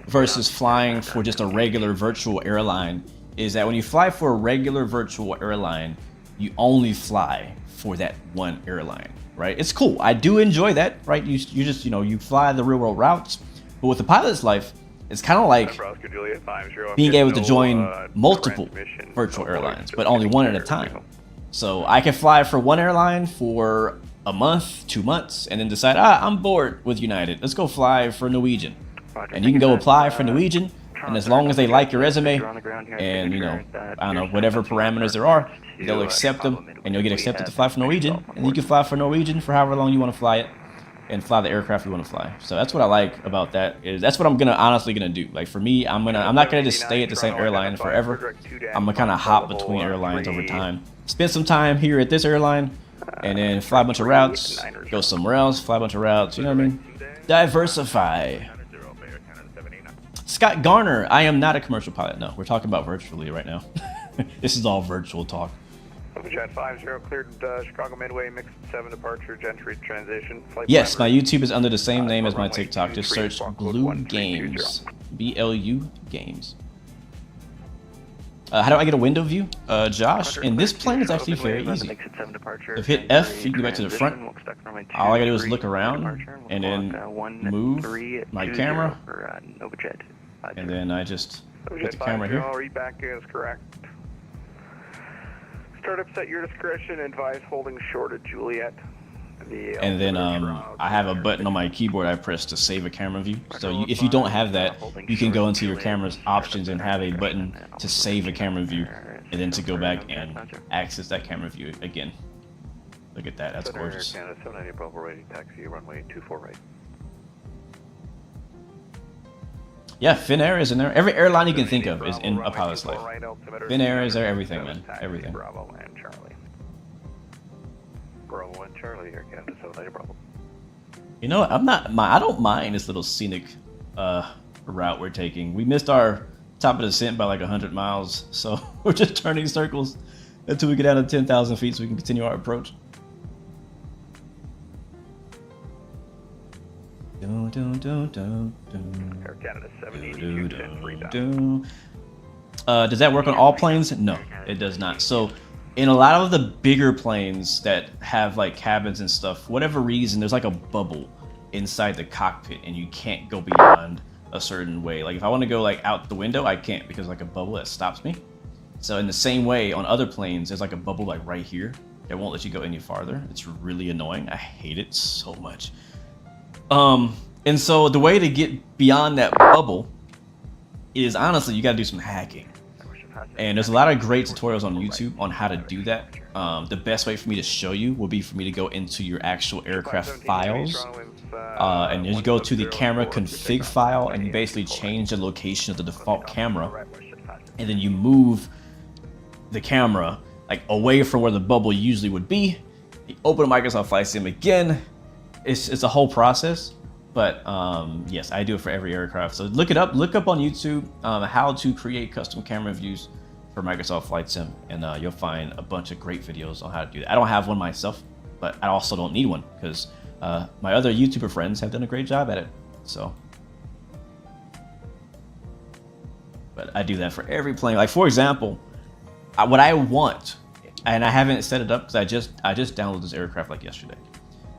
Speaker 1: versus flying for just a regular virtual airline is that when you fly for a regular virtual airline, you only fly for that one airline, right? It's cool. I do enjoy that, right? You just, you know, you fly the real world routes. But with the pilot's life, it's kind of like being able to join multiple virtual airlines, but only one at a time. So I can fly for one airline for a month, 2 months, and then decide, I'm bored with United. Let's go fly for Norwegian. And you can go apply for Norwegian, and as long as they like your resume, and, you know, I don't know, whatever parameters there are, they'll accept them, and you'll get accepted to fly for Norwegian, and you can fly for Norwegian for however long you want to fly it, and fly the aircraft you want to fly. So that's what I like about that. That's what I'm honestly gonna do. Like for me, I'm not gonna just stay at the same airline forever. I'm gonna kind of hop between airlines over time. Spend some time here at this airline, and then fly a bunch of routes, go somewhere else, fly a bunch of routes. You know what I mean? Diversify. Scott Garner, I am not a commercial pilot. No, we're talking about virtually right now. This is all virtual talk.
Speaker 5: Jet 50 cleared Chicago Midway, mixed 7 departure, gentry transition.
Speaker 1: Yes, my YouTube is under the same name as my TikTok. Just search Blue Games. BLU Games. How do I get a window view? Josh, in this plane is actually very easy. If hit F, you can go back to the front. All I gotta do is look around and then move my camera. And then I just put the camera here.
Speaker 5: Read back is correct. Startup set your discretion. Advise holding short at Juliet.
Speaker 1: And then I have a button on my keyboard I press to save a camera view. So if you don't have that, you can go into your camera's options and have a button to save a camera view, and then to go back and access that camera view again. Look at that, that's gorgeous. Yeah, Finnair is in there. Every airline you can think of is in a pilot's life. Finnair is there, everything, man, everything.
Speaker 5: Bravo and Charlie. Bravo and Charlie here, Canada 790 Bravo.
Speaker 1: You know, I don't mind this little scenic route we're taking. We missed our top of descent by like 100 miles, so we're just turning circles until we get down to 10,000 feet so we can continue our approach.
Speaker 5: Air Canada 782
Speaker 1: does that work on all planes? No, it does not. So in a lot of the bigger planes that have like cabins and stuff, for whatever reason, there's like a bubble inside the cockpit and you can't go beyond a certain way. Like if I want to go like out the window, I can't because like a bubble that stops me. So in the same way on other planes, there's like a bubble like right here. It won't let you go any farther. It's really annoying. I hate it so much. And so the way to get beyond that bubble is honestly, you gotta do some hacking. And there's a lot of great tutorials on YouTube on how to do that. The best way for me to show you will be for me to go into your actual aircraft files. And you go to the camera config file and you basically change the location of the default camera. And then you move the camera like away from where the bubble usually would be. You open Microsoft Flight Sim again. It's a whole process, but yes, I do it for every aircraft. So look up on YouTube how to create custom camera views for Microsoft Flight Sim, and you'll find a bunch of great videos on how to do that. I don't have one myself, but I also don't need one because my other YouTuber friends have done a great job at it. So, but I do that for every plane. Like for example, what I want, and I haven't set it up because I just downloaded this aircraft like yesterday.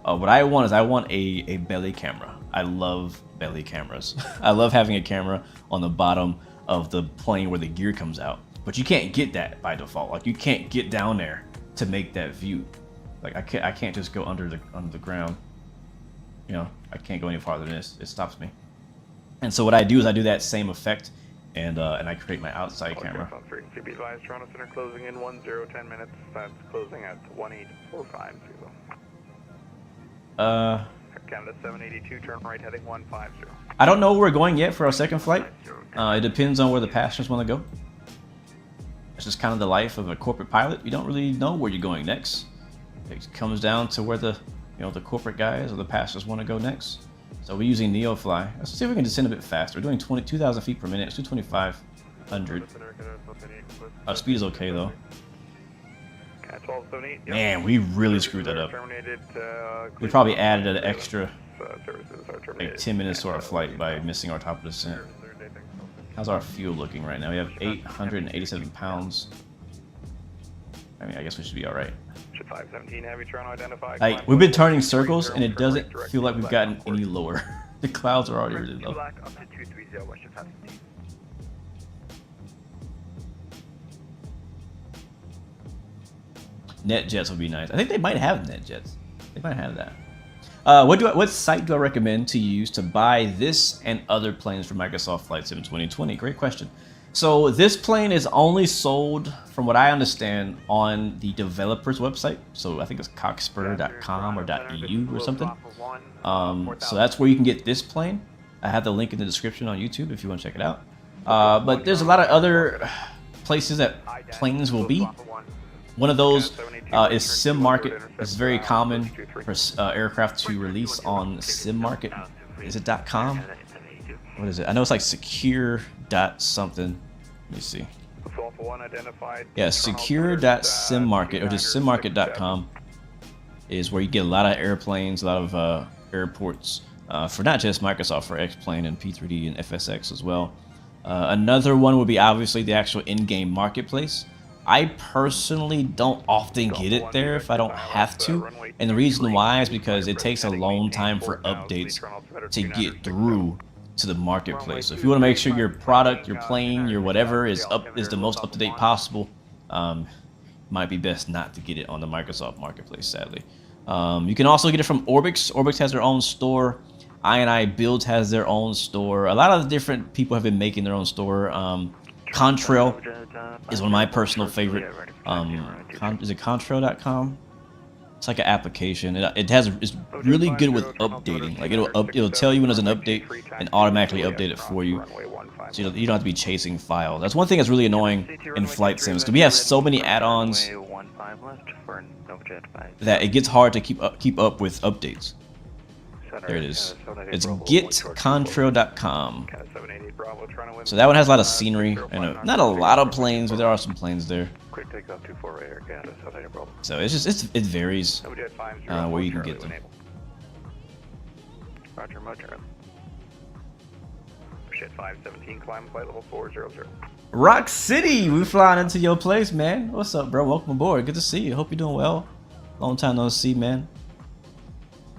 Speaker 1: What I want is I want a belly camera. I love belly cameras. I love having a camera on the bottom of the plane where the gear comes out. But you can't get that by default. Like you can't get down there to make that view. Like I can't just go under the ground. You know, I can't go any farther than this. It stops me. And so what I do is I do that same effect, and I create my outside camera.
Speaker 5: Be advised, Toronto Center closing in 10 minutes. That's closing at 18450. Canada 782, turn right heading 150.
Speaker 1: I don't know where we're going yet for our second flight. It depends on where the passengers want to go. It's just kind of the life of a corporate pilot. You don't really know where you're going next. It comes down to where the corporate guys or the passengers want to go next. So we're using NeoFly. Let's see if we can descend a bit faster. We're doing 2,000 feet per minute. It's 2,500. Our speed is okay though. Man, we really screwed that up. We probably added an extra like 10 minutes to our flight by missing our top of descent. How's our fuel looking right now? We have 887 pounds. I mean, I guess we should be all right.
Speaker 5: Ship 517, Heavy Toronto identified.
Speaker 1: Like, we've been turning circles, and it doesn't feel like we've gotten any lower. The clouds are already really low.
Speaker 5: Up to 230, West Ship 517.
Speaker 1: Net jets would be nice. I think they might have net jets. They might have that. What site do I recommend to use to buy this and other planes for Microsoft Flight Sim 2020? Great question. So this plane is only sold, from what I understand, on the developer's website. So I think it's cockspur.com or .eu or something. So that's where you can get this plane. I have the link in the description on YouTube if you want to check it out. But there's a lot of other places that planes will be. One of those is Sim Market. It's very common for aircraft to release on Sim Market. Is it .com? What is it? I know it's like secure dot something. Let me see. Yeah, secure.simmarket or just simmarket.com is where you get a lot of airplanes, a lot of airports for not just Microsoft, for X-Plane and P3D and FSX as well. Another one would be obviously the actual in-game marketplace. I personally don't often get it there if I don't have to, and the reason why is because it takes a long time for updates to get through to the marketplace. So if you want to make sure your product, your plane, your whatever is the most up-to-date possible, might be best not to get it on the Microsoft marketplace, sadly. You can also get it from Orbix. Orbix has their own store. INI Builds has their own store. A lot of different people have been making their own store. Contrail is one of my personal favorite. Is it Contrail.com? It's like an application. It's really good with updating. Like it'll tell you when there's an update and automatically update it for you. So you don't have to be chasing files. That's one thing that's really annoying in flight sims, because we have so many add-ons that it gets hard to keep up with updates. There it is. It's getcontrail.com. So that one has a lot of scenery and not a lot of planes, but there are some planes there. So it varies where you can get them.
Speaker 5: Roger, Roger. Shit 517, climb flight level 400.
Speaker 1: Rock City, we flying into your place, man. What's up, bro? Welcome aboard. Good to see you. Hope you're doing well. Long time no see, man.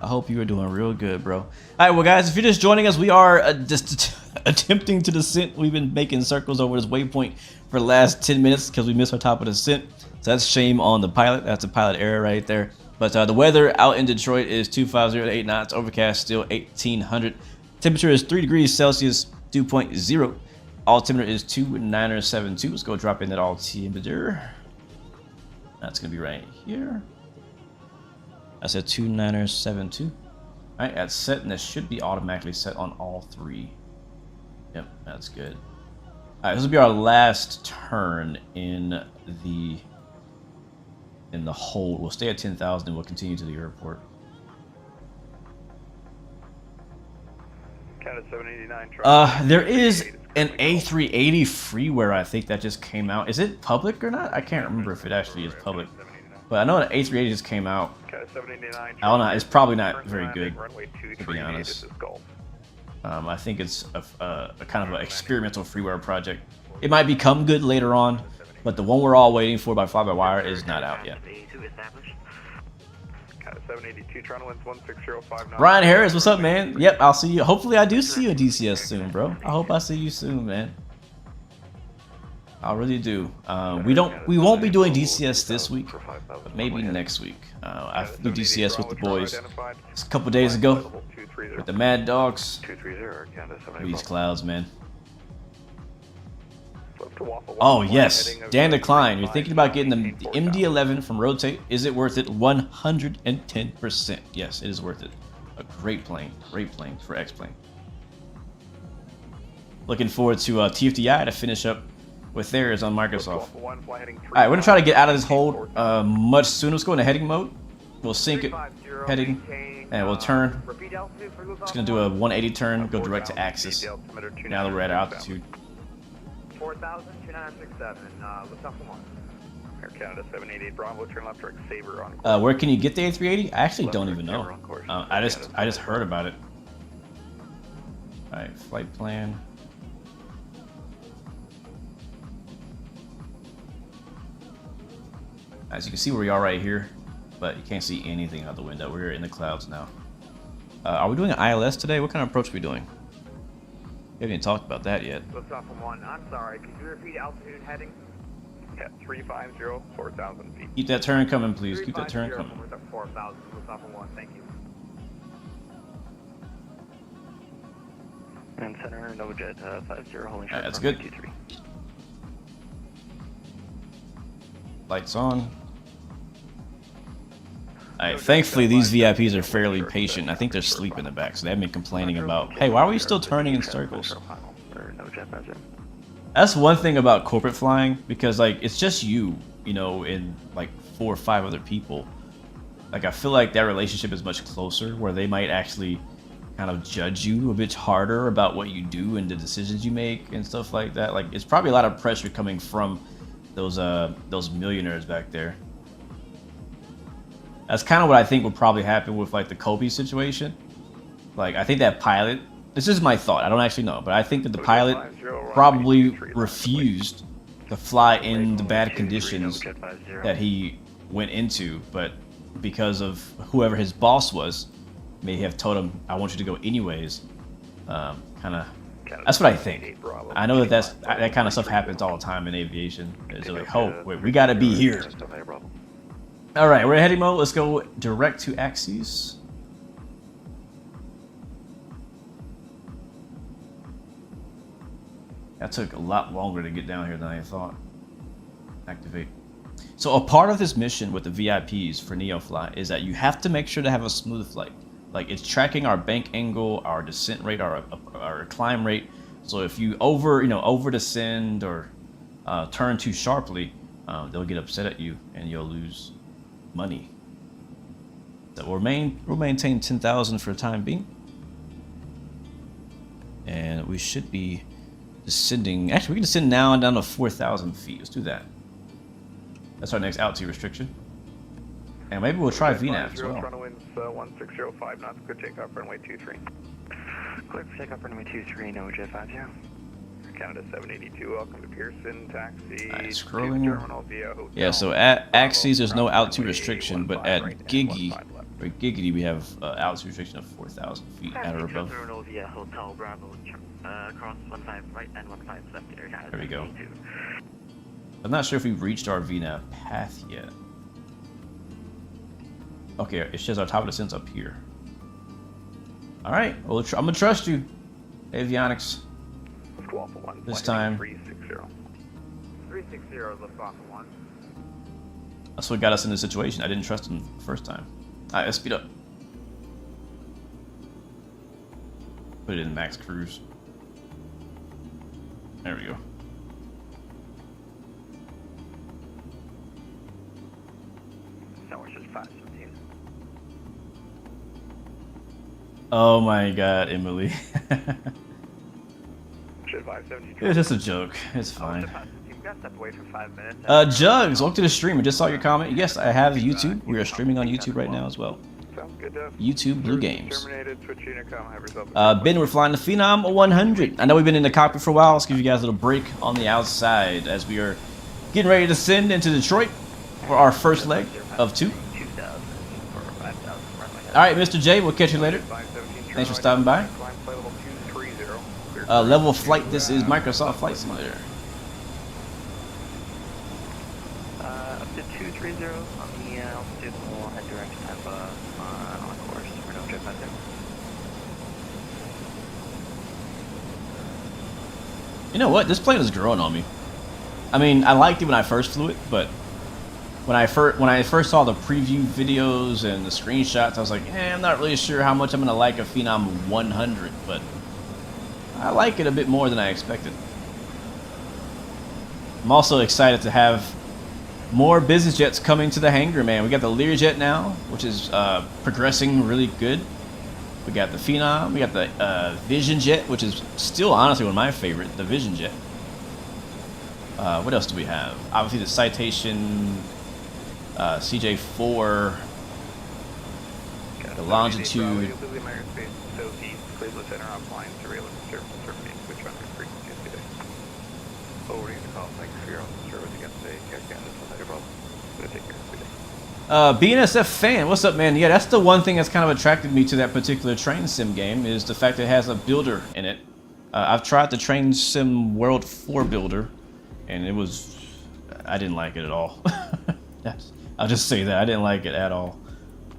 Speaker 1: I hope you are doing real good, bro. All right, well, guys, if you're just joining us, we are just attempting to descent. We've been making circles over this waypoint for the last 10 minutes because we missed our top of descent. So that's shame on the pilot. That's a pilot error right there. But the weather out in Detroit is 250 to 8 knots. Overcast still 1800. Temperature is 3 degrees Celsius, 2.0. Altimeter is 2972. Let's go drop in that altimeter. That's going to be right here. I said 2972. All right, that's set, and this should be automatically set on all three. Yep, that's good. All right, this will be our last turn in the hold. We'll stay at 10,000 and we'll continue to the airport. There is an A380 freeware, I think, that just came out. Is it public or not? I can't remember if it actually is public. But I know an A380 just came out. I don't know. It's probably not very good, to be honest. I think it's a kind of an experimental freeware project. It might become good later on, but the one we're all waiting for by fly-by-wire is not out yet. Brian Harris, what's up, man? Yep, I'll see you. Hopefully, I do see you at DCS soon, bro. I hope I see you soon, man. I really do. We won't be doing DCS this week, but maybe next week. I flew DCS with the boys just a couple days ago with the Mad Dogs. These clouds, man. Oh yes, Dan Decline. You're thinking about getting the MD-11 from Rotate. Is it worth it? 110%. Yes, it is worth it. A great plane for X-Plane. Looking forward to TFDI to finish up with theirs on Microsoft. Alright, we're gonna try to get out of this hold much sooner. Let's go into heading mode. We'll sync it, heading, and we'll turn. Just gonna do a 180 turn, go direct to axis. Now that we're at altitude.
Speaker 5: 4,000-2967, Air Canada 788 Bravo, turn left direct Sabre on.
Speaker 1: Where can you get the A380? I actually don't even know. I just heard about it. Alright, flight plan. As you can see where we are right here. but you can't see anything out the window. We're in the clouds now. Are we doing an ILS today? What kind of approach are we doing? We haven't even talked about that yet.
Speaker 6: Liftoff 1, I'm sorry, could you repeat altitude heading?
Speaker 5: Yeah, 350, 4,000 feet.
Speaker 1: Keep that turn coming, please. Keep that turn coming.
Speaker 6: 4,000, Liftoff 1, thank you.
Speaker 7: And center, NovaJet 50, holding short.
Speaker 1: That's good.
Speaker 7: 23.
Speaker 1: Lights on. Alright, thankfully these VIPs are fairly patient. I think they're asleep in the back, so they haven't been complaining about, hey, why are we still turning in circles? That's one thing about corporate flying, because like it's just you know, and like 4 or 5 other people. Like I feel like that relationship is much closer, where they might actually kind of judge you a bit harder about what you do and the decisions you make and stuff like that. Like it's probably a lot of pressure coming from those millionaires back there. That's kind of what I think would probably happen with like the Kobe situation. Like I think that pilot, this is my thought, I don't actually know, but I think that the pilot probably refused to fly in the bad conditions that he went into, but because of whoever his boss was, may have told him, I want you to go anyways. Kind of, that's what I think. I know that that kind of stuff happens all the time in aviation. It's like, oh, wait, we gotta be here. All right, we're heading mode. Let's go direct to axes. That took a lot longer to get down here than I thought. Activate. So a part of this mission with the VIPs for NeoFly is that you have to make sure to have a smooth flight. Like it's tracking our bank angle, our descent rate, our climb rate. So if you over descend or turn too sharply, they'll get upset at you and you'll lose money. So we'll maintain 10,000 for the time being, and we should be descending. Actually, we can descend now and down to 4,000 feet. Let's do that. That's our next altitude restriction, and maybe we'll try VNAV as well.
Speaker 5: Runway winds 1605 knots. Good takeoff runway 23.
Speaker 7: Clear for takeoff runway 23, NovaJet 50.
Speaker 5: Canada 782, welcome to Pearson, taxi.
Speaker 1: Scrolling.
Speaker 5: Terminal via hotel.
Speaker 1: Yeah, so at axes there's no altitude restriction, but at Giggity we have altitude restriction of 4,000 feet at or above.
Speaker 7: Terminal via hotel Bravo, cross 15 right and 15 left there.
Speaker 1: There we go. I'm not sure if we've reached our VNAV path yet. Okay, it says our top of descent's up here. All right, well, I'm gonna trust you, avionics. This time.
Speaker 5: 360.
Speaker 6: 360 liftoff 1.
Speaker 1: That's what got us in this situation. I didn't trust him the first time. Alright, let's speed up. Put it in max cruise. There we go.
Speaker 7: Tower just 517.
Speaker 1: Oh my god, Emily. It's just a joke. It's fine. Jugs, welcome to the stream. I just saw your comment. Yes, I have YouTube. We are streaming on YouTube right now as well. YouTube Blue Games. Ben, we're flying the Phenom 100. I know we've been in the cockpit for a while. Let's give you guys a little break on the outside as we are getting ready to send into Detroit for our first leg of 2. Alright, Mr. J, we'll catch you later. Thanks for stopping by. Level of flight, this is Microsoft Flight Simulator.
Speaker 7: Up to 230 on the altitude, we'll head direct to Tampa on course for NovaJet 50.
Speaker 1: You know what? This plane is growing on me. I mean, I liked it when I first flew it, but when I first saw the preview videos and the screenshots, I was like, I'm not really sure how much I'm gonna like a Phenom 100, but I like it a bit more than I expected. I'm also excited to have more business jets coming to the hangar, man. We got the Learjet now, which is progressing really good. We got the Phenom. We got the Vision Jet, which is still honestly one of my favorite, the Vision Jet. What else do we have? Obviously the Citation CJ4, the Longitude. BNSF fan, what's up, man? Yeah, that's the one thing that's kind of attracted me to that particular train sim game is the fact that it has a builder in it. I've tried the Train Sim World 4 builder, and I didn't like it at all. I'll just say that I didn't like it at all.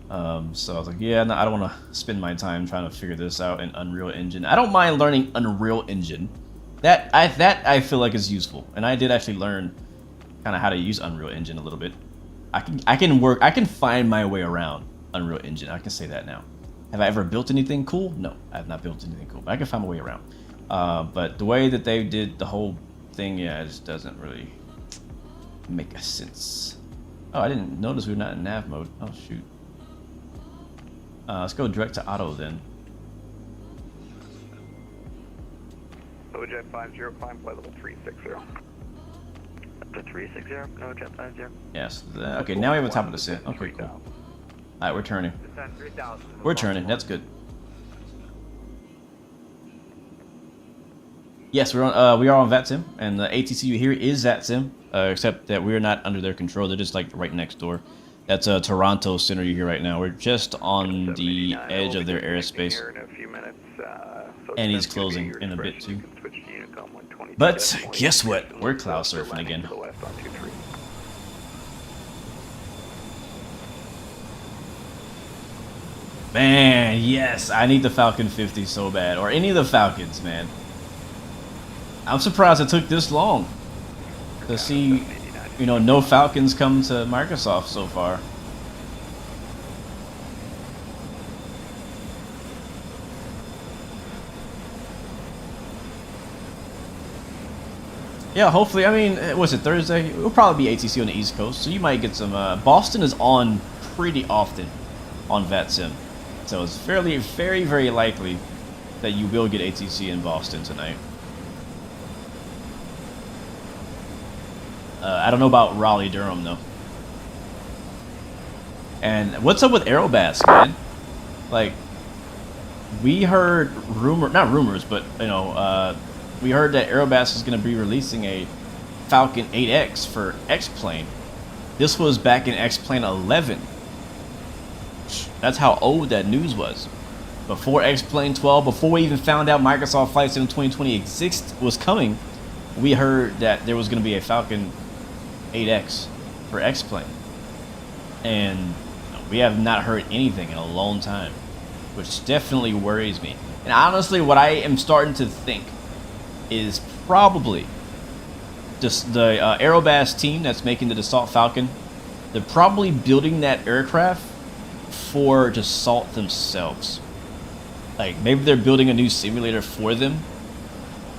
Speaker 1: So I was like, yeah, no, I don't want to spend my time trying to figure this out in Unreal Engine. I don't mind learning Unreal Engine. That I feel like is useful, and I did actually learn kind of how to use Unreal Engine a little bit. I can find my way around Unreal Engine. I can say that now. Have I ever built anything cool? No, I have not built anything cool, but I can find my way around. But the way that they did the whole thing, yeah, it just doesn't really make a sense. Oh, I didn't notice we were not in nav mode. Oh shoot. Let's go direct to auto then.
Speaker 5: Jet 50, climb flight level 360.
Speaker 7: The 360, go jet 50.
Speaker 1: Yes. Okay, now we have a top of the set. Okay, cool. All right, we're turning.
Speaker 6: Descend 3000.
Speaker 1: We're turning. That's good. Yes, we are on Vatsim, and the ATC here is Vatsim, except that we're not under their control. They're just like right next door. That's Toronto Center you hear right now. We're just on the edge of their airspace, and he's closing in a bit too. But guess what? We're cloud surfing again. Man, yes, I need the Falcon 50 so bad, or any of the Falcons, man. I'm surprised it took this long to see, you know, no Falcons come to Microsoft so far. Yeah, hopefully. I mean, was it Thursday? It'll probably be ATC on the East Coast, so you might get some. Boston is on pretty often on Vatsim, so it's very, very likely that you will get ATC in Boston tonight. I don't know about Raleigh, Durham, though. And what's up with Aerobas, man? Like, we heard not rumors, but, you know, we heard that Aerobas is going to be releasing a Falcon 8X for X-Plane. This was back in X-Plane 11. That's how old that news was. Before X-Plane 12, before we even found out Microsoft Flight Sim 2020 was coming, we heard that there was going to be a Falcon 8X for X-Plane. And we have not heard anything in a long time, which definitely worries me. And honestly, what I am starting to think is probably just the Aerobas team that's making the Dassault Falcon. They're probably building that aircraft for Dassault themselves. Like, maybe they're building a new simulator for them,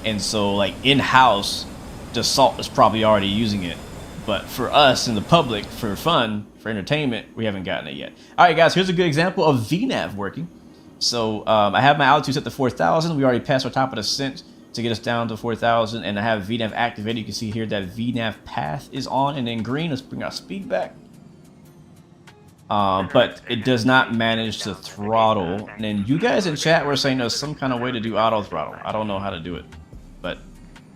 Speaker 1: and so, like, in-house, Dassault is probably already using it. But for us in the public, for fun, for entertainment, we haven't gotten it yet. All right, guys, here's a good example of VNAV working. So I have my altitude set to 4,000. We already passed our top of the descent to get us down to 4,000, and I have VNAV activated. You can see here that VNAV path is on and in green. Let's bring our speed back. But it does not manage to throttle. And then you guys in chat were saying there's some kind of way to do auto throttle. I don't know how to do it, but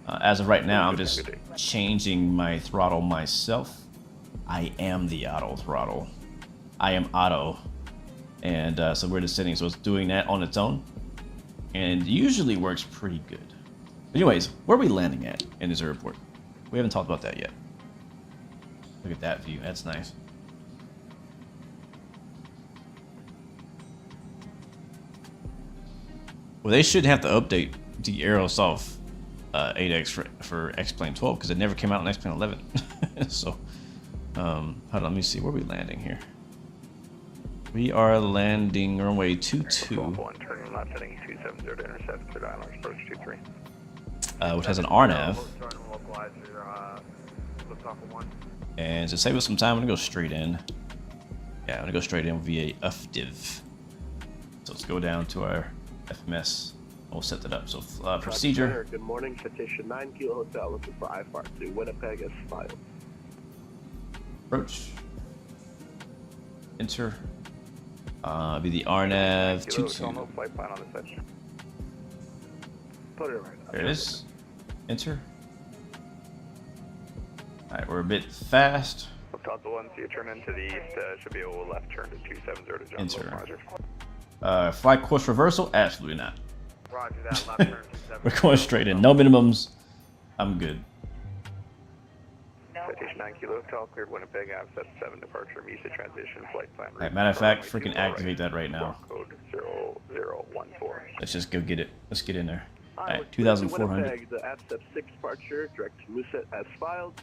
Speaker 1: as of right now, I'm just changing my throttle myself. I am the auto throttle. I am auto, and so we're descending. So it's doing that on its own, and usually works pretty good. But anyways, where are we landing at in this airport? We haven't talked about that yet. Look at that view. That's nice. Well, they should have to update the Aerosoft 8X for X-Plane 12 because it never came out in X-Plane 11. So, hold on, let me see. Where are we landing here? We are landing runway 22. Which has an RNAV. And to save us some time, I'm gonna go straight in. Yeah, I'm gonna go straight in via UFDIV. So let's go down to our FMS. We'll set that up. So procedure.
Speaker 8: Good morning. Citation 9 Kilo Hotel looking for IFAR to Winnipeg as filed.
Speaker 1: Approach. Enter. Be the RNAV 22.
Speaker 8: Put it right
Speaker 1: There it is. Enter. Alright, we're a bit fast.
Speaker 5: Delta 1, so you turn into the east, should be a left turn to 270 to jump.
Speaker 1: Enter. Flight course reversal? Absolutely not.
Speaker 6: Roger that, left turn 270.
Speaker 1: We're going straight in. No minimums. I'm good.
Speaker 5: Citation 9 Kilo Hotel, cleared Winnipeg, set 7 departure, Mesa transition, flight plan.
Speaker 1: Right, matter of fact, freaking activate that right now.
Speaker 5: Code 0014.
Speaker 1: Let's just go get it. Let's get in there.
Speaker 8: Alright,
Speaker 1: Alright, 2,400.
Speaker 8: Winnipeg, the AFSEP 6 departure, direct to Moosehead as filed.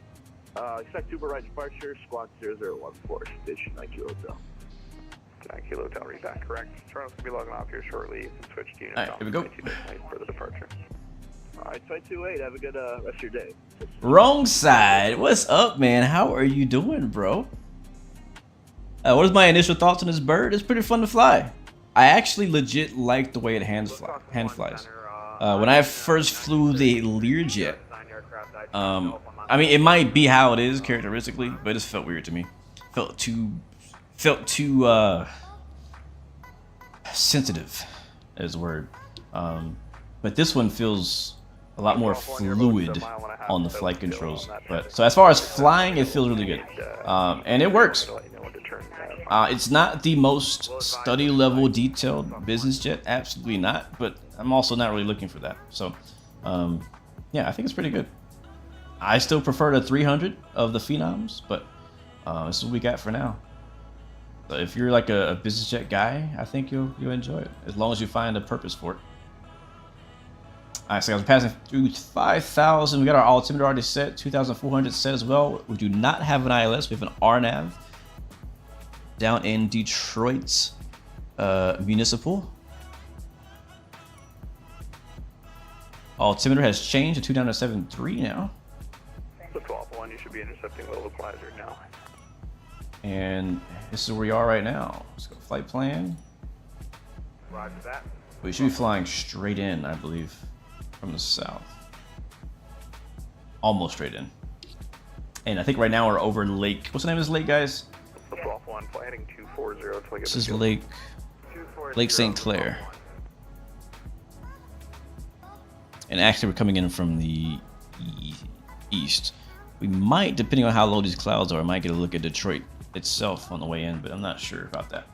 Speaker 8: Expect Uber right departure, squawk 0014, station 9 Kilo Hotel.
Speaker 5: 9 Kilo Hotel, read that correct. Toronto's going to be logging off here shortly. You can switch to unit.
Speaker 1: Alright, here we go.
Speaker 5: For the departure.
Speaker 8: Alright, 528, have a good rest of your day.
Speaker 1: Wrong side. What's up, man? How are you doing, bro? What is my initial thoughts on this bird? It's pretty fun to fly. I actually legit like the way it hand flies. When I first flew the Learjet, I mean, it might be how it is characteristically, but it just felt weird to me. Felt too sensitive, is the word. But this one feels a lot more fluid on the flight controls. But so as far as flying, it feels really good, and it works. It's not the most study level detailed business jet, absolutely not. But I'm also not really looking for that. So yeah, I think it's pretty good. I still prefer the 300 of the Phenoms, but this is what we got for now. So if you're like a business jet guy, I think you'll enjoy it as long as you find a purpose for it. Alright, so I was passing through 5,000. We got our altimeter already set, 2,400 set as well. We do not have an ILS. We have an RNAV down in Detroit's municipal. Altimeter has changed to 2,973 now.
Speaker 5: The 12-1, you should be intercepting little blizzard now.
Speaker 1: And this is where we are right now. Let's go flight plan.
Speaker 6: Roger that.
Speaker 1: We should be flying straight in, I believe, from the south. Almost straight in. And I think right now we're over Lake. What's the name of this lake, guys?
Speaker 5: The 12-1, fly heading 240.
Speaker 1: This is Lake St. Clair. And actually, we're coming in from the east. We might, depending on how low these clouds are, might get a look at Detroit itself on the way in, but I'm not sure about that.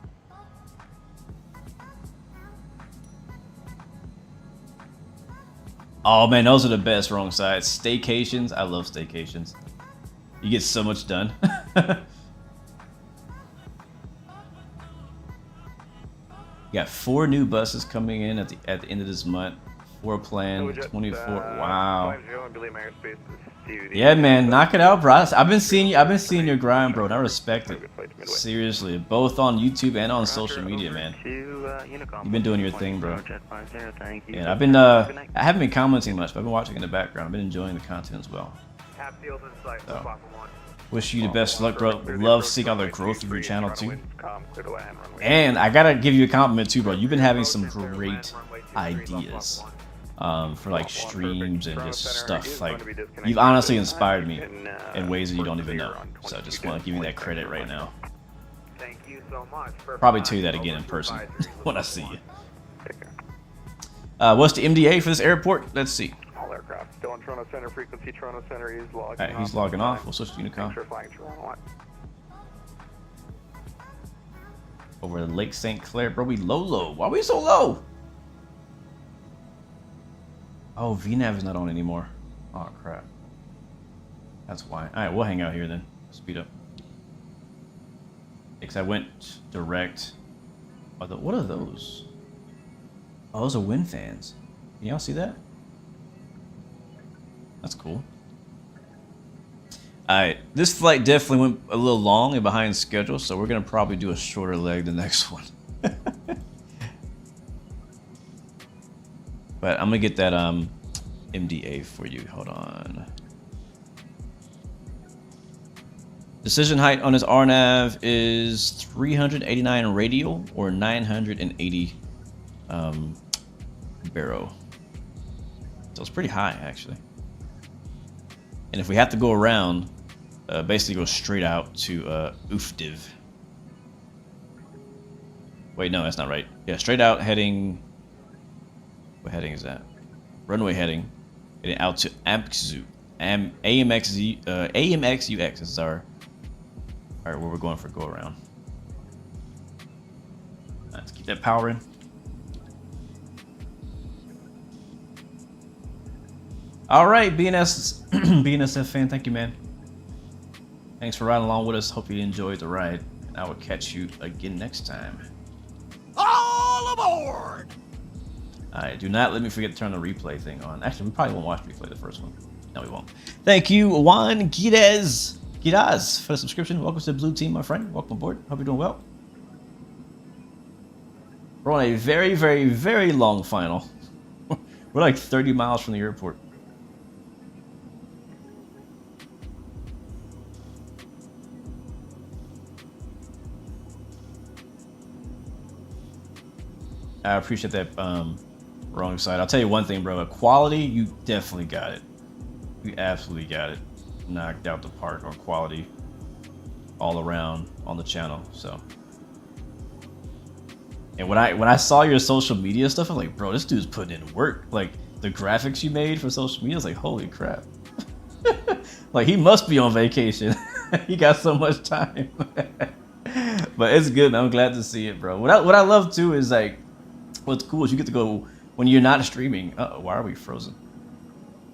Speaker 1: Oh man, those are the best wrong sides. Staycations, I love staycations. You get so much done. You got 4 new buses coming in at the end of this month. 4 planned, 24. Wow. Yeah, man, knock it out, bro. I've been seeing your grind, bro, and I respect it. Seriously, both on YouTube and on social media, man. You've been doing your thing, bro. Yeah, I haven't been commenting much, but I've been watching in the background. I've been enjoying the content as well. So, wish you the best luck, bro. Love seeing all the growth of your channel too. And I gotta give you a compliment too, bro. You've been having some great ideas for like streams and just stuff. Like, you've honestly inspired me in ways that you don't even know. So I just want to give you that credit right now.
Speaker 6: Thank you so much.
Speaker 1: Probably tell you that again in person when I see you. What's the MDA for this airport? Let's see.
Speaker 5: All aircraft still in Toronto Center. Frequency Toronto Center is logging off.
Speaker 1: Alright, he's logging off. We'll switch to Unicom.
Speaker 5: Thanks for flying Toronto.
Speaker 1: Over to Lake St. Clair, bro. We low. Why are we so low? Oh, VNAV is not on anymore. Oh crap. That's why. Alright, we'll hang out here then. Speed up. Because I went direct. What are those? Oh, those are wind fans. Can y'all see that? That's cool. Alright, this flight definitely went a little long and behind schedule, so we're gonna probably do a shorter leg the next one. But I'm gonna get that MDA for you. Hold on. Decision height on his RNAV is 389 radial or 980 baro. So it's pretty high actually. And if we have to go around, basically go straight out to Ufdiv. Wait, no, that's not right. Yeah, straight out heading. What heading is that? Runway heading. Heading out to AMXU. AMXUX. This is our All right, where we're going for go around. Let's keep that power in. All right, BNSF fan, thank you, man. Thanks for riding along with us. Hope you enjoyed the ride. And I will catch you again next time.
Speaker 9: All aboard!
Speaker 1: Alright, do not let me forget to turn the replay thing on. Actually, we probably won't watch replay the first one. No, we won't. Thank you, Juan Giraz for the subscription. Welcome to the blue team, my friend. Welcome aboard. Hope you're doing well. We're on a very, very, very long final. We're like 30 miles from the airport. I appreciate that wrong side. I'll tell you one thing, bro. Quality, you definitely got it. You absolutely got it. Knocked out the park on quality all around on the channel. So, and when I saw your social media stuff, I'm like, bro, this dude's putting in work. Like the graphics you made for social media, I was like, holy crap. Like he must be on vacation. He got so much time. But it's good, man. I'm glad to see it, bro. What I love too is like, what's cool is you get to go when you're not streaming. Uh-oh, why are we frozen?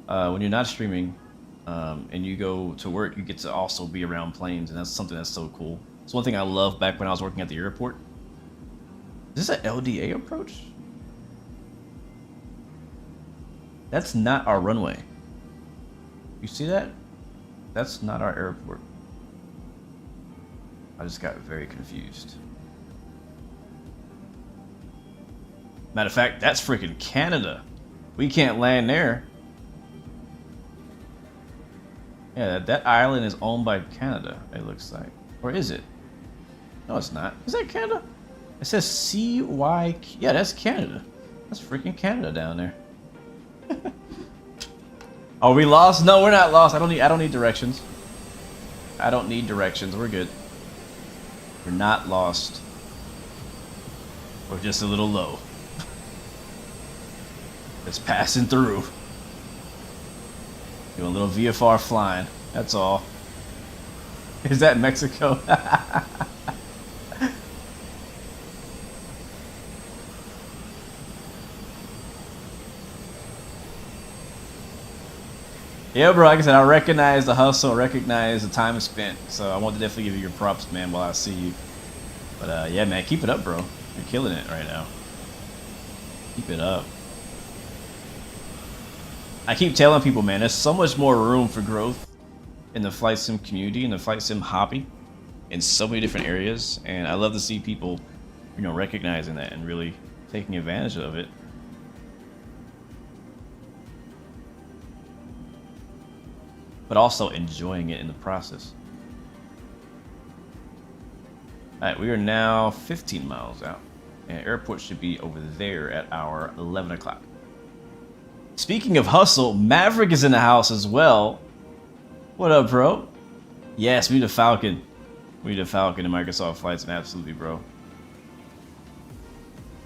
Speaker 1: When you're not streaming and you go to work, you get to also be around planes, and that's something that's so cool. It's one thing I loved back when I was working at the airport. Is this an LDA approach? That's not our runway. You see that? That's not our airport. I just got very confused. Matter of fact, that's freaking Canada. We can't land there. Yeah, that island is owned by Canada, it looks like. Or is it? No, it's not. Is that Canada? It says CY. Yeah, that's Canada. That's freaking Canada down there. Are we lost? No, we're not lost. I don't need directions. I don't need directions. We're good. We're not lost. We're just a little low. It's passing through. Doing a little VFR flying. That's all. Is that Mexico? Yeah, bro, like I said, I recognize the hustle, recognize the time spent. So I want to definitely give you your props, man, while I see you. But yeah, man, keep it up, bro. You're killing it right now. Keep it up. I keep telling people, man, there's so much more room for growth in the flight sim community, in the flight sim hobby, in so many different areas. And I love to see people, you know, recognizing that and really taking advantage of it. But also enjoying it in the process. Alright, we are now 15 miles out. And airport should be over there at our 11 o'clock. Speaking of hustle, Maverick is in the house as well. What up, bro? Yes, we need a Falcon. We need a Falcon in Microsoft Flights, and absolutely, bro.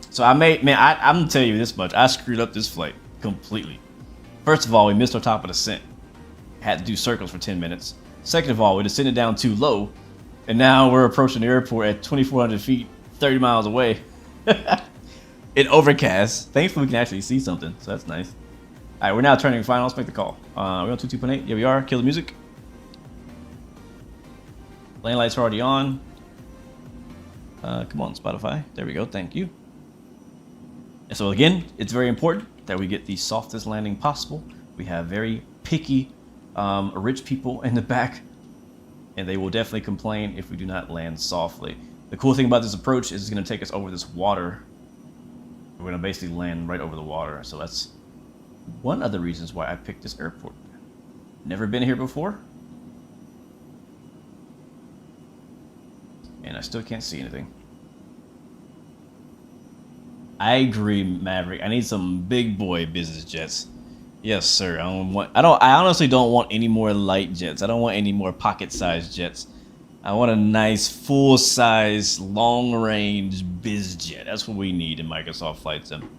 Speaker 1: So I'm gonna tell you this much. I screwed up this flight completely. First of all, we missed our top of descent. Had to do circles for 10 minutes. Second of all, we descended down too low, and now we're approaching the airport at 2,400 feet, 30 miles away. In overcast. Thankfully, we can actually see something, so that's nice. All right, we're now turning final. Let's make the call. We're on 22.8. Yeah, we are. Kill the music. Lane lights are already on. Come on, Spotify. There we go. Thank you. And so again, it's very important that we get the softest landing possible. We have very picky, rich people in the back, and they will definitely complain if we do not land softly. The cool thing about this approach is it's going to take us over this water. We're going to basically land right over the water. So that's one of the reasons why I picked this airport. Never been here before. And I still can't see anything. I agree, Maverick. I need some big boy business jets. Yes, sir. I honestly don't want any more light jets. I don't want any more pocket-sized jets. I want a nice, full-size, long-range biz jet. That's what we need in Microsoft Flight Sim.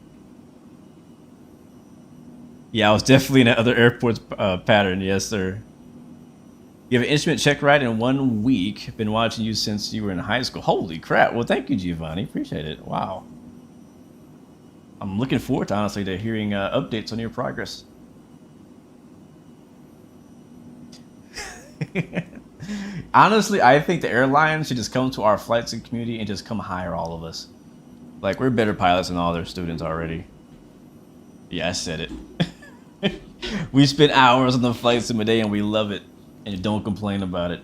Speaker 1: Yeah, I was definitely in that other airport's pattern. Yes, sir. You have an instrument check ride in 1 week. Been watching you since you were in high school. Holy crap. Well, thank you, Giovanni. Appreciate it. Wow. I'm looking forward to, honestly, to hearing updates on your progress. Honestly, I think the airlines should just come to our flight sim community and just come hire all of us. Like, we're better pilots than all their students already. Yeah, I said it. We spend hours on the flight sim a day and we love it. And don't complain about it.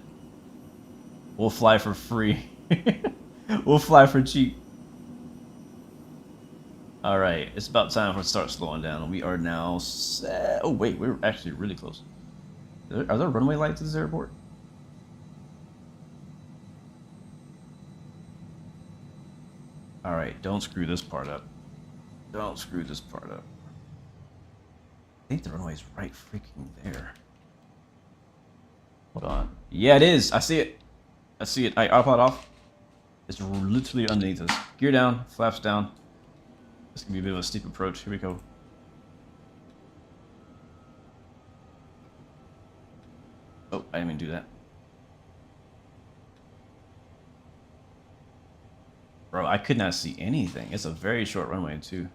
Speaker 1: We'll fly for free. We'll fly for cheap. Alright, it's about time for it to start slowing down. We are now set. Oh, wait, we're actually really close. Are there runway lights at this airport? Alright, don't screw this part up. Don't screw this part up. I think the runway's right freaking there. Hold on. Yeah, it is. I see it. I see it. Alright, autopilot off. It's literally underneath us. Gear down, flaps down. This can be a bit of a steep approach. Here we go. Oh, I didn't even do that. Bro, I could not see anything. It's a very short runway, too.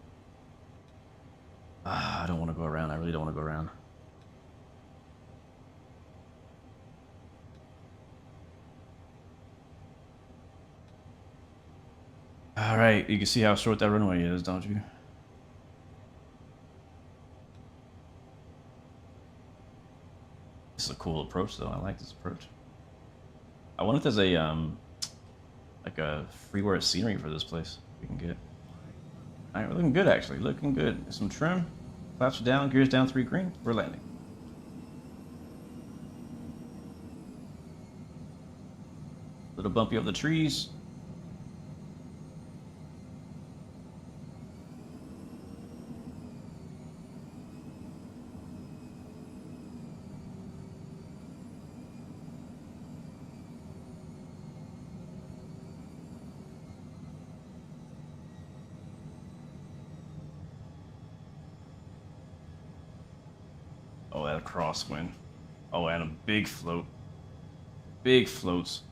Speaker 1: I don't want to go around. I really don't want to go around. Alright, you can see how short that runway is, don't you? This is a cool approach, though. I like this approach. I wonder if there's a, like a freeware scenery for this place we can get. Alright, we're looking good, actually. Looking good. Some trim. Flaps are down, gears down, 3 green. We're landing. Little bumpy over the trees. Oh, that crosswind. Oh, and a big float. Big floats.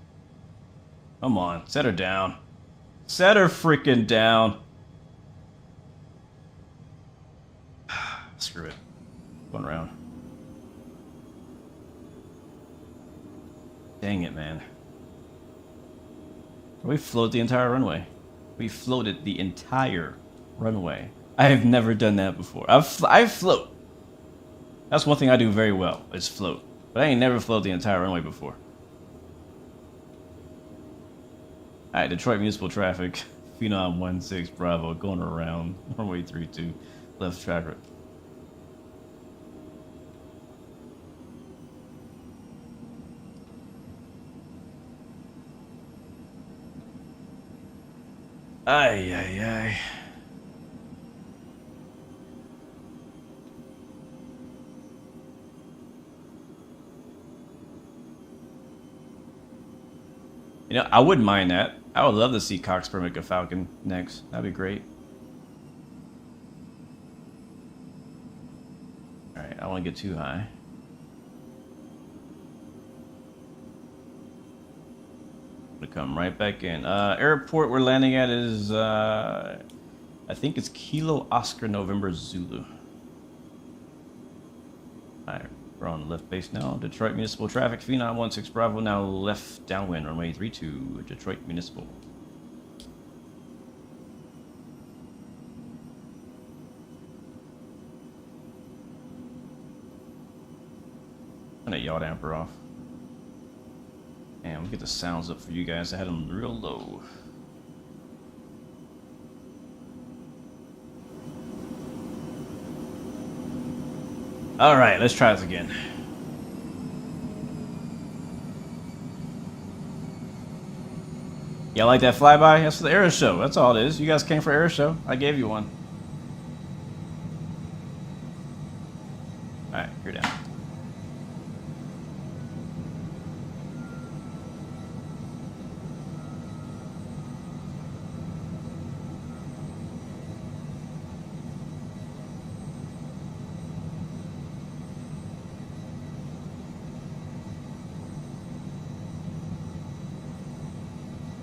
Speaker 1: Come on, set her down. Set her freaking down. Screw it. Going around. Dang it, man. We float the entire runway. We floated the entire runway. I have never done that before. I float. That's one thing I do very well, is float. But I ain't never floated the entire runway before. Alright, Detroit Municipal Traffic. Phenom 16 Bravo, going around. Runway 32, left tracker. Ay, ay, ay. You know, I wouldn't mind that. I would love to see Coxper make a Falcon next. That'd be great. Alright, I don't want to get too high. I'm gonna come right back in. Airport we're landing at is, I think it's Kilo Oscar November Zulu. Alright. We're on left base now. Detroit Municipal Traffic, Phenom 16 Bravo, now left downwind, runway 32, Detroit Municipal. I'm gonna yaw damper off. And we'll get the sounds up for you guys. I had them real low. Alright, let's try this again. Y'all like that flyby? That's for the air show. That's all it is. You guys came for air show. I gave you one. Alright, you're down.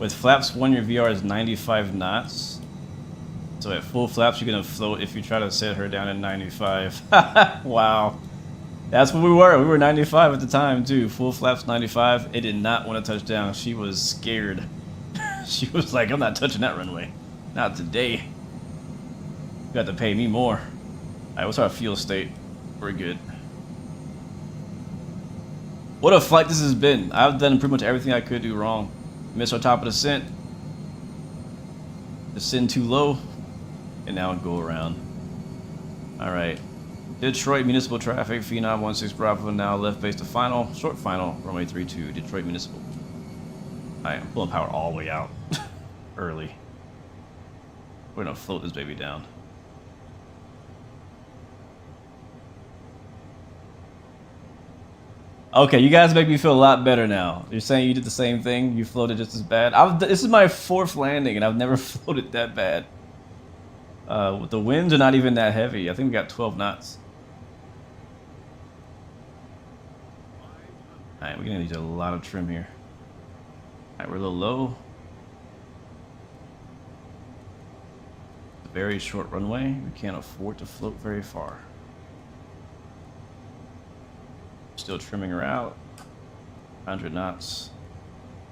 Speaker 1: With flaps 1, your VR is 95 knots. So at full flaps, you're gonna float if you try to set her down at 95. Wow. That's what we were. We were 95 at the time too. Full flaps 95. It did not want to touch down. She was scared. She was like, I'm not touching that runway. Not today. You got to pay me more. Alright, what's our fuel state? We're good. What a flight this has been. I've done pretty much everything I could do wrong. Missed our top of descent. Descend too low. And now go around. Alright. Detroit Municipal Traffic, Phenom 16 Bravo, now left base to final. Short final, runway 32, Detroit Municipal. Alright, I'm pulling power all the way out. Early. We're gonna float this baby down. Okay, you guys make me feel a lot better now. You're saying you did the same thing? You floated just as bad? This is my 4th landing, and I've never floated that bad. The winds are not even that heavy. I think we got 12 knots. Alright, we're gonna need a lot of trim here. Alright, we're a little low. Very short runway. We can't afford to float very far. Still trimming her out. 100 knots.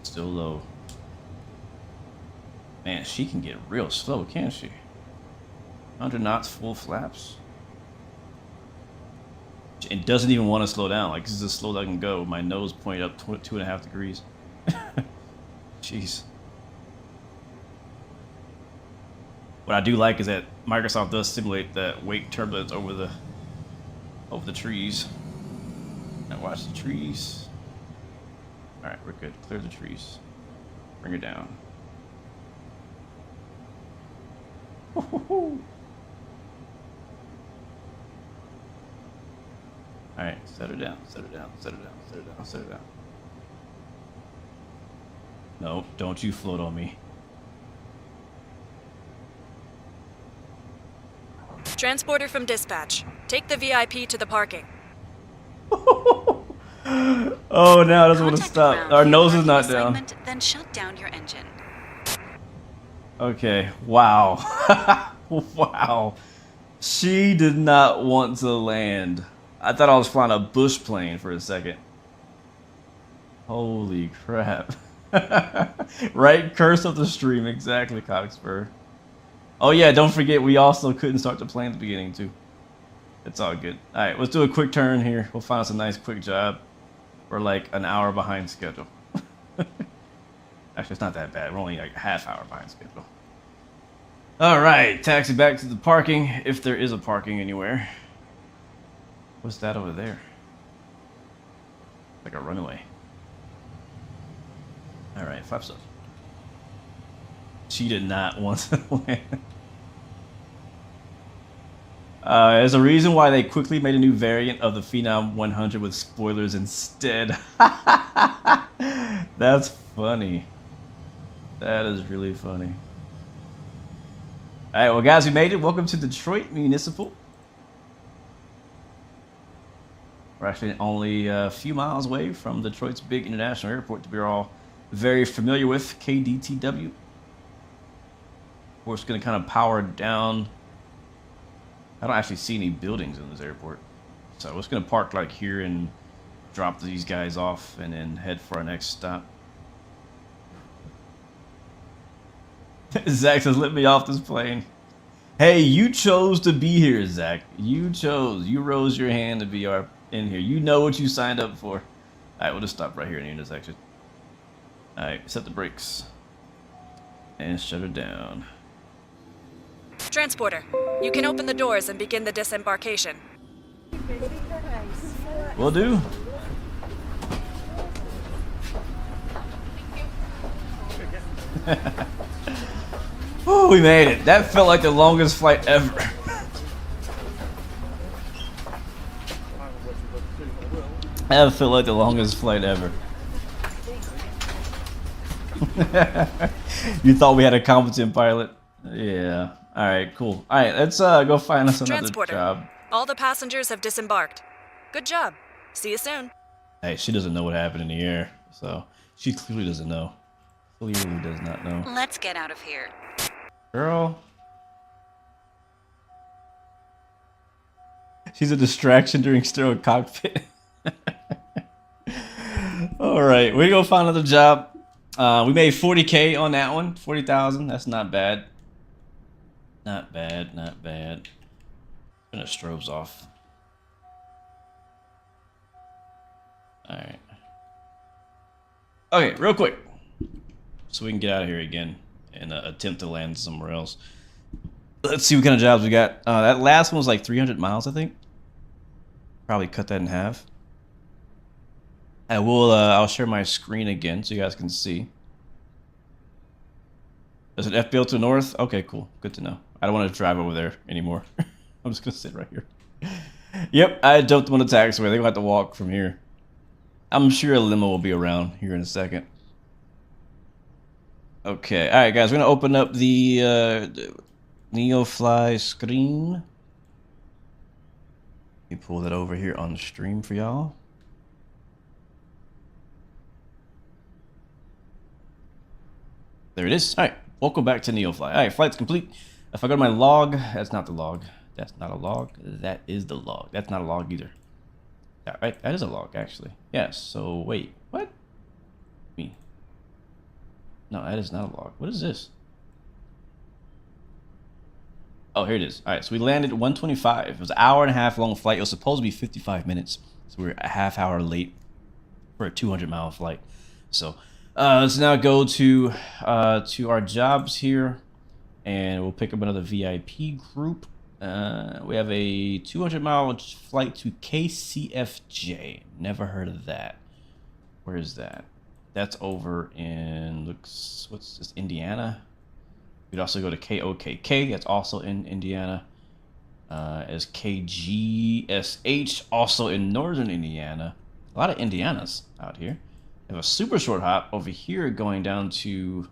Speaker 1: Still low. Man, she can get real slow, can't she? 100 knots, full flaps. It doesn't even want to slow down. Like, this is as slow as I can go. My nose pointed up 2.5 degrees. Jeez. What I do like is that Microsoft does simulate that wake turbulence over the trees. Now watch the trees. All right, we're good. Clear the trees. Bring her down. All right, set her down, set her down, set her down, set her down, set her down. No, don't you float on me.
Speaker 3: Transporter from dispatch. Take the VIP to the parking.
Speaker 1: Oh, now it doesn't want to stop. Our nose is not down.
Speaker 2: Then shut down your engine.
Speaker 1: Okay, wow. Wow. She did not want to land. I thought I was flying a bush plane for a second. Holy crap. Right curse of the stream, exactly, Coxburg. Oh yeah, don't forget we also couldn't start the plane at the beginning too. It's all good. Alright, let's do a quick turn here. We'll find us a nice quick job. We're like an hour behind schedule. Actually, it's not that bad. We're only like a half hour behind schedule. Alright, taxi back to the parking, if there is a parking anywhere. What's that over there? Like a runaway. Alright, flaps up. She did not want to land. There's a reason why they quickly made a new variant of the Phenom 100 with spoilers instead. That's funny. That is really funny. Alright, well guys, we made it. Welcome to Detroit Municipal. We're actually only a few miles away from Detroit's big international airport that we're all very familiar with, KDTW. We're just going to kind of power down. I don't actually see any buildings in this airport. So we're just going to park like here and drop these guys off and then head for our next stop. Zach says, let me off this plane. Hey, you chose to be here, Zach. You chose. You rose your hand to be in here. You know what you signed up for. Alright, we'll just stop right here in the intersection. Alright, set the brakes. And shut her down.
Speaker 3: Transporter, you can open the doors and begin the disembarkation.
Speaker 1: Will do. Oh, we made it. That felt like the longest flight ever. That felt like the longest flight ever. You thought we had a competent pilot? Yeah. Alright, cool. Alright, let's go find us another job.
Speaker 3: All the passengers have disembarked. Good job. See you soon.
Speaker 1: Hey, she doesn't know what happened in the air, so she clearly doesn't know. Clearly does not know.
Speaker 2: Let's get out of here.
Speaker 1: Girl. She's a distraction during sterile cockpit. Alright, we're gonna find another job. We made 40K on that one. 40,000. That's not bad. Not bad, not bad. Turn the strobes off. Alright. Okay, real quick. So we can get out of here again and attempt to land somewhere else. Let's see what kind of jobs we got. That last one was like 300 miles, I think. Probably cut that in half. I will, I'll share my screen again so you guys can see. Is it FBL to the north? Okay, cool. Good to know. I don't want to drive over there anymore. I'm just going to sit right here. Yep, I jumped on the taxiway. They're going to have to walk from here. I'm sure a limo will be around here in a second. Okay, alright guys, we're going to open up the NeoFly screen. Let me pull that over here on the stream for y'all. There it is. Alright, welcome back to NeoFly. Alright, flight's complete. If I go to my log, that's not the log. That's not a log. That is the log. That's not a log either. Yeah, right, that is a log actually. Yes, so wait, what? Me. No, that is not a log. What is this? Oh, here it is. Alright, so we landed at 1:25. It was an hour and a half long flight. It was supposed to be 55 minutes. So we were a half hour late for a 200-mile flight. So let's now go to our jobs here, and we'll pick up another VIP group. We have a 200-mile flight to KCFJ. Never heard of that. Where is that? That's over in, what's this, Indiana? We'd also go to KOKK. That's also in Indiana. As KGSH, also in northern Indiana. A lot of Indianas out here. We have a super short hop over here going down to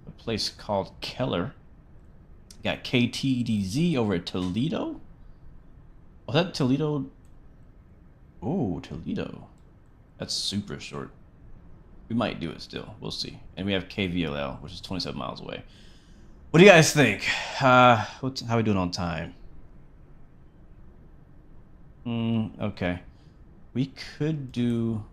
Speaker 1: a place called Keller. We got KTDZ over at Toledo. Was that Toledo? Oh, Toledo. That's super short. We might do it still. We'll see. And we have KVLL, which is 27 miles away. What do you guys think? How are we doing on time? Okay. We could do...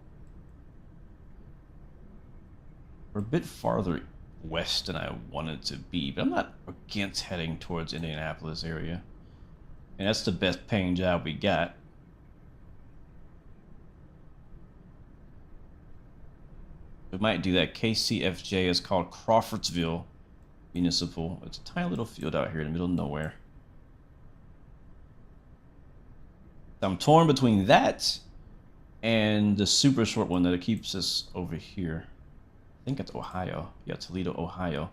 Speaker 1: We're a bit farther west than I wanted to be, but I'm not against heading towards Indianapolis area. And that's the best paying job we got. We might do that. KCFJ is called Crawfordsville Municipal. It's a tiny little field out here in the middle of nowhere. I'm torn between that and the super short one that keeps us over here. I think it's Ohio. Yeah, Toledo, Ohio.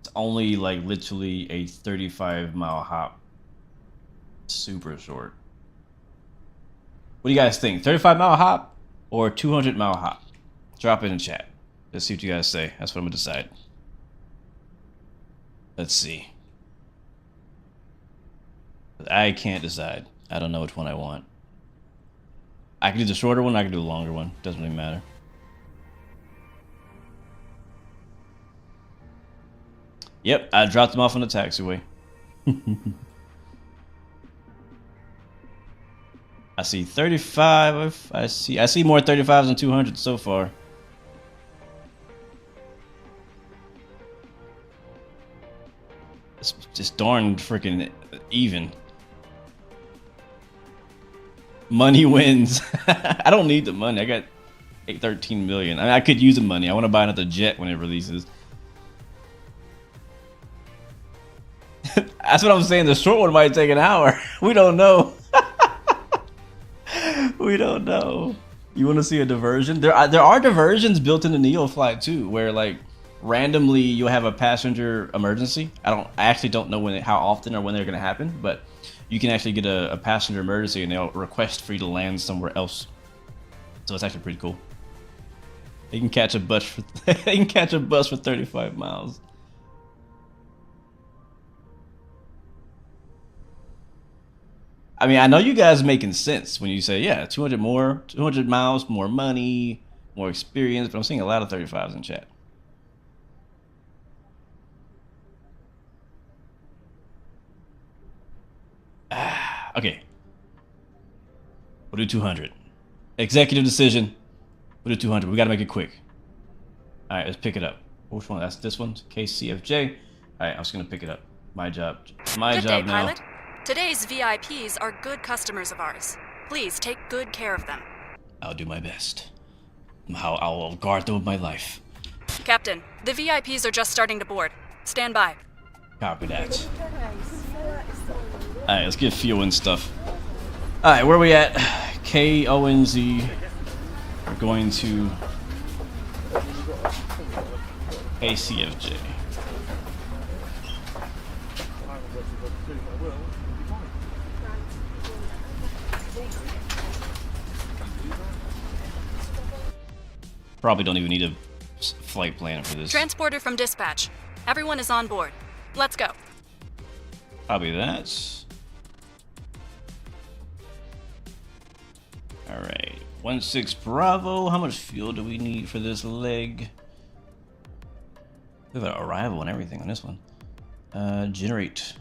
Speaker 1: It's only like literally a 35-mile hop. Super short. What do you guys think? 35-mile hop or 200-mile hop? Drop it in the chat. Let's see what you guys say. That's what I'm gonna decide. Let's see. I can't decide. I don't know which one I want. I can do the shorter one, I can do the longer one. Doesn't really matter. Yep, I dropped them off on the taxiway. I see 35. I see more 35s than 200s so far. It's just darn freaking even. Money wins. I don't need the money. I got 13 million. I mean, I could use the money. I want to buy another jet when it releases. That's what I'm saying. The short one might take an hour. We don't know. We don't know. You want to see a diversion? There are diversions built into NeoFly too, where like randomly you'll have a passenger emergency. I actually don't know how often or when they're gonna happen, but you can actually get a passenger emergency and they'll request for you to land somewhere else. So it's actually pretty cool. They can catch a bus for 35 miles. I mean, I know you guys making sense when you say, yeah, 200 miles, more money, more experience, but I'm seeing a lot of 35s in chat. Okay. We'll do 200. Executive decision. We'll do 200. We gotta make it quick. All right, let's pick it up. Which one? That's this one. KCFJ. All right, I was gonna pick it up. My job. My
Speaker 3: Good
Speaker 1: job
Speaker 3: day,
Speaker 1: now.
Speaker 3: pilot. Today's VIPs are good customers of ours. Please take good care of them.
Speaker 1: I'll do my best. I'll guard them with my life.
Speaker 3: Captain, the VIPs are just starting to board. Stand by.
Speaker 1: Copy that. Alright, let's get fuel and stuff. Alright, where are we at? KONZ. We're going to KCFJ. Probably don't even need a flight plan for this.
Speaker 3: Transporter from dispatch. Everyone is on board. Let's go.
Speaker 1: Probably that. Alright. 16 Bravo. How much fuel do we need for this leg? We have an arrival and everything on this one. Generate.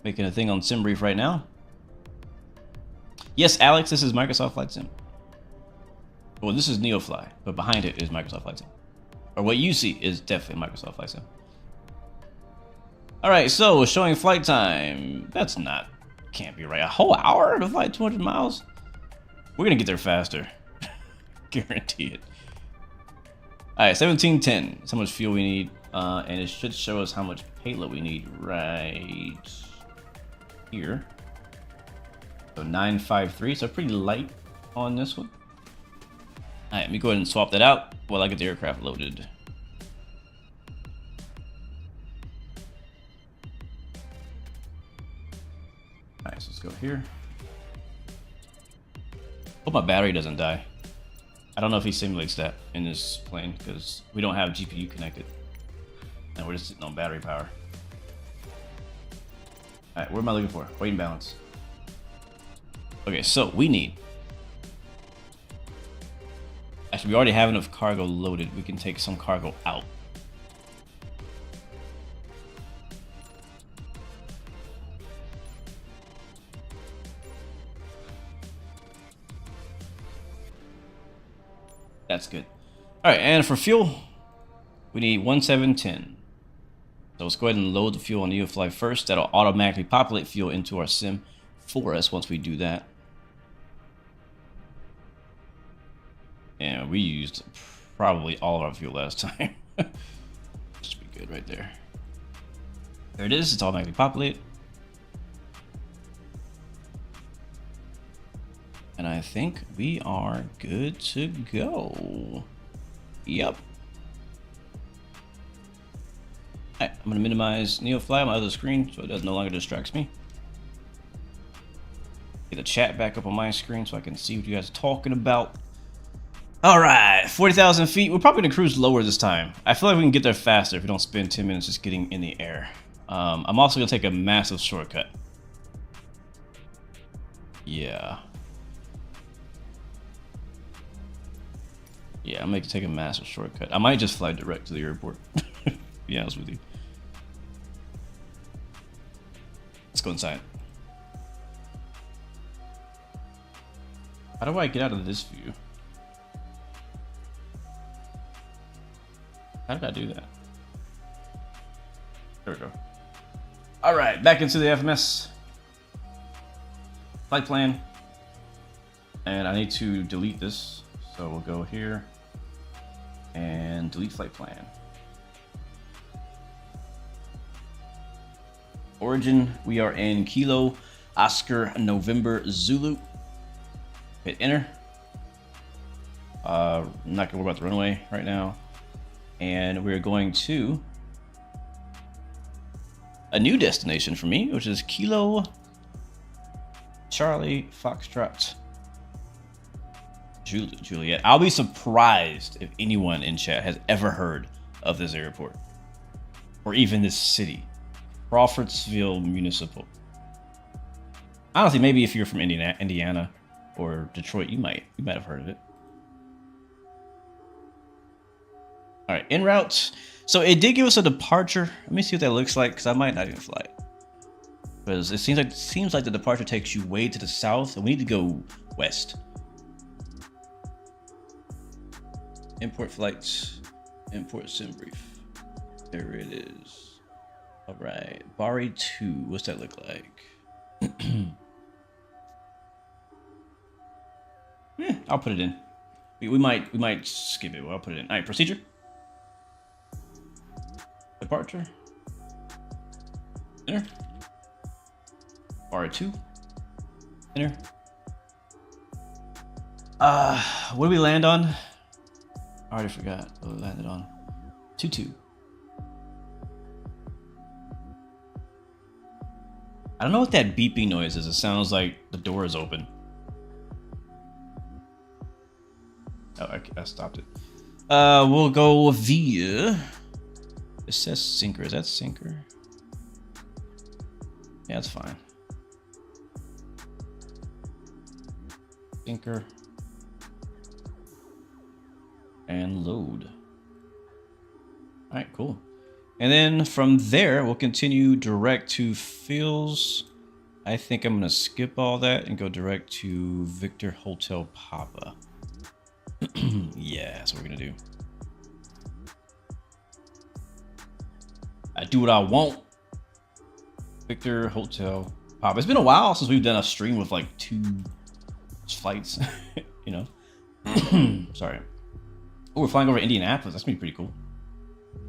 Speaker 1: Making a thing on SimBrief right now. Yes, Alex, this is Microsoft Flight Sim. Well, this is NeoFly, but behind it is Microsoft Flight Sim. Or what you see is definitely Microsoft Flight Sim. Alright, so showing flight time. That's not, can't be right. A whole hour to fly 200 miles? We're gonna get there faster. Guarantee it. Alright, 1710. That's how much fuel we need. And it should show us how much payload we need right here. So 953, so pretty light on this one. Alright, let me go ahead and swap that out while I get the aircraft loaded. Alright, so let's go here. Hope my battery doesn't die. I don't know if he simulates that in this plane because we don't have GPU connected. And we're just sitting on battery power. Alright, what am I looking for? Weight and balance. Okay, so we need... Actually, we already have enough cargo loaded. We can take some cargo out. That's good. Alright, and for fuel, we need 1710. So let's go ahead and load the fuel on NeoFly first. That'll automatically populate fuel into our sim for us once we do that. And we used probably all of our fuel last time. Should be good right there. There it is. It's automatically populated. And I think we are good to go. Yep. Alright, I'm going to minimize NeoFly on my other screen so it no longer distracts me. Get the chat back up on my screen so I can see what you guys are talking about. Alright, 40,000 feet. We're probably going to cruise lower this time. I feel like we can get there faster if we don't spend 10 minutes just getting in the air. I'm also going to take a massive shortcut. Yeah. Yeah, I'm going to take a massive shortcut. I might just fly direct to the airport. To be honest with you. Let's go inside. How do I get out of this view? How did I do that? There we go. Alright, back into the FMS. Flight plan. And I need to delete this. So we'll go here and delete flight plan. Origin, we are in Kilo Oscar November Zulu. Hit enter. I'm not gonna worry about the runway right now. And we're going to a new destination for me, which is Kilo Charlie Foxtrot Juliet. I'll be surprised if anyone in chat has ever heard of this airport or even this city. Crawfordsville Municipal. Honestly, maybe if you're from Indiana or Detroit, you might have heard of it. All right, en route. So it did give us a departure. Let me see what that looks like because I might not even fly it. because it seems like the departure takes you way to the south, and we need to go west. Import flights, import sim brief. There it is. All right, Bari 2. What's that look like? Yeah, I'll put it in. We might skip it. Well, I'll put it in. All right, procedure. Departure. Enter. Bari 2. Enter. What did we land on? I already forgot what we landed on. 2-2. I don't know what that beeping noise is. It sounds like the door is open. Oh, I stopped it. We'll go via. It says sinker. Is that sinker? Yeah, that's fine. Sinker. And load. All right, cool. And then from there, we'll continue direct to Phil's. I think I'm gonna skip all that and go direct to Victor Hotel Papa. Yeah, that's what we're gonna do. I do what I want. Victor Hotel Papa. It's been a while since we've done a stream with like 2 flights, you know. Sorry. Oh, we're flying over Indianapolis. That's gonna be pretty cool.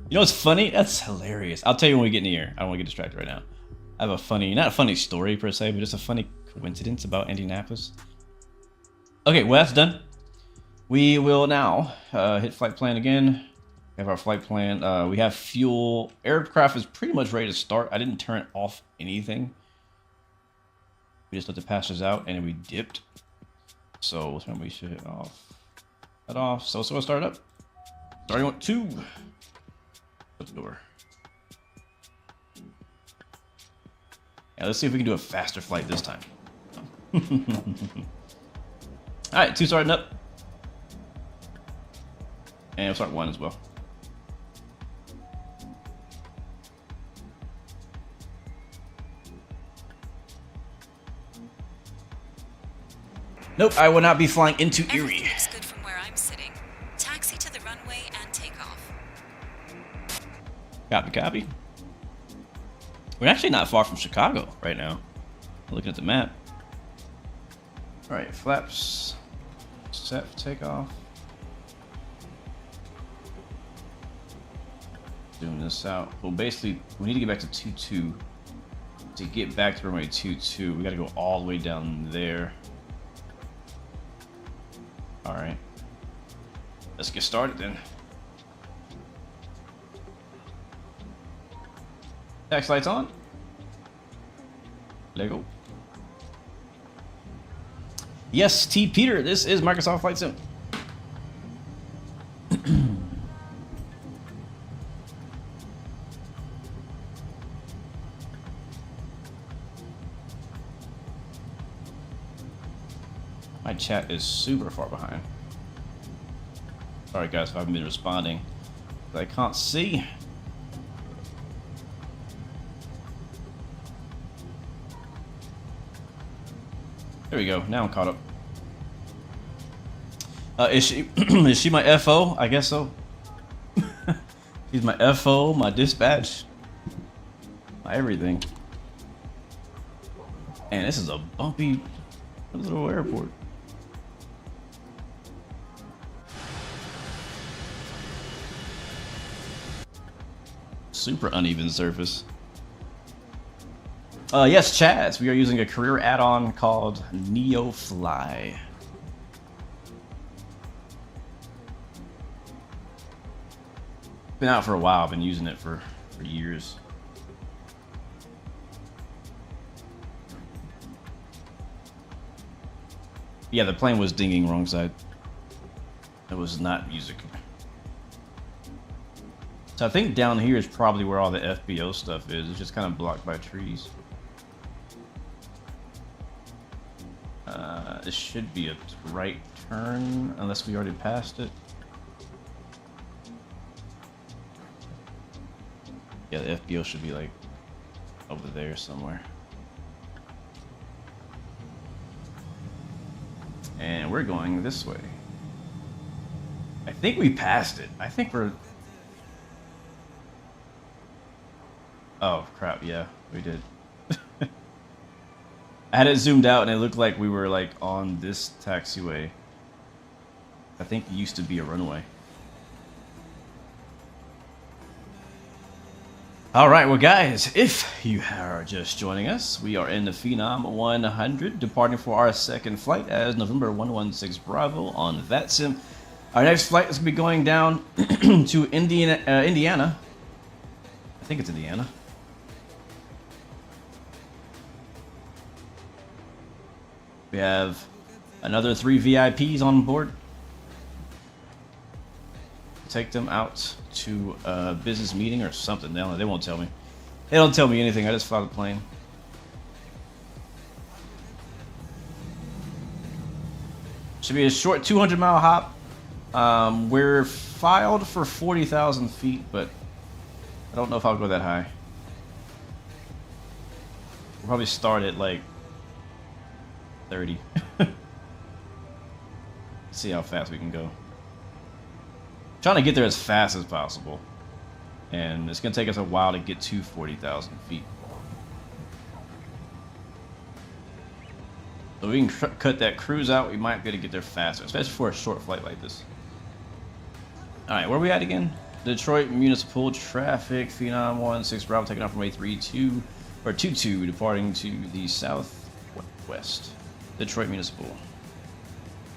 Speaker 1: You know what's funny? That's hilarious. I'll tell you when we get in the air. I don't want to get distracted right now. I have a funny, not a funny story per se, but just a funny coincidence about Indianapolis. Okay, well, that's done. We will now hit flight plan again. We have our flight plan. We have fuel. Aircraft is pretty much ready to start. I didn't turn off anything. We just let the passengers out and then we dipped. So we should hit off. That off. So we'll start up. Starting with 2. Shut the door. Yeah, let's see if we can do a faster flight this time. Alright, 2 starting up. And we'll start 1 as well. Nope, I will not be flying into Erie.
Speaker 2: Everything looks good from where I'm sitting. Taxi to the runway and take off.
Speaker 1: Copy, copy. We're actually not far from Chicago right now. Looking at the map. Alright, flaps. Set for takeoff. Zoom this out. Well, basically, we need to get back to 22. To get back to runway 22, we gotta go all the way down there. Alright. Let's get started then. Tax lights on. Lego. Yes, T. Peter, this is Microsoft Flight Sim. My chat is super far behind. Sorry guys if I haven't been responding. I can't see. There we go. Now I'm caught up. Is she my FO? I guess so. She's my FO, my dispatch, my everything. And this is a bumpy little airport. Super uneven surface. Yes, Chaz, we are using a career add-on called Neo Fligh. Been out for a while, I've been using it for years. Yeah, the plane was dinging wrong side. It was not music. So I think down here is probably where all the FBO stuff is. It's just kind of blocked by trees. This should be a right turn, unless we already passed it. Yeah, the FBO should be like over there somewhere. And we're going this way. I think we passed it. I think we're... Oh, crap. Yeah, we did. I had it zoomed out and it looked like we were like on this taxiway. I think it used to be a runway. Alright, well guys, if you are just joining us, we are in the Phenom 100, departing for our second flight as November 116 Bravo on Vatsim. Our next flight is going to be going down to Indiana. I think it's Indiana. We have another 3 VIPs on board. Take them out to a business meeting or something. They won't tell me. They don't tell me anything. I just fly the plane. Should be a short 200-mile hop. We're filed for 40,000 feet, but I don't know if I'll go that high. We'll probably start at like 30. See how fast we can go. Trying to get there as fast as possible, and it's gonna take us a while to get to 40,000 feet. So we can cut that cruise out. We might be able to get there faster, especially for a short flight like this. All right, where are we at again? Detroit Municipal Traffic, Phenom 16 Bravo, taking off from A32 or 22, departing to the southwest. Detroit Municipal.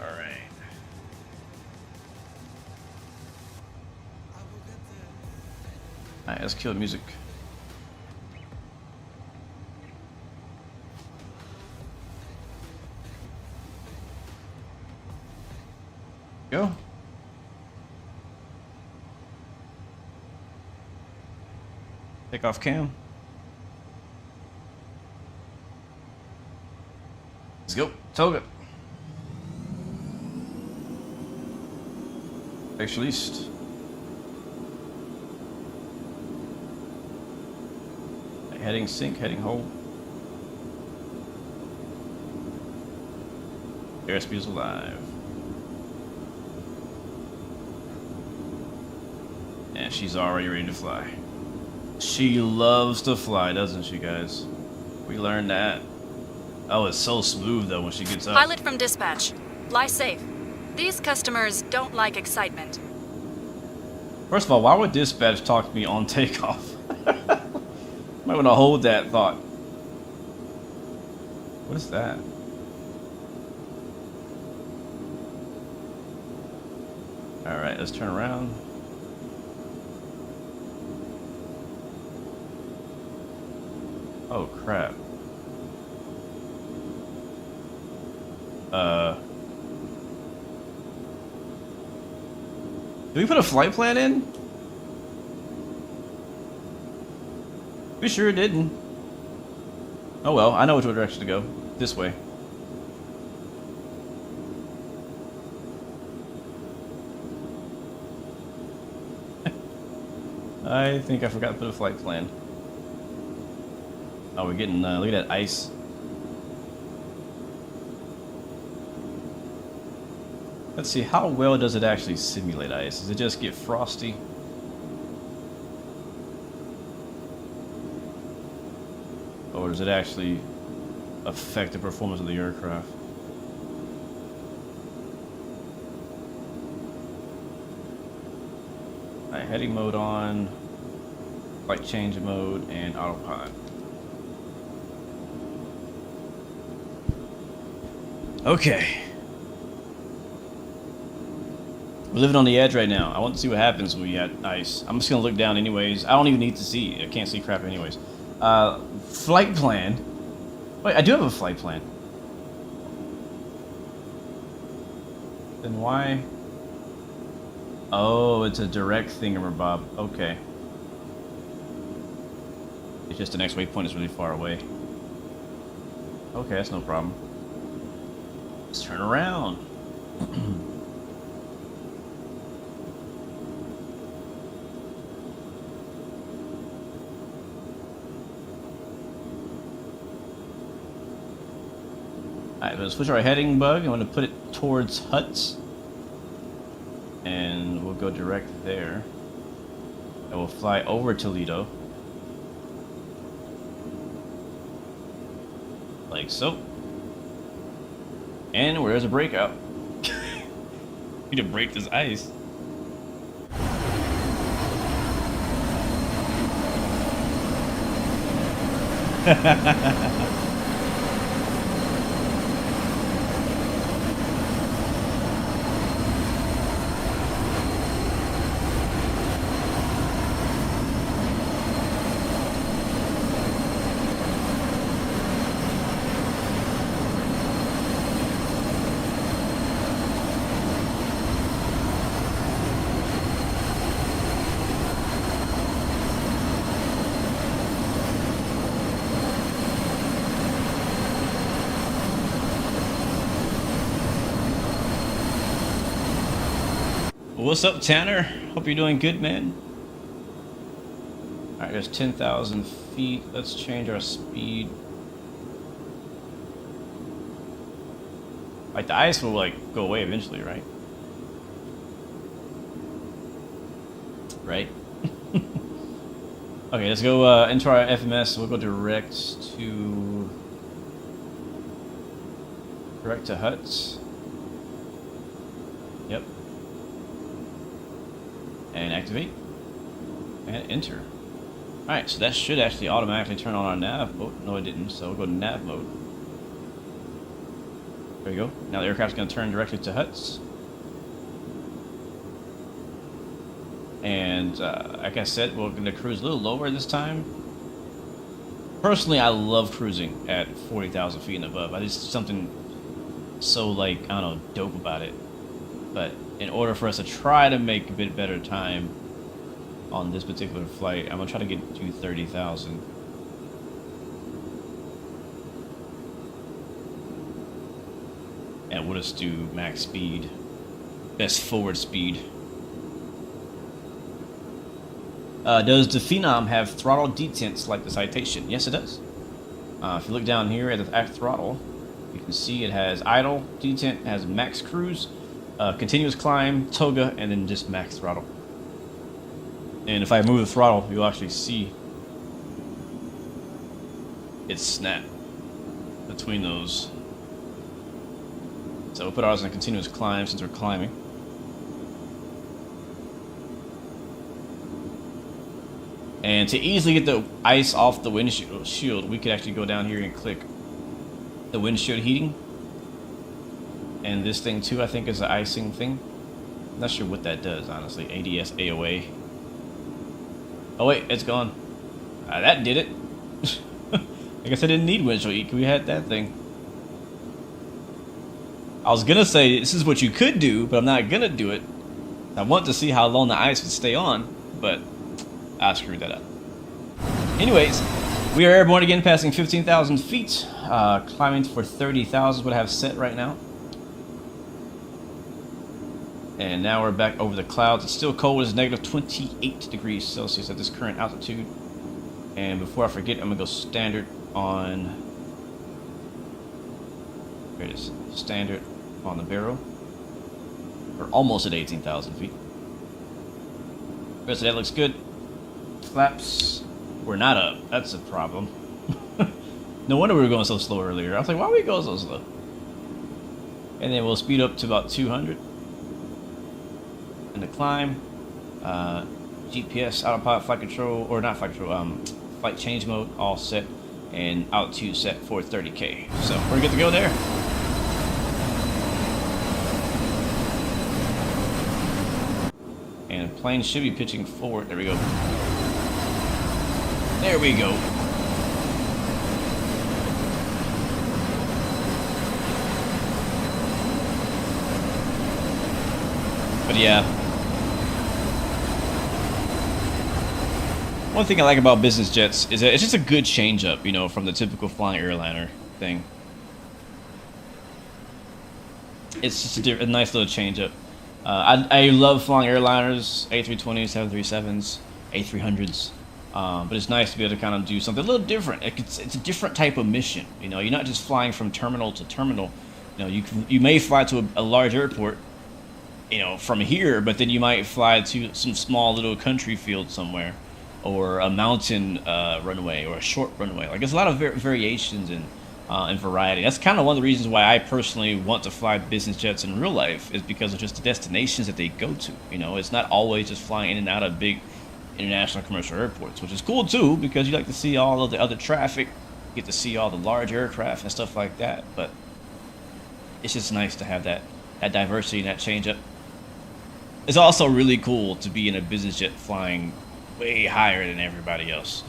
Speaker 1: All right. Alright, let's kill the music. Go. Take off cam. Let's go. Toga. Extra least. Heading sync, heading hold. Airspeed is alive. And she's already ready to fly. She loves to fly, doesn't she, guys? We learned that. Oh, it's so smooth, though, when she gets up.
Speaker 3: Pilot from dispatch. Fly safe. These customers don't like excitement.
Speaker 1: First of all, why would dispatch talk to me on takeoff? Might want to hold that thought. What is that? Alright, let's turn around. Oh, crap. Did we put a flight plan in? We sure didn't. Oh well, I know which direction to go. This way. I think I forgot to put a flight plan. Oh, we're getting, look at that ice. Let's see, how well does it actually simulate ice? Does it just get frosty? Or does it actually affect the performance of the aircraft? Alright, heading mode on, flight change mode, and autopilot. Okay. We're living on the edge right now. I want to see what happens when we get ice. I'm just gonna look down anyways. I don't even need to see. I can't see crap anyways. Flight plan. Wait, I do have a flight plan. Then why? Oh, it's a direct thingamabob. Okay. It's just the next waypoint is really far away. Okay, that's no problem. Let's turn around. Alright, we'll switch our heading bug. I'm going to put it towards Huts. And we'll go direct there. And we'll fly over Toledo. Like so. And where's a breakout? Need to break this ice. What's up, Tanner? Hope you're doing good, man. Alright, there's 10,000 feet. Let's change our speed. Like, the ice will, like, go away eventually, right? Right? Okay, let's go into our FMS. We'll go direct to Huts. Yep. And activate. And enter. Alright, so that should actually automatically turn on our nav mode. No, it didn't, so we'll go to nav mode. There we go. Now the aircraft's going to turn directly to Huts. And like I said, we're going to cruise a little lower this time. Personally, I love cruising at 40,000 feet and above. I just something so, like, I don't know, dope about it. But in order for us to try to make a bit better time on this particular flight, I'm going to try to get to 30,000. And we'll just do max speed. Best forward speed. Does the Phenom have throttle detents like the Citation? Yes, it does. If you look down here at the throttle, you can see it has idle detent, has max cruise, continuous climb, toga, and then just max throttle. And if I move the throttle, you'll actually see it snap between those. So we'll put ours in continuous climb since we're climbing. And to easily get the ice off the windshield, we could actually go down here and click the windshield heating. And this thing too, I think, is the icing thing. I'm not sure what that does, honestly. ADS AOA. Oh wait, it's gone. That did it. I guess I didn't need windshield heat. We had that thing. I was gonna say this is what you could do, but I'm not gonna do it. I want to see how long the ice would stay on, but I screwed that up. Anyways, we are airborne again, passing 15,000 feet, climbing for 30,000 what I have set right now. And now we're back over the clouds. It's still cold. It's negative 28 degrees Celsius at this current altitude. And before I forget, I'm gonna go standard on. Here it is, standard on the barrel. We're almost at 18,000 feet. The rest of that looks good. Flaps, we're not up. That's a problem. No wonder we were going so slow earlier. I was like, why are we going so slow? And then we'll speed up to about 200. And the climb, GPS, autopilot, flight control, or not flight control, flight change mode, all set, and altitude set for 30K. So we're good to go there. And the plane should be pitching forward. There we go. There we go. But yeah. One thing I like about business jets is that it's just a good change up, you know, from the typical flying airliner thing. It's just a nice little change up. I love flying airliners, A320s, 737s, A300s. But it's nice to be able to kind of do something a little different. It's a different type of mission. You know, you're not just flying from terminal to terminal. You know, you may fly to a large airport, you know, from here, but then you might fly to some small little country field somewhere, or a mountain runway, or a short runway. Like, there's a lot of variations and variety. That's kind of one of the reasons why I personally want to fly business jets in real life, is because of just the destinations that they go to. You know, it's not always just flying in and out of big international commercial airports, which is cool too, because you like to see all of the other traffic, you get to see all the large aircraft and stuff like that. But it's just nice to have that diversity and that change up. It's also really cool to be in a business jet flying way higher than everybody else.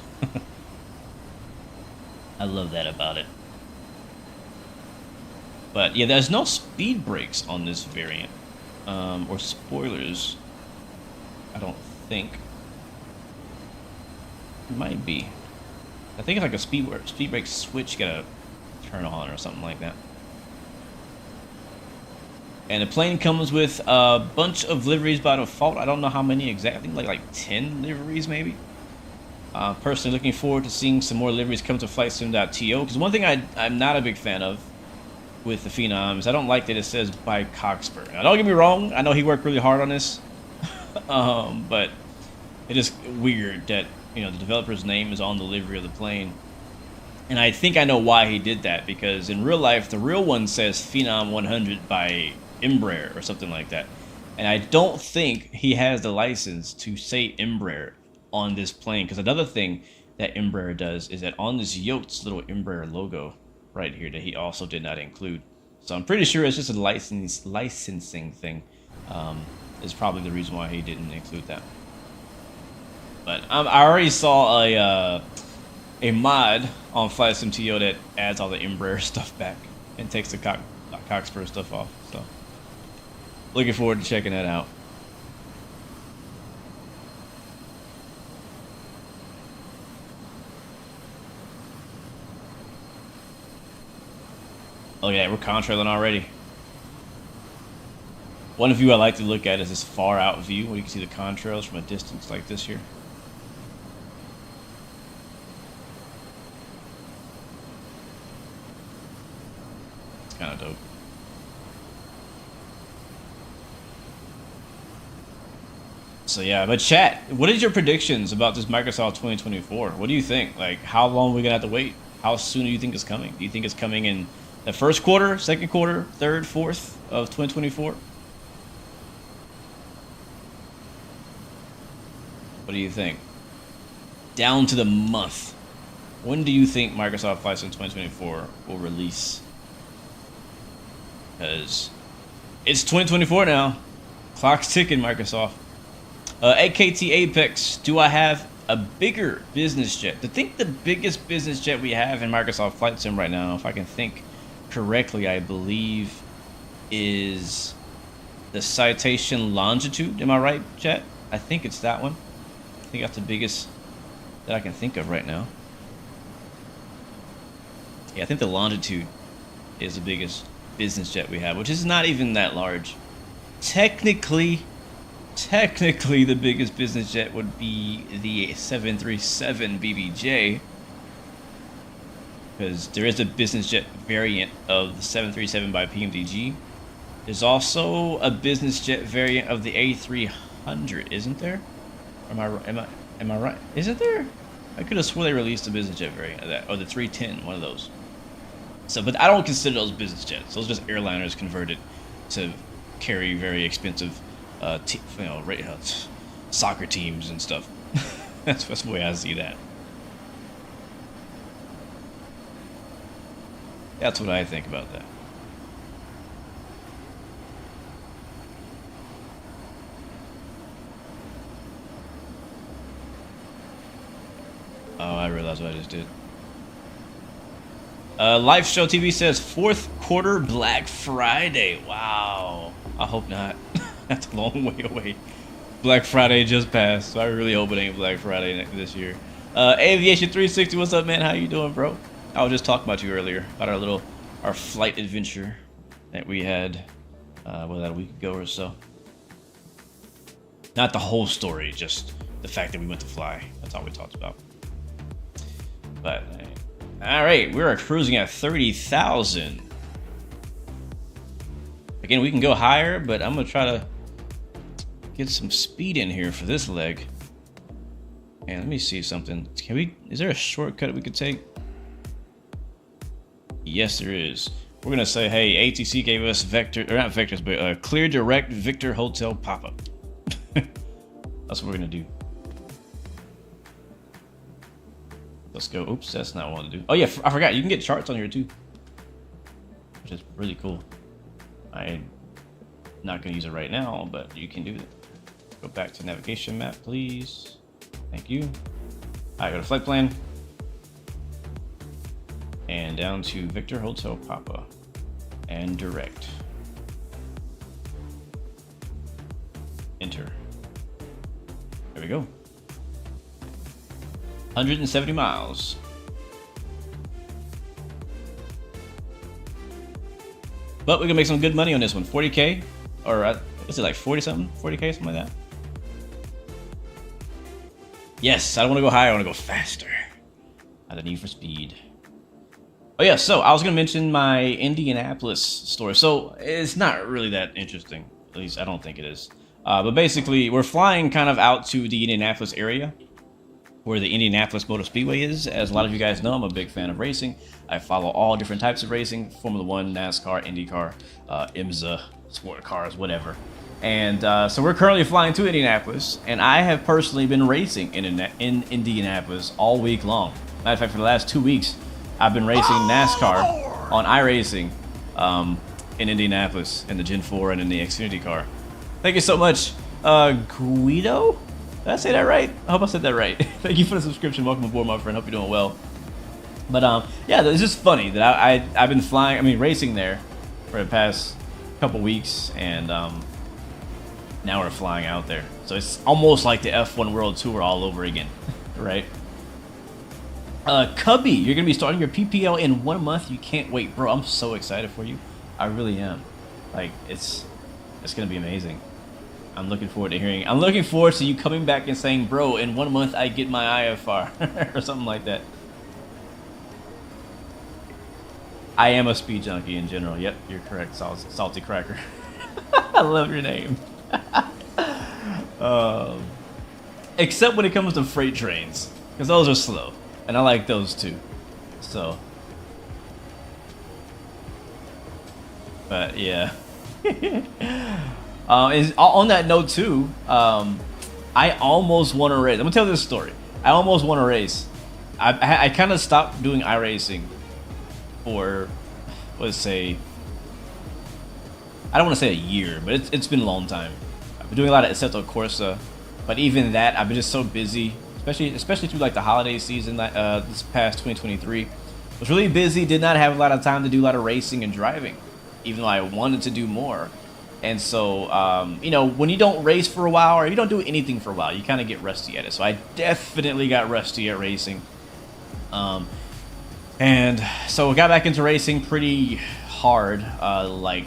Speaker 1: I love that about it. But yeah, there's no speed brakes on this variant, or spoilers, I don't think. It might be. I think it's like a speed brake switch you gotta turn on or something like that. And the plane comes with a bunch of liveries by default. I don't know how many exactly, like 10 liveries maybe. Personally looking forward to seeing some more liveries come to FlightSim.to, because one thing I'm not a big fan of with the Phenom is I don't like that it says by Cockspur. Now, don't get me wrong, I know he worked really hard on this, but it is weird that, you know, the developer's name is on the livery of the plane. And I think I know why he did that, because in real life, the real one says Phenom 100 by Embraer or something like that. And I don't think he has the license to say Embraer on this plane, because another thing that Embraer does is that on this yoke's little Embraer logo right here that he also did not include. So I'm pretty sure it's just a licensing thing, is probably the reason why he didn't include that. But I already saw a mod on FlightSim.to that adds all the Embraer stuff back and takes the Cockspur stuff off. So looking forward to checking that out. Oh yeah, we're contrailing already. One view I like to look at is this far out view where you can see the contrails from a distance like this here. It's kind of dope. So yeah, but chat, what is your predictions about this Microsoft 2024? What do you think? Like, how long are we gonna have to wait? How soon do you think it's coming? Do you think it's coming in the first quarter, second quarter, third, fourth of 2024? What do you think? Down to the month. When do you think Microsoft Flight Sim 2024 will release? Because it's 2024 now. Clock's ticking, Microsoft. AKT Apex, do I have a bigger business jet? I think the biggest business jet we have in Microsoft Flight Sim right now, if I can think correctly, I believe is the Citation Longitude. Am I right, chat? I think it's that one. I think that's the biggest that I can think of right now. Yeah, I think the Longitude is the biggest business jet we have, which is not even that large. Technically the biggest business jet would be the 737 BBJ, because there is a business jet variant of the 737 by PMDG. There's also a business jet variant of the A300, isn't there? Am I right? Isn't there? I could have swore they released a business jet variant of that, or the 310, one of those. So, but I don't consider those business jets. Those are just airliners converted to carry very expensive, soccer teams and stuff. That's the way I see that. That's what I think about that. Oh, I realized what I just did. Live Show TV says 4th quarter Black Friday. Wow. I hope not. That's a long way away. Black Friday just passed, so I really hope it ain't Black Friday this year. Aviation 360, what's up, man? How you doing, bro? I was just talking about you earlier, about our flight adventure that we had, a week ago or so. Not the whole story, just the fact that we went to Fligh. That's all we talked about. But all right, we're cruising at 30,000. Again, we can go higher, but I'm gonna try to get some speed in here for this leg. And let me see something. Can we? Is there a shortcut we could take? Yes, there is. We're gonna say, hey, ATC gave us vector, or not vectors, but clear direct Victor Hotel pop-up. That's what we're gonna do. Let's go. Oops, that's not what I want to do. Oh yeah, I forgot. You can get charts on here too, which is really cool. I'm not gonna use it right now, but you can do it. Go back to navigation map, please. Thank you. All right, go to flight plan. And down to Victor Hotel Papa. And direct. Enter. There we go. 170 miles. But we can make some good money on this one. 40K? Or is it like 40 something? 40K, something like that? Yes, I don't want to go higher, I want to go faster. I have the need for speed. Oh yeah, so I was going to mention my Indianapolis story. So it's not really that interesting. At least I don't think it is. But basically, we're flying kind of out to the Indianapolis area, where the Indianapolis Motor Speedway is. As a lot of you guys know, I'm a big fan of racing. I follow all different types of racing: Formula One, NASCAR, IndyCar, IMSA, sport cars, whatever. And so we're currently flying to Indianapolis, and I have personally been racing in Indianapolis all week long. Matter of fact, for the last 2 weeks, I've been racing NASCAR on iRacing in Indianapolis, in the Gen 4 and in the Xfinity car. Thank you so much, Guido? Did I say that right? I hope I said that right. Thank you for the subscription. Welcome aboard, my friend. Hope you're doing well. But yeah, it's just funny that I've been racing there for the past couple weeks, and now we're flying out there. So it's almost like the F1 World Tour all over again, right? Cubby, you're gonna be starting your PPL in 1 month. You can't wait, bro. I'm so excited for you. I really am. Like, it's gonna be amazing. I'm looking forward to hearing. I'm looking forward to you coming back and saying, bro, in 1 month I get my IFR or something like that. I am a speed junkie in general. Yep, you're correct, Salty Cracker. I love your name. Except when it comes to freight trains, because those are slow, and I like those too. So, but yeah. On that note too, I almost won a race. I'm gonna tell this story. I almost won a race. I kind of stopped doing iRacing for, let's say, I don't want to say a year, but it's been a long time. I've been doing a lot of Assetto Corsa, but even that, I've been just so busy, especially through like the holiday season. This past 2023 was really busy. Did not have a lot of time to do a lot of racing and driving, even though I wanted to do more. And so, you know, when you don't race for a while, or you don't do anything for a while, you kind of get rusty at it. So I definitely got rusty at racing. And so I got back into racing pretty hard, like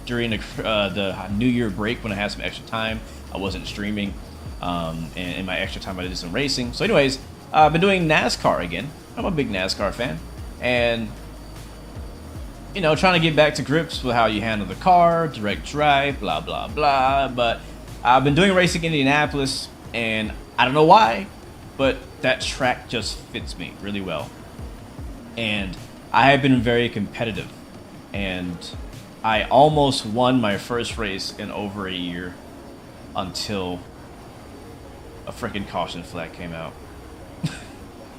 Speaker 1: during the New Year break when I had some extra time. I wasn't streaming, and in my extra time I did some racing. So anyways, I've been doing NASCAR again. I'm a big NASCAR fan, and you know, trying to get back to grips with how you handle the car, direct drive, blah, blah, blah. But I've been doing racing in Indianapolis, and I don't know why, but that track just fits me really well. And I have been very competitive, and I almost won my first race in over a year until a freaking caution flag came out.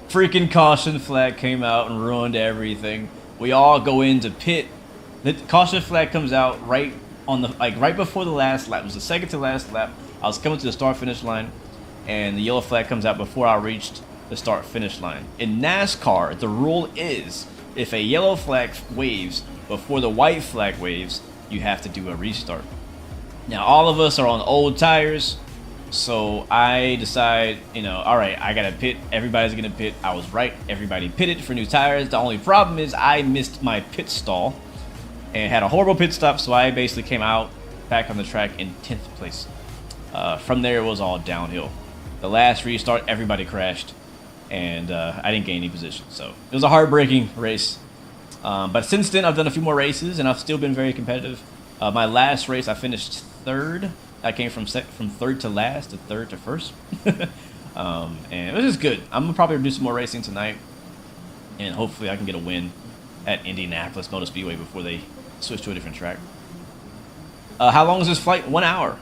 Speaker 1: Freaking caution flag came out and ruined everything. We all go into pit. The caution flag comes out right on the right before the last lap. It was the second to last lap. I was coming to the start finish line, and the yellow flag comes out before I reached the start finish line. In NASCAR, the rule is if a yellow flag waves before the white flag waves, you have to do a restart. Now all of us are on old tires, so I decide, you know, all right, I gotta pit. Everybody's gonna pit. I was right. Everybody pitted for new tires. The only problem is I missed my pit stall and had a horrible pit stop, so I basically came out back on the track in 10th place. From there, it was all downhill. The last restart, everybody crashed, and I didn't gain any position. So it was a heartbreaking race. But since then, I've done a few more races, and I've still been very competitive. My last race, I finished third. I came from third to last to third to first. And it was just good. I'm gonna probably do some more racing tonight, and hopefully I can get a win at Indianapolis Motor Speedway before they switch to a different track. How long is this flight? 1 hour.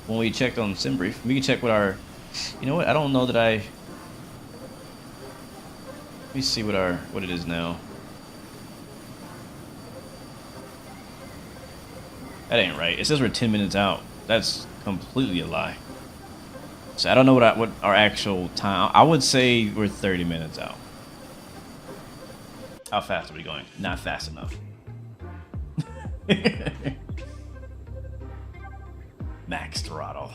Speaker 1: When we checked on SimBrief, we can check what our. You know what? I don't know that I. Let me see what it is now. That ain't right. It says we're 10 minutes out. That's completely a lie. So I don't know what our actual time. I would say we're 30 minutes out. How fast are we going? Not fast enough. Max throttle.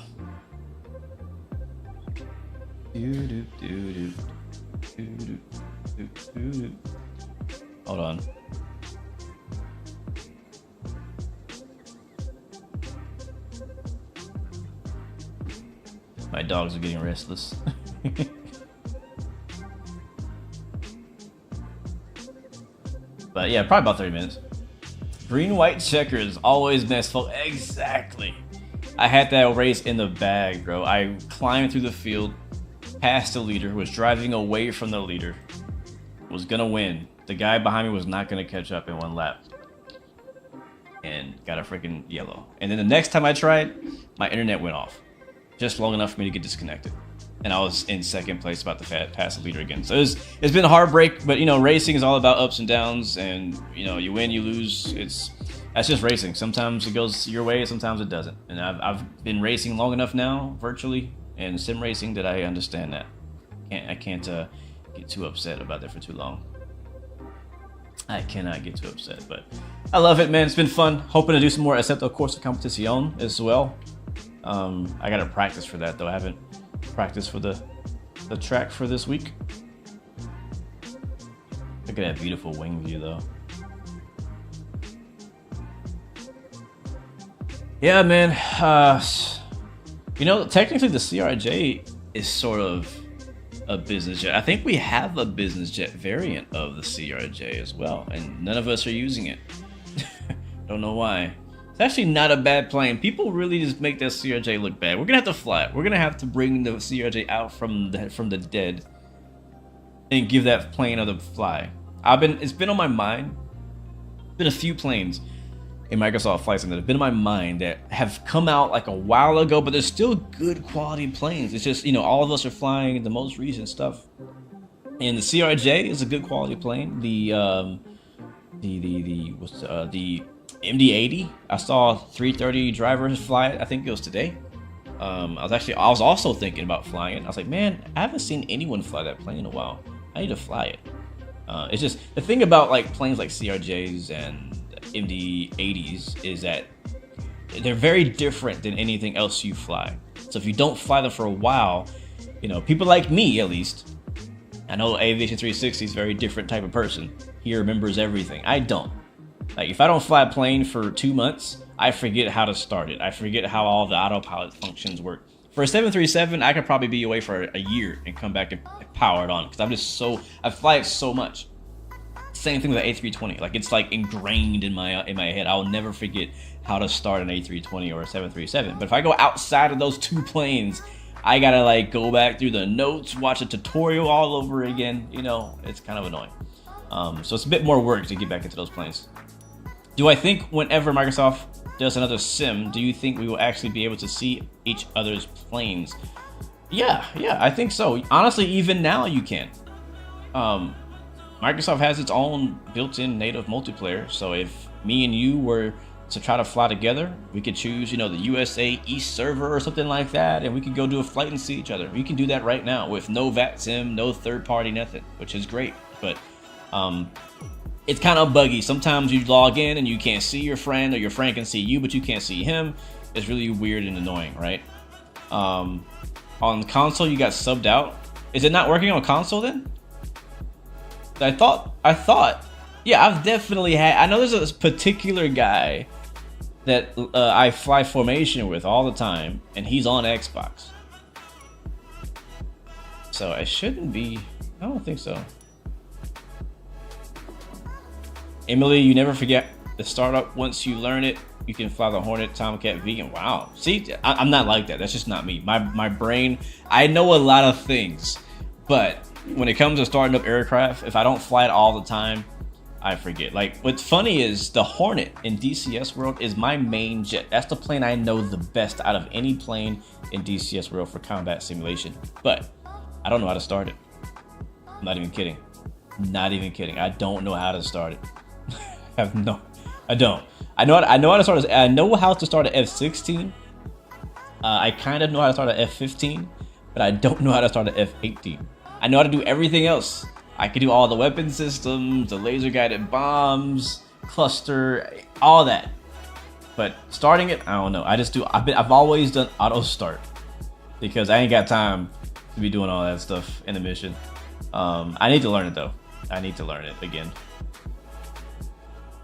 Speaker 1: Hold on. My dogs are getting restless. But yeah, probably about 30 minutes. Green, white checkers, always best folk. Exactly. I had that race in the bag, bro. I climbed through the field, passed the leader, was driving away from the leader, was gonna win. The guy behind me was not gonna catch up in one lap. And got a freaking yellow. And then the next time I tried, my internet went off. Just long enough for me to get disconnected. And I was in second place, about to pass the leader again. So it's been a heartbreak, but you know, racing is all about ups and downs, and you know, you win, you lose. That's just racing. Sometimes it goes your way, sometimes it doesn't. And I've been racing long enough now, virtually, and sim racing, that I understand that. I can't get too upset about that for too long. I cannot get too upset, but I love it, man. It's been fun. Hoping to do some more Acepto Corsa Competición as well. I gotta practice for that though. I haven't practiced for the track for this week. Look at that beautiful wing view though. Yeah, man. You know, technically the CRJ is sort of a business jet. I think we have a business jet variant of the CRJ as well, and none of us are using it. Don't know why. It's actually not a bad plane. People really just make that CRJ look bad. We're gonna have to fly it. We're gonna have to bring the CRJ out from the dead and give that plane another fly. It's been on my mind. Been a few planes in Microsoft Flight Sim that have been in my mind that have come out like a while ago, but they're still good quality planes. It's just, you know, all of us are flying the most recent stuff. And the CRJ is a good quality plane. The MD-80, I saw 330 drivers fly it. I think it was today. I was also thinking about flying it. I was like, man, I haven't seen anyone fly that plane in a while. I need to fly it. It's just the thing about like planes like CRJs and MD-80s is that they're very different than anything else you fly. So if you don't fly them for a while, you know, people like me at least. I know Aviation 360 is a very different type of person. He remembers everything. I don't. Like, if I don't fly a plane for 2 months, I forget how to start it. I forget how all the autopilot functions work. For a 737, I could probably be away for a year and come back and power it on, because I fly it so much. Same thing with the A320. Like, it's like ingrained in my head. I will never forget how to start an A320 or a 737. But if I go outside of those two planes, I gotta like go back through the notes, watch a tutorial all over again. You know, it's kind of annoying. So it's a bit more work to get back into those planes. Do I think whenever Microsoft does another sim, do you think we will actually be able to see each other's planes? Yeah, I think so. Honestly, even now you can. Microsoft has its own built-in native multiplayer, so if me and you were to try to fly together, we could choose, you know, the USA East server or something like that, and we could go do a flight and see each other. We can do that right now with no Vatsim, no third party, nothing, which is great. But it's kind of buggy. Sometimes you log in and you can't see your friend, or your friend can see you, but you can't see him. It's really weird and annoying, right? On the console, you got subbed out. Is it not working on console then? I thought, yeah, I've definitely had. I know there's a particular guy that I fly formation with all the time, and he's on Xbox. So I shouldn't be, I don't think so. Emily, you never forget the startup. Once you learn it, you can fly the Hornet, Tomcat, Vegan. Wow. See, I'm not like that. That's just not me. My brain, I know a lot of things, but when it comes to starting up aircraft, if I don't fly it all the time, I forget. Like, what's funny is the Hornet in DCS World is my main jet. That's the plane I know the best out of any plane in DCS World for combat simulation. But I don't know how to start it. I'm not even kidding. Not even kidding. I don't know how to start it. I don't. I know how to start. I know how to start an F-16. I kind of know how to start an F-15, but I don't know how to start an F-18. I know how to do everything else. I can do all the weapon systems, the laser guided bombs, cluster, all that. But starting it, I don't know. I just do. I've always done auto start because I ain't got time to be doing all that stuff in the mission. I need to learn it though. I need to learn it again.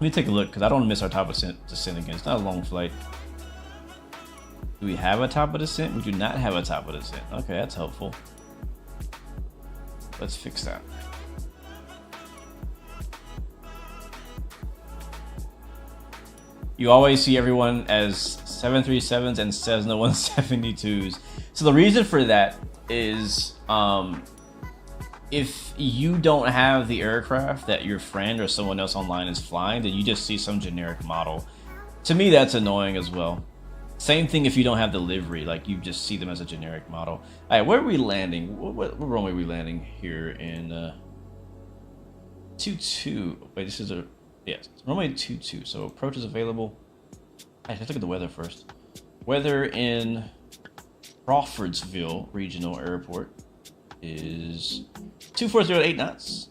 Speaker 1: Let me take a look because I don't want to miss our top of descent again. It's not a long flight. Do we have a top of descent? We do not have a top of descent. Okay, that's helpful. Let's fix that. You always see everyone as 737s and Cessna 172s. So the reason for that is if you don't have the aircraft that your friend or someone else online is flying, then you just see some generic model. To me, that's annoying as well. Same thing if you don't have the livery, like you just see them as a generic model. All right, where are we landing? What runway are we landing here in 22? Wait, this is a, yes, runway 22. So approach is available. Let's look at the weather first. Weather in Crawfordsville Regional Airport is 2408 knots.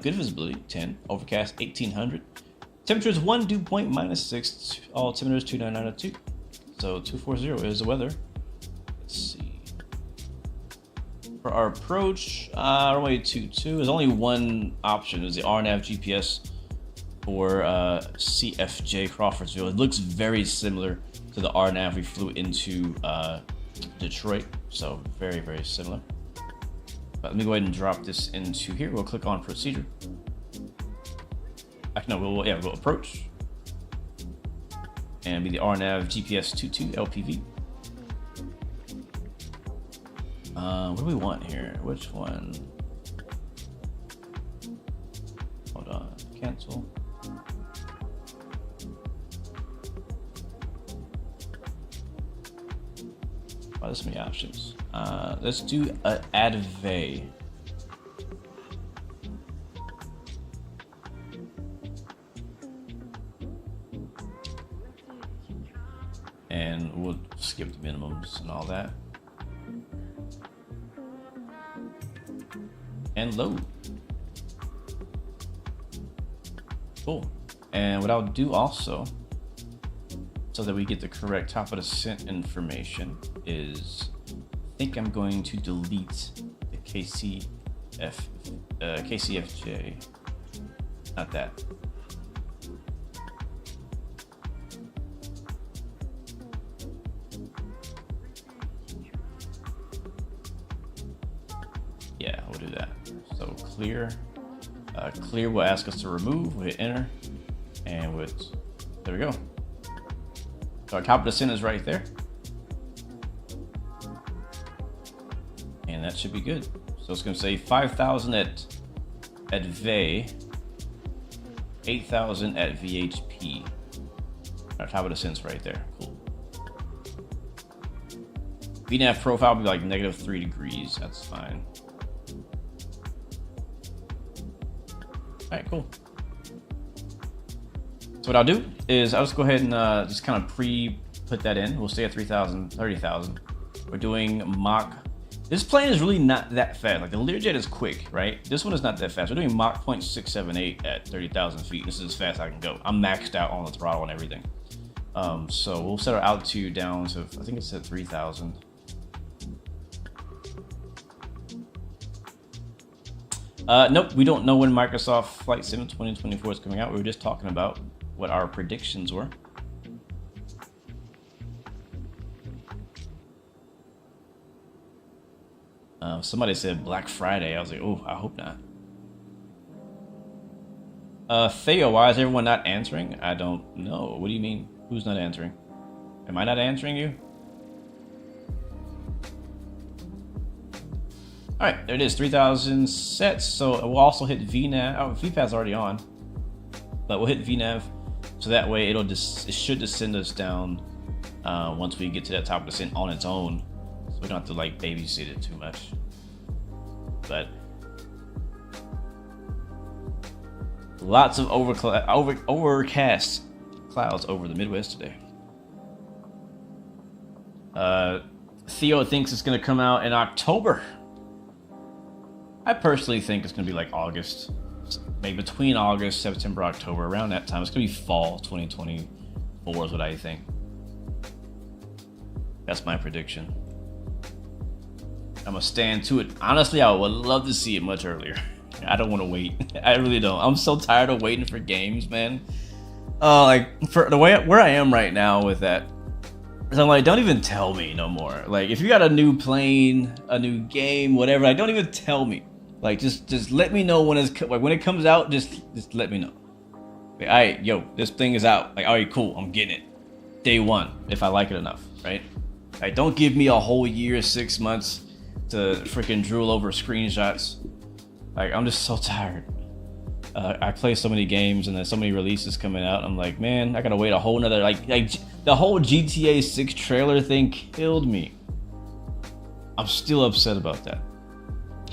Speaker 1: Good visibility 10. Overcast 1800. Temperature is 1, dew point -6. All altimeters 29902. So 240 is the weather. Let's see. For our approach, runway 22 is only one option. Is the RNAV GPS for CFJ Crawfordsville. It looks very similar to the RNAV we flew into Detroit. So very, very similar. But let me go ahead and drop this into here. We'll click on procedure. Actually, no, we'll approach. And be the RNAV GPS 22 LPV. What do we want here? Which one? Hold on, cancel. Wow, there's so many options. Let's do Advay. And we'll skip the minimums and all that. And load. Cool. And what I'll do also, so that we get the correct top of descent information, is I think I'm going to delete the KCFJ. Not that. Yeah, we'll do that. So clear. Clear will ask us to remove. We'll hit enter. And there we go. So our top of descent is right there. And that should be good. So it's going to say 5,000 at VAY, 8,000 at VHP. Our top of descent's right there. Cool. VNAV profile will be like -3 degrees. That's fine. All right, cool. So what I'll do is I'll just go ahead and just kind of put that in. We'll stay at 3,000, 30,000. We're doing Mach. This plane is really not that fast. Like the Learjet is quick, right? This one is not that fast. We're doing Mach 0.678 at 30,000 feet. This is as fast as I can go. I'm maxed out on the throttle and everything. So we'll set our altitude down to, I think it's at 3,000. Nope, we don't know when Microsoft Flight Sim 2024 is coming out. We were just talking about what our predictions were. Somebody said Black Friday. I was like, oh, I hope not. Theo, why is everyone not answering? I don't know. What do you mean? Who's not answering? Am I not answering you? Alright, there it is. 3,000 sets. So we'll also hit VNAV. Oh, VPAD's already on. But we'll hit VNAV. So that way it should just send us down once we get to that top of the descent on its own. So we don't have to like babysit it too much. But lots of overcast clouds over the Midwest today. Theo thinks it's going to come out in October. I personally think it's going to be like August. Maybe between August, September, October, around that time. It's going to be fall 2024 is what I think. That's my prediction. I'm going to stand to it. Honestly, I would love to see it much earlier. I don't want to wait. I really don't. I'm so tired of waiting for games, man. Like, for the way where I am right now with that, I'm like, don't even tell me no more. Like, if you got a new plane, a new game, whatever, like, don't even tell me. Like, just let me know when it's like when it comes out. Just let me know. Like, all right, yo, this thing is out. Like, all right, cool, I'm getting it. Day one, if I like it enough, right? Like, don't give me a whole year, 6 months to freaking drool over screenshots. Like, I'm just so tired. I play so many games and there's so many releases coming out. I'm like, man, I gotta wait a whole nother like the whole GTA 6 trailer thing killed me. I'm still upset about that.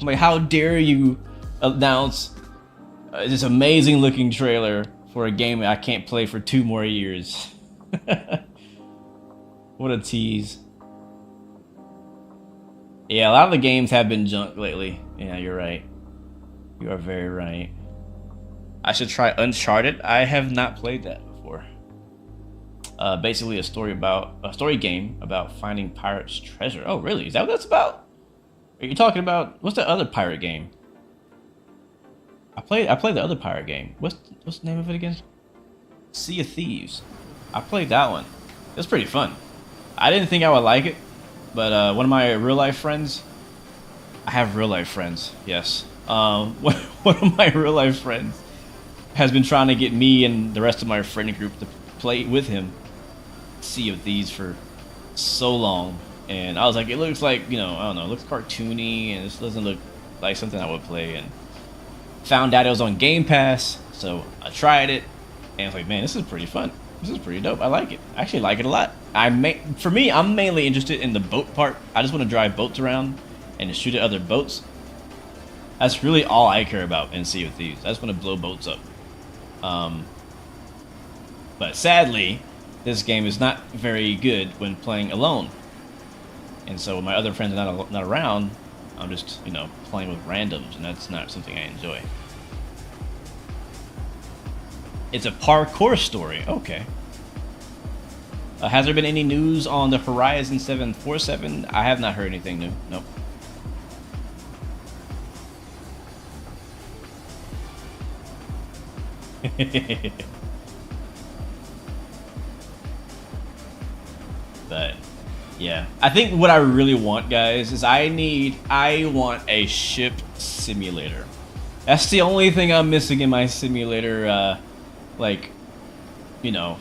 Speaker 1: I'm like, how dare you announce this amazing looking trailer for a game I can't play for 2 more years. What a tease. Yeah, a lot of the games have been junk lately. Yeah, you're right. You are very right. I should try Uncharted. I have not played that before. Basically a story game about finding pirates' treasure. Oh, really? Is that what that's about? Are you talking about what's the other pirate game? I played the other pirate game. What's the name of it again? Sea of Thieves. I played that one. It was pretty fun. I didn't think I would like it, but one of my real life friends. I have real life friends. Yes. One of my real life friends has been trying to get me and the rest of my friend group to play with him Sea of Thieves for so long, and I was like, it looks like, you know, I don't know, it looks cartoony and this doesn't look like something I would play, and found out it was on Game Pass, so I tried it and I was like, man, this is pretty fun. This is pretty dope. I like it. I actually like it a lot. For me, I'm mainly interested in the boat part. I just want to drive boats around and shoot at other boats. That's really all I care about in Sea of Thieves. I just want to blow boats up. But sadly, this game is not very good when playing alone. And so when my other friends are not around, I'm just, you know, playing with randoms, and that's not something I enjoy. It's a parkour story. Okay. Has there been any news on the Horizon 747? I have not heard anything new. Nope. But yeah, I think what I really want, guys, is I want a ship simulator. That's the only thing I'm missing in my simulator like, you know,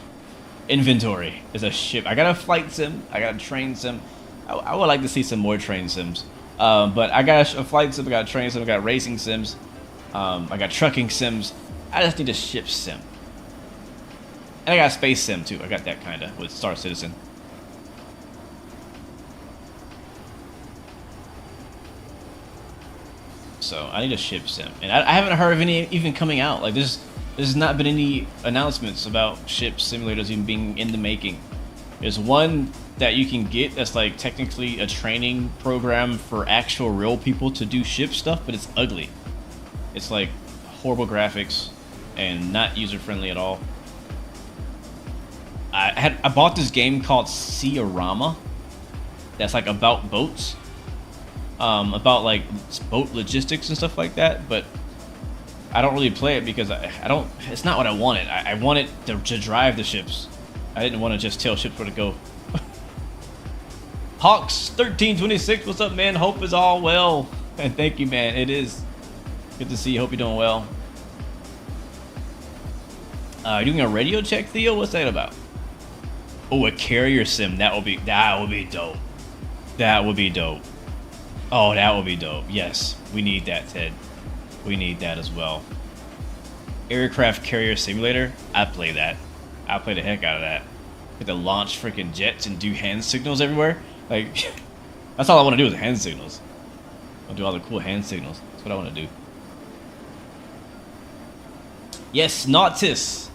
Speaker 1: inventory is a ship. I got a flight sim, I got a train sim. I would like to see some more train sims, but I got a flight sim, I got a train sim, I got racing sims, I got trucking sims. I just need a ship sim. And I got a space sim too. I got that kind of with Star Citizen. So I need a ship sim, and I haven't heard of any even coming out. Like there's not been any announcements about ship simulators even being in the making. There's one that you can get that's like technically a training program for actual real people to do ship stuff, but it's ugly. It's like horrible graphics and not user-friendly at all. I bought this game called Searama that's like about boats, about like boat logistics and stuff like that, but I don't really play it because I don't, it's not what I wanted. I wanted to drive the ships. I didn't want to just tell ships where to go. Hawks 1326, what's up, man? Hope is all well. And thank you, man. It is good to see you. Hope you're doing well. Doing a radio check, Theo? What's that about? Oh, a carrier sim. That would be dope. That would be dope. Oh, that would be dope. Yes, we need that, Ted. We need that as well. Aircraft carrier simulator. I play that. I play the heck out of that. Get to launch freaking jets and do hand signals everywhere. Like, that's all I want to do is hand signals. I'll do all the cool hand signals. That's what I want to do. Yes, Nautis.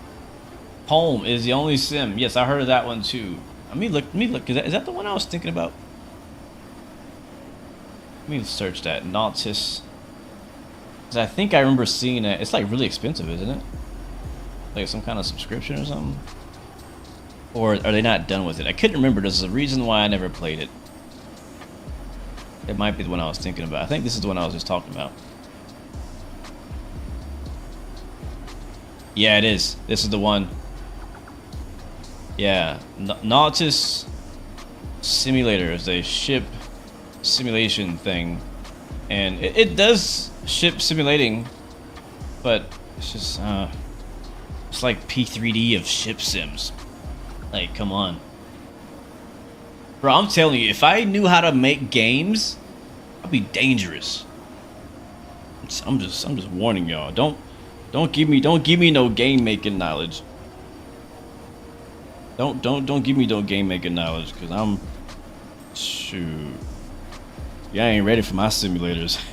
Speaker 1: Home is the only sim. Yes, I heard of that one too. Let me look. Is that the one I was thinking about? Let me search that. Nautis. Because I think I remember seeing it. It's like really expensive, isn't it? Like some kind of subscription or something? Or are they not done with it? I couldn't remember. There's a reason why I never played it. It might be the one I was thinking about. I think this is the one I was just talking about. Yeah, it is. This is the one. Yeah, Nautis Simulator is a ship simulation thing, and it does ship simulating, but it's just it's like P3D of ship sims. Like, come on, bro. I'm telling you, if I knew how to make games, I'd be dangerous. I'm just warning y'all. Don't give me no game making knowledge. Don't give me no game making knowledge, cause I'm shoot. Yeah, I ain't ready for my simulators.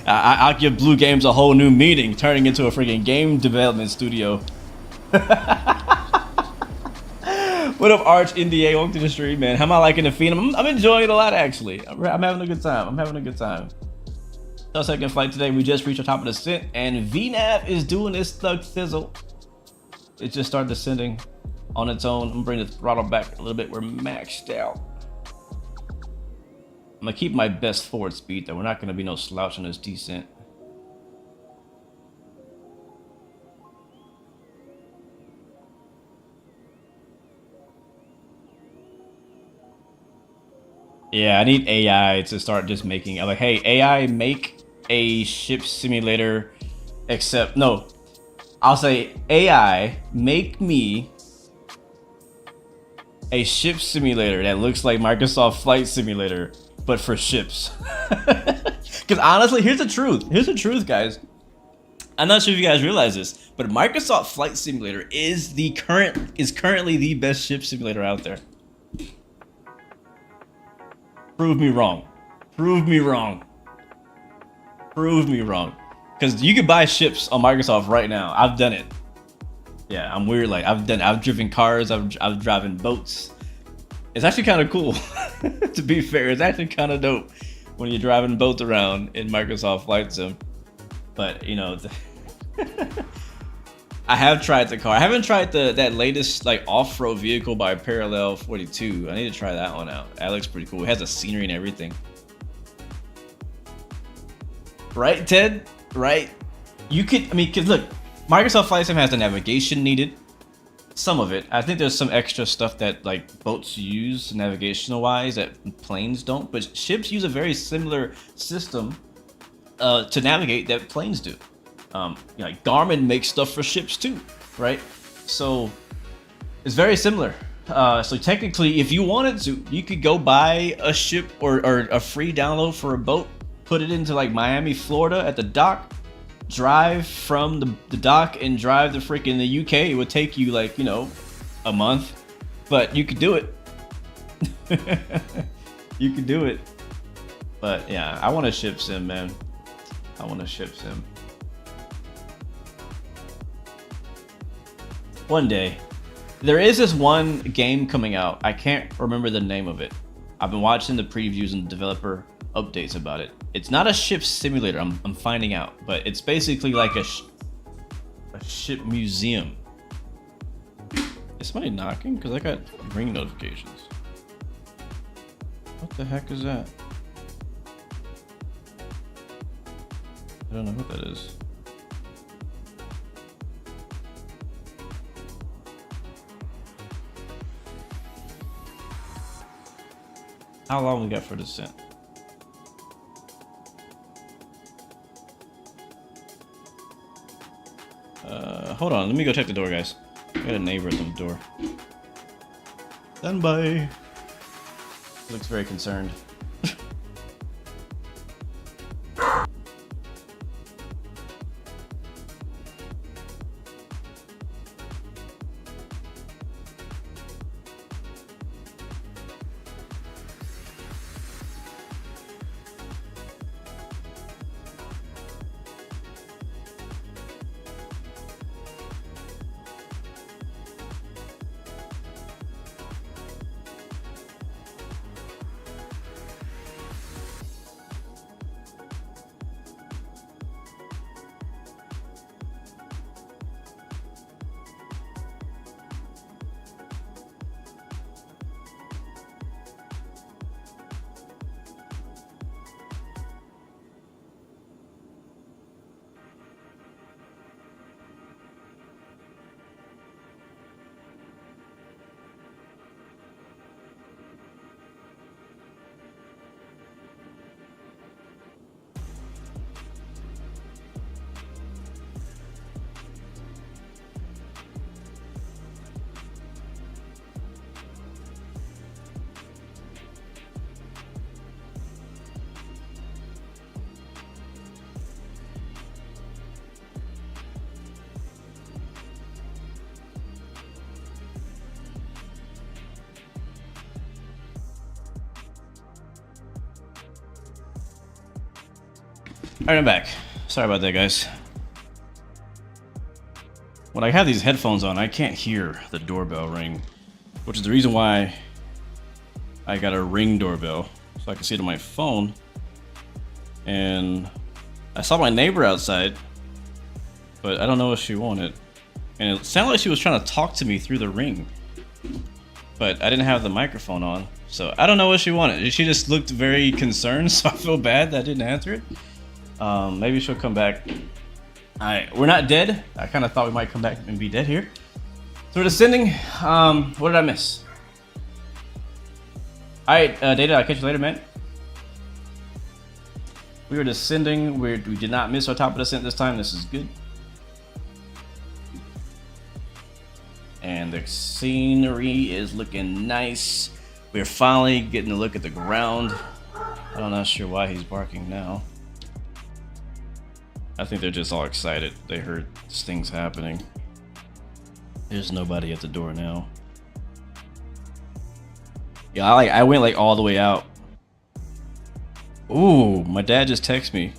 Speaker 1: I'll give Blue Games a whole new meaning, turning into a freaking game development studio. What up, Arch NDA? Welcome to the stream, man. How am I liking the Phenom? I'm enjoying it a lot, actually. I'm having a good time. I'm having a good time. So second flight today, we just reached the top of the descent, and VNAV is doing its thug sizzle. It just started descending on its own. I'm gonna bring the throttle back a little bit. We're maxed out. I'm gonna keep my best forward speed though. We're not gonna be no slouch on this descent. Yeah, I need AI to start just making. I'm like, hey, AI, make a ship simulator. Except, no, I'll say, AI, make me a ship simulator that looks like Microsoft Flight Simulator, but for ships. Because honestly, here's the truth. Here's the truth, guys. I'm not sure if you guys realize this, but Microsoft Flight Simulator is currently the best ship simulator out there. Prove me wrong. Prove me wrong. Prove me wrong. Because you can buy ships on Microsoft right now. I've done it. Yeah, I'm weird. Like I've driven cars. I've driven boats. It's actually kind of cool. To be fair, it's actually kind of dope when you're driving boats around in Microsoft Flight Sim. But you know, I have tried the car. I haven't tried that latest like off-road vehicle by Parallel 42. I need to try that one out. That looks pretty cool. It has the scenery and everything. Right, Ted? Right? You could, I mean, because look, Microsoft Flight Sim has the navigation needed. Some of it. I think there's some extra stuff that like boats use navigational wise that planes don't. But ships use a very similar system to navigate that planes do. You know, like Garmin makes stuff for ships too, right? So it's very similar. So technically, if you wanted to, you could go buy a ship or a free download for a boat, put it into like Miami, Florida at the dock, drive from the dock and drive to freaking the UK. It would take you like, you know, a month, but you could do it. You could do it. But yeah, I want a ship sim, man. I want a ship sim. One day. There is this one game coming out. I can't remember the name of it. I've been watching the previews and developer updates about it. It's not a ship simulator, I'm finding out, but it's basically like a ship museum. Is somebody knocking? Because I got ring notifications. What the heck is that? I don't know what that is. How long we got for descent? Hold on, let me go check the door, guys. I got a neighbor at the door. Stand by. Looks very concerned. Alright, I'm back. Sorry about that, guys. When I have these headphones on, I can't hear the doorbell ring, which is the reason why I got a Ring doorbell, so I can see it on my phone. And I saw my neighbor outside, but I don't know what she wanted. And it sounded like she was trying to talk to me through the Ring, but I didn't have the microphone on, so I don't know what she wanted. She just looked very concerned, so I feel bad that I didn't answer it. Maybe she'll come back. Alright, we're not dead. I kind of thought we might come back and be dead here. So we're descending. What did I miss? Alright, Data, I'll catch you later, man. We were descending. We did not miss our top of descent this time. This is good. And the scenery is looking nice. We're finally getting a look at the ground. I'm not sure why he's barking now. I think they're just all excited. They heard things happening. There's nobody at the door now. Yeah, I went like all the way out. Ooh, my dad just texted me.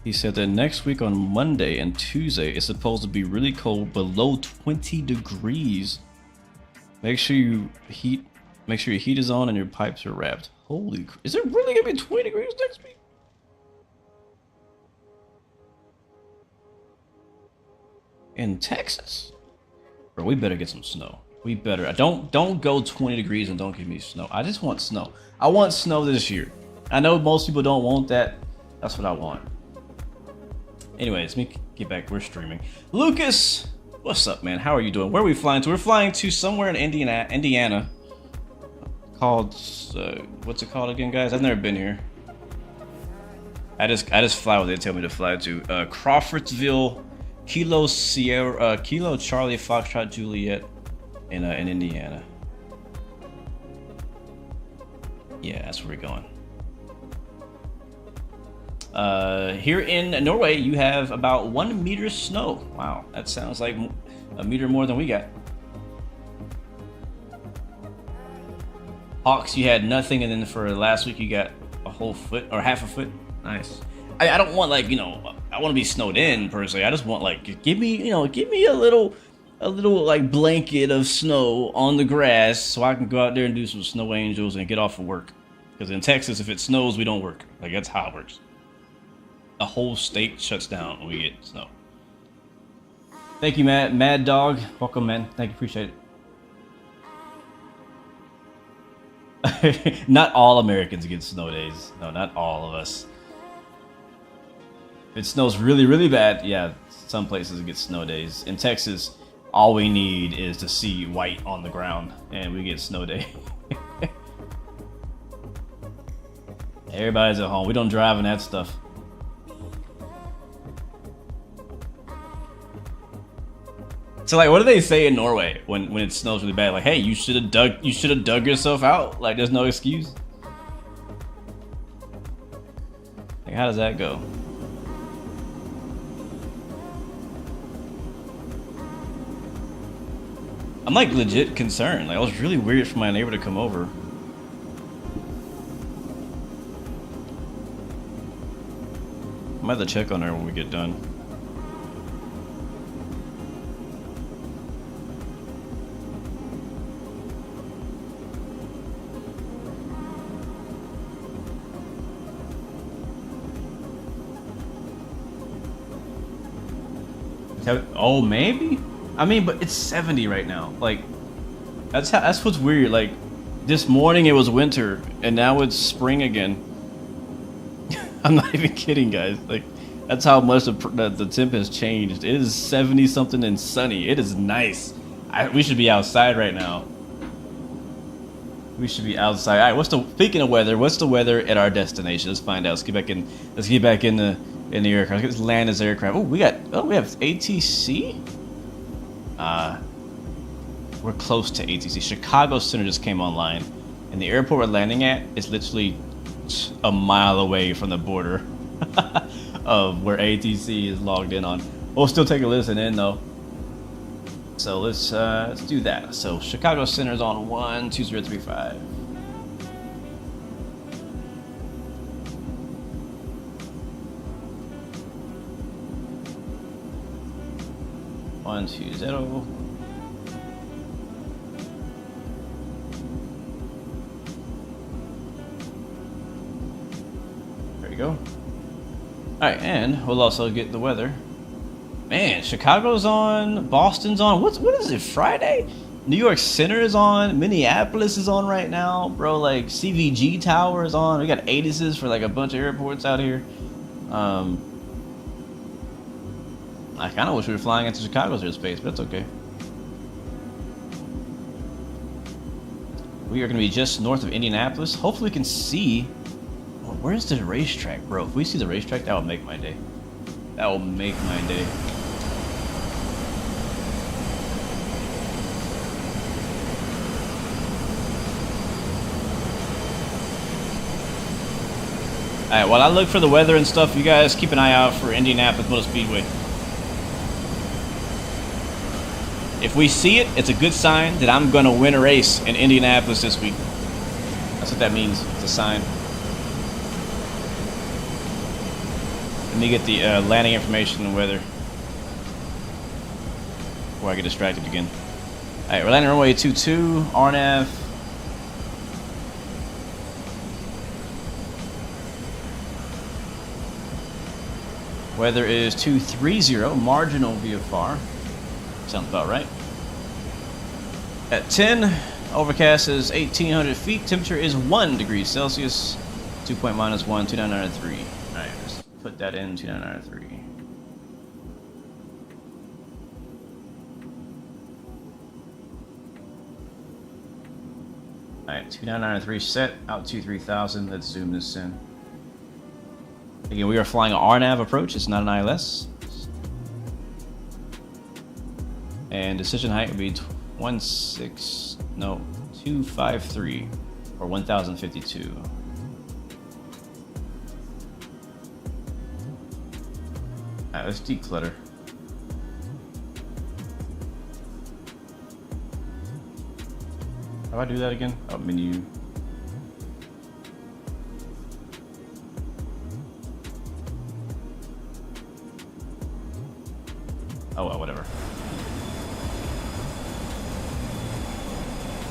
Speaker 1: He said that next week on Monday and Tuesday it's supposed to be really cold, below 20 degrees. Make sure your heat is on and your pipes are wrapped. Holy, is it really gonna be 20 degrees next week? In Texas? Bro, we better get some snow. We better. Don't go 20 degrees and don't give me snow. I just want snow. I want snow this year. I know most people don't want that. That's what I want. Anyways, let me get back. We're streaming. Lucas, what's up, man? How are you doing? Where are we flying to? We're flying to somewhere in Indiana. Called what's it called again, guys? I've never been here. I just fly what they tell me to fly to. Crawfordsville, Kilo Sierra, Kilo Charlie Foxtrot Juliet, in Indiana. Yeah, that's where we're going. Here in Norway, you have about 1 meter snow. Wow, that sounds like a meter more than we got. Hawks, you had nothing, and then for last week you got a whole foot or half a foot. Nice. I don't want, like, you know, I want to be snowed in per se. I just want, like, give me a little like blanket of snow on the grass so I can go out there and do some snow angels and get off of work. Because in Texas, if it snows, we don't work. Like, that's how it works. The whole state shuts down when we get snow. Thank you, Mad Dog. Welcome, man. Thank you, appreciate it. Not all Americans get snow days. No, not all of us. If it snows really, really bad, yeah, some places get snow days. In Texas, all we need is to see white on the ground, and we get snow day. Everybody's at home. We don't drive in that stuff. So like, what do they say in Norway when it snows really bad? Like, hey, you should have dug yourself out. Like, there's no excuse. Like, how does that go? I'm like legit concerned. Like, it was really weird for my neighbor to come over. I might have to check on her when we get done. Oh, maybe? I mean, but it's 70 right now. Like, that's what's weird. Like, this morning it was winter, and now it's spring again. I'm not even kidding, guys. Like, that's how much the temp has changed. It is 70 something and sunny. It is nice. We should be outside right now. We should be outside. All right. Speaking of weather, what's the weather at our destination? Let's find out. Let's get back in. Let's get back in the aircraft. Let's land this aircraft. Oh, we have ATC. We're close to ATC. Chicago Center just came online, and the airport we're landing at is literally a mile away from the border of where ATC is logged in on. We'll still take a listen in though. So let's do that. So Chicago Center is on 12035. One, 2, 0. There you go. Alright, and we'll also get the weather. Man, Chicago's on, Boston's on. What is it, Friday? New York Center is on, Minneapolis is on right now, bro. Like, CVG Tower is on. We got ATISes for like a bunch of airports out here. I kind of wish we were flying into Chicago's airspace, but that's okay. We are going to be just north of Indianapolis. Hopefully we can see... Well, where's the racetrack, bro? If we see the racetrack, that will make my day. That will make my day. Alright, while I look for the weather and stuff, you guys keep an eye out for Indianapolis Motor Speedway. If we see it, it's a good sign that I'm going to win a race in Indianapolis this week. That's what that means. It's a sign. Let me get the landing information and weather before I get distracted again. Alright, we're landing runway 22, RNAV. Weather is 230, marginal VFR. Sounds about right. At 10, overcast is 1,800 feet. Temperature is 1 degree Celsius. 2 point minus 1, 2993. Alright, let's put that in 2993. Alright, 2993 set, altitude 3000. Let's zoom this in. Again, we are flying an RNAV approach. It's not an ILS. And decision height would be 253 or 1052. Alright, let's declutter. How do I do that again? Oh, menu. Oh, well, whatever.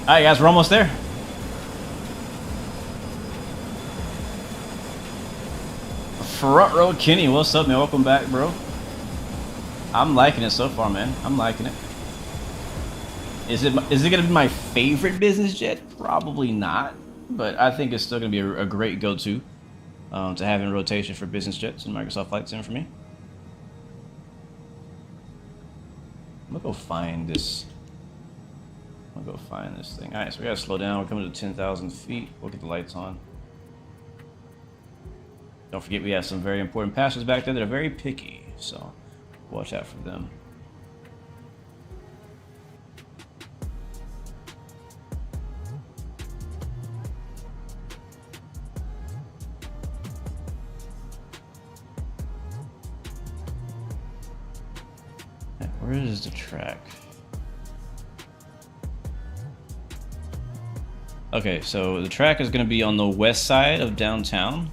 Speaker 1: Alright guys, we're almost there. Front row Kenny, what's up, man? Welcome back, bro. I'm liking it so far, man. I'm liking it. Is it gonna be my favorite business jet? Probably not, but I think it's still gonna be a great go-to to have in rotation for business jets and Microsoft Flight Sim for me. I'm gonna go find this. I'm gonna go find this thing. Alright, so we gotta slow down. We're coming to 10,000 feet. We'll get the lights on. Don't forget we have some very important passengers back there that are very picky, so watch out for them. Where is the track? Okay, so the track is going to be on the west side of downtown.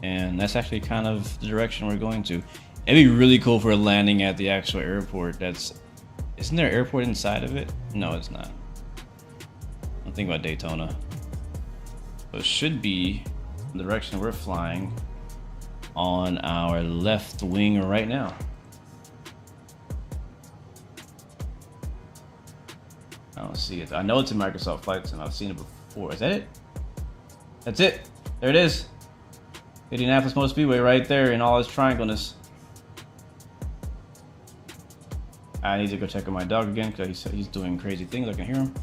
Speaker 1: And that's actually kind of the direction we're going to. It'd be really cool if we're landing at the actual airport. Isn't there an airport inside of it? No, it's not. I'm thinking about Daytona. So it should be the direction we're flying on our left wing right now. I don't see it. I know it's in Microsoft Flight Sim. I've seen it before. Is that it? That's it. There it is. Indianapolis Motor Speedway right there in all its triangleness. I need to go check on my dog again because he's doing crazy things. I can hear him.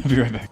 Speaker 1: I'll be right back.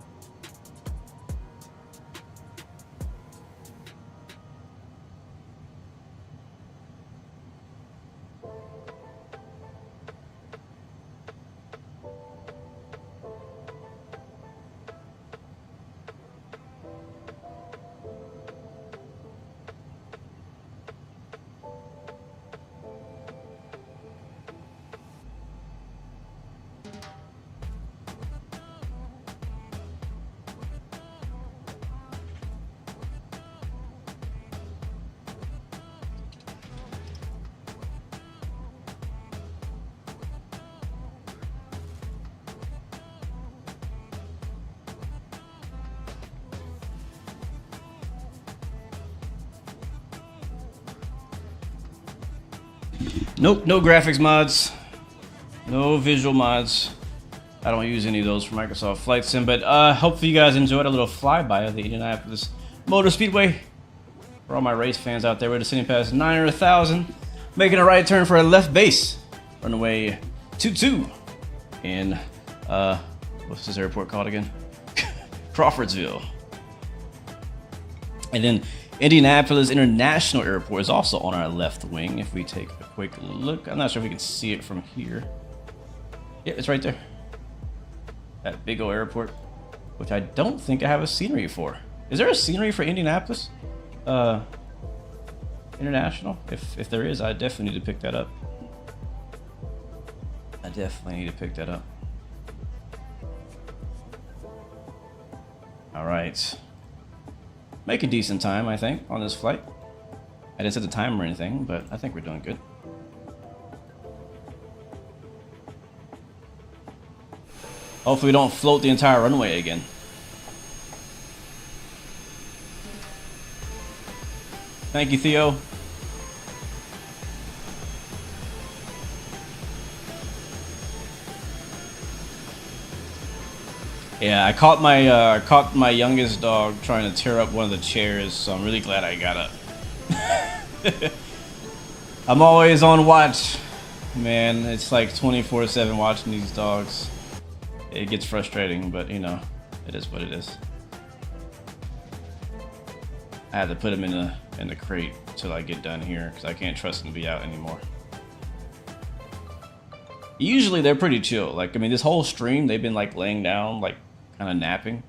Speaker 1: Nope, no graphics mods, no visual mods. I don't use any of those for Microsoft Flight Sim, but hopefully you guys enjoyed a little flyby of the Indianapolis Motor Speedway. For all my race fans out there, we're just sitting past 900,000, making a right turn for a left base, runway 22 in what's this airport called again? Crawfordsville. And then Indianapolis International Airport is also on our left wing. If we take a quick look, I'm not sure if we can see it from here. Yeah, it's right there. That big old airport, which I don't think I have a scenery for. Is there a scenery for Indianapolis International? If there is, I definitely need to pick that up. I definitely need to pick that up. All right. Make a decent time, I think, on this flight. I didn't set the time or anything, but I think we're doing good. Hopefully we don't float the entire runway again. Thank you, Theo. Yeah, I caught my youngest dog trying to tear up one of the chairs, so I'm really glad I got up. I'm always on watch, man. It's like 24/7 watching these dogs. It gets frustrating, but you know, it is what it is. I had to put him in the crate until I get done here because I can't trust him to be out anymore. Usually they're pretty chill. Like, I mean, this whole stream they've been like laying down, like kind of napping.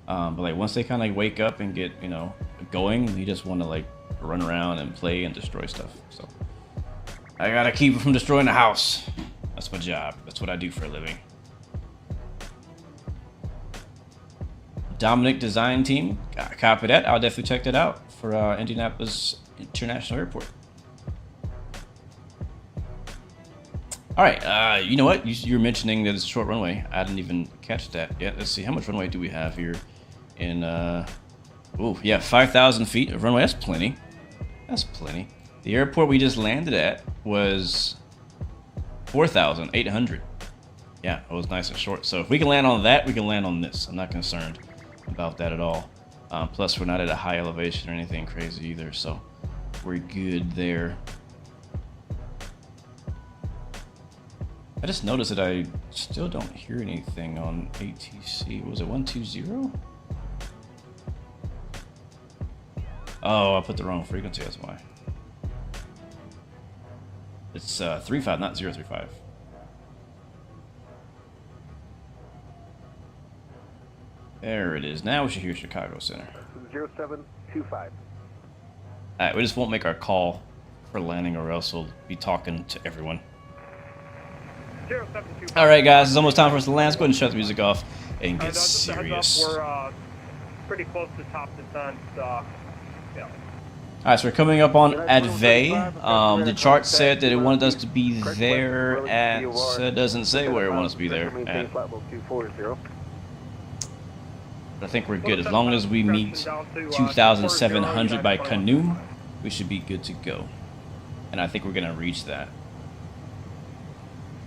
Speaker 1: But like once they kind of like wake up and get, you know, going, you just want to like run around and play and destroy stuff. So I gotta keep them from destroying the house. That's my job. That's what I do for a living. Dominic Design Team, copy that. I'll definitely check that out for Indianapolis International Airport. All right, you know what? You're mentioning that it's a short runway. I didn't even catch that yet. Let's see, how much runway do we have here? In, oh yeah, 5,000 feet of runway. That's plenty. That's plenty. The airport we just landed at was 4,800. Yeah, it was nice and short. So if we can land on that, we can land on this. I'm not concerned about that at all. Plus, we're not at a high elevation or anything crazy either, so we're good there. I just noticed that I still don't hear anything on ATC. Was it 120? Oh, I put the wrong frequency, that's why. It's 35, not 035. There it is. Now we should hear Chicago Center.
Speaker 8: 0725.
Speaker 1: Alright, we just won't make our call for landing or else we'll be talking to everyone.
Speaker 6: 0725.
Speaker 1: Alright guys, it's almost time for us to land. Let's go ahead and shut the music off and get serious.
Speaker 6: We're pretty close to top descent. Yeah.
Speaker 1: Alright, so we're coming up on Advay. The chart said that it wanted us to be there at... it doesn't say where it wants us to be there at. But I think we're good. As long as we meet 2,700 by canoe, we should be good to go. And I think we're going to reach that.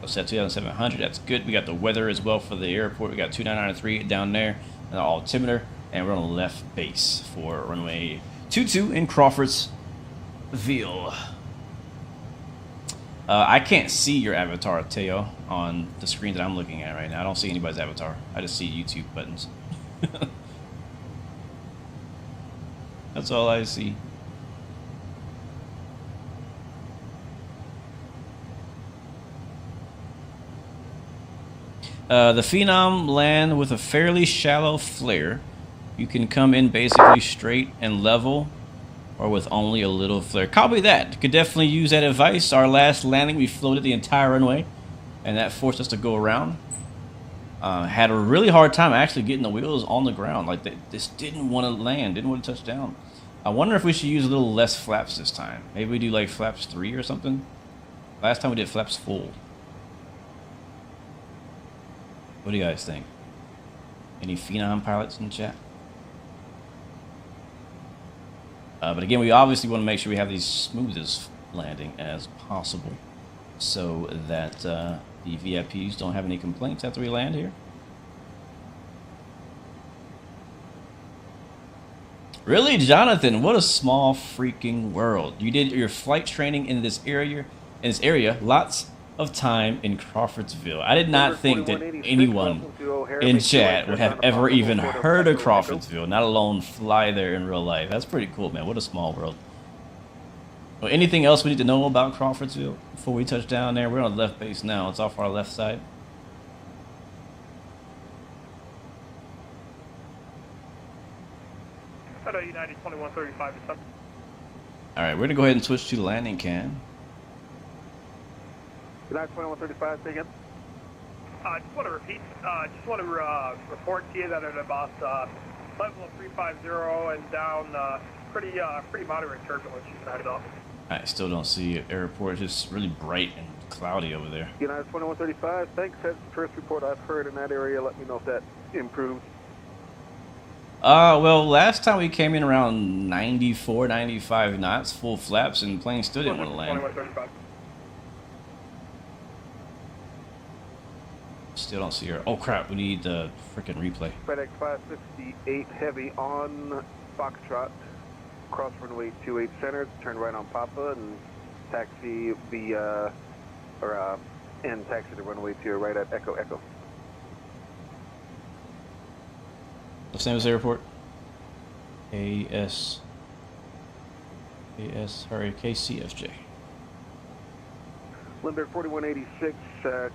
Speaker 1: So set 2,700, that's good. We got the weather as well for the airport. We got 2993 down there, and the altimeter. And we're on the left base for runway 22 in Crawfordsville. I can't see your avatar, Teo, on the screen that I'm looking at right now. I don't see anybody's avatar. I just see YouTube buttons. That's all I see. The Phenom land with a fairly shallow flare. You can come in basically straight and level, or with only a little flare. Copy that. Could definitely use that advice. Our last landing, we floated the entire runway, and that forced us to go around. Had a really hard time actually getting the wheels on the ground. Like, they just didn't want to land, didn't want to touch down. I wonder if we should use a little less flaps this time. Maybe we do like flaps 3 or something. Last time we did flaps full. What do you guys think? Any Phenom pilots in the chat? But again, we obviously want to make sure we have the smoothest landing as possible, so that the VIPs don't have any complaints after we land here. Really, Jonathan? What a small freaking world! You did your flight training in this area. Lots of time in Crawfordsville. I did not think that anyone in chat would have ever even heard of Crawfordsville, not alone fly there in real life. That's pretty cool, man. What a small world. Well, anything else we need to know about Crawfordsville before we touch down there? We're on the left base now. It's off our left side.
Speaker 6: United 2135 is up.
Speaker 1: Alright, we're going to go ahead and switch to the landing cam.
Speaker 8: United 2135, say again.
Speaker 6: Just want to repeat, just want to report to you that at about level of 350 and down, pretty moderate turbulence you can off.
Speaker 1: I still don't see an airport. It's just really bright and cloudy over there.
Speaker 8: United 2135, thanks. That's the first report I've heard in that area. Let me know if that improves.
Speaker 1: Well, last time we came in around 94, 95 knots, full flaps, and plane still didn't want to land. Still don't see her. Oh crap, we need the freaking replay.
Speaker 8: FedEx 568 heavy on Foxtrot, cross runway 28 center, turn right on Papa and taxi and taxi the runway to your right at Echo Echo.
Speaker 1: What's the name of the airport? KCFJ.
Speaker 8: Lindbergh 4186,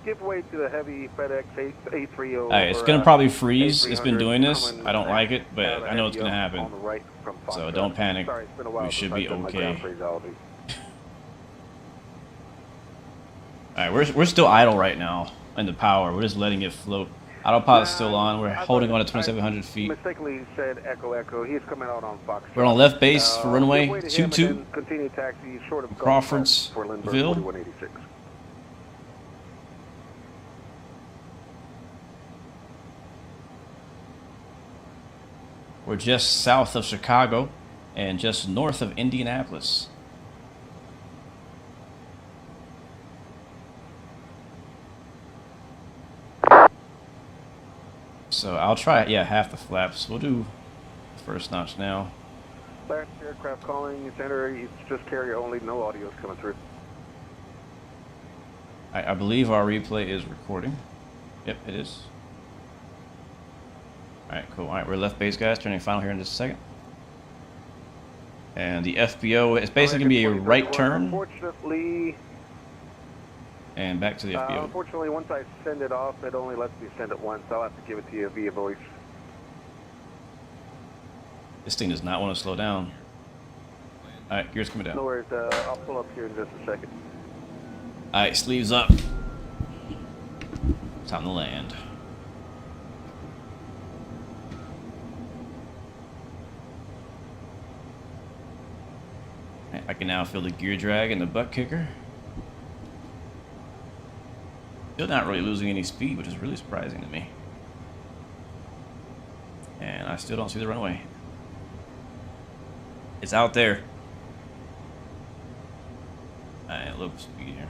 Speaker 8: give way to the heavy FedEx A30.
Speaker 1: Alright, it's gonna probably freeze. It's been doing this. I don't like it, but I know it's gonna happen.
Speaker 8: Right
Speaker 1: so don't panic.
Speaker 8: Sorry, it's been a while
Speaker 1: we should be okay. Alright, we're still idle right now in the power. We're just letting it float. Autopilot's still on. We're holding on to 2,700 feet.
Speaker 8: Mistakenly said Echo Echo. He's coming out on Fox.
Speaker 1: We're on left base for runway 22.
Speaker 8: Continue taxi short of
Speaker 1: Crawfordsville. We're just south of Chicago and just north of Indianapolis. So I'll try, yeah, half the flaps. We'll do first notch now.
Speaker 8: Last aircraft calling center, it's just carrier only, no audio is coming through.
Speaker 1: I believe our replay is recording. Yep, it is. Alright, cool. Alright, we're left base, guys. Turning final here in just a second. And the FBO is basically going to be a right turn.
Speaker 8: Unfortunately,
Speaker 1: and back to the FBO.
Speaker 8: Unfortunately, once I send it off, it only lets me send it once. I'll have to give it to you via voice.
Speaker 1: This thing does not want to slow down. Alright, gears coming down.
Speaker 8: No worries, I'll pull up here in just a second.
Speaker 1: Alright, sleeves up. Time to land. I can now feel the gear drag and the butt kicker. Still not really losing any speed, which is really surprising to me. And I still don't see the runway. It's out there. Alright, low speed here.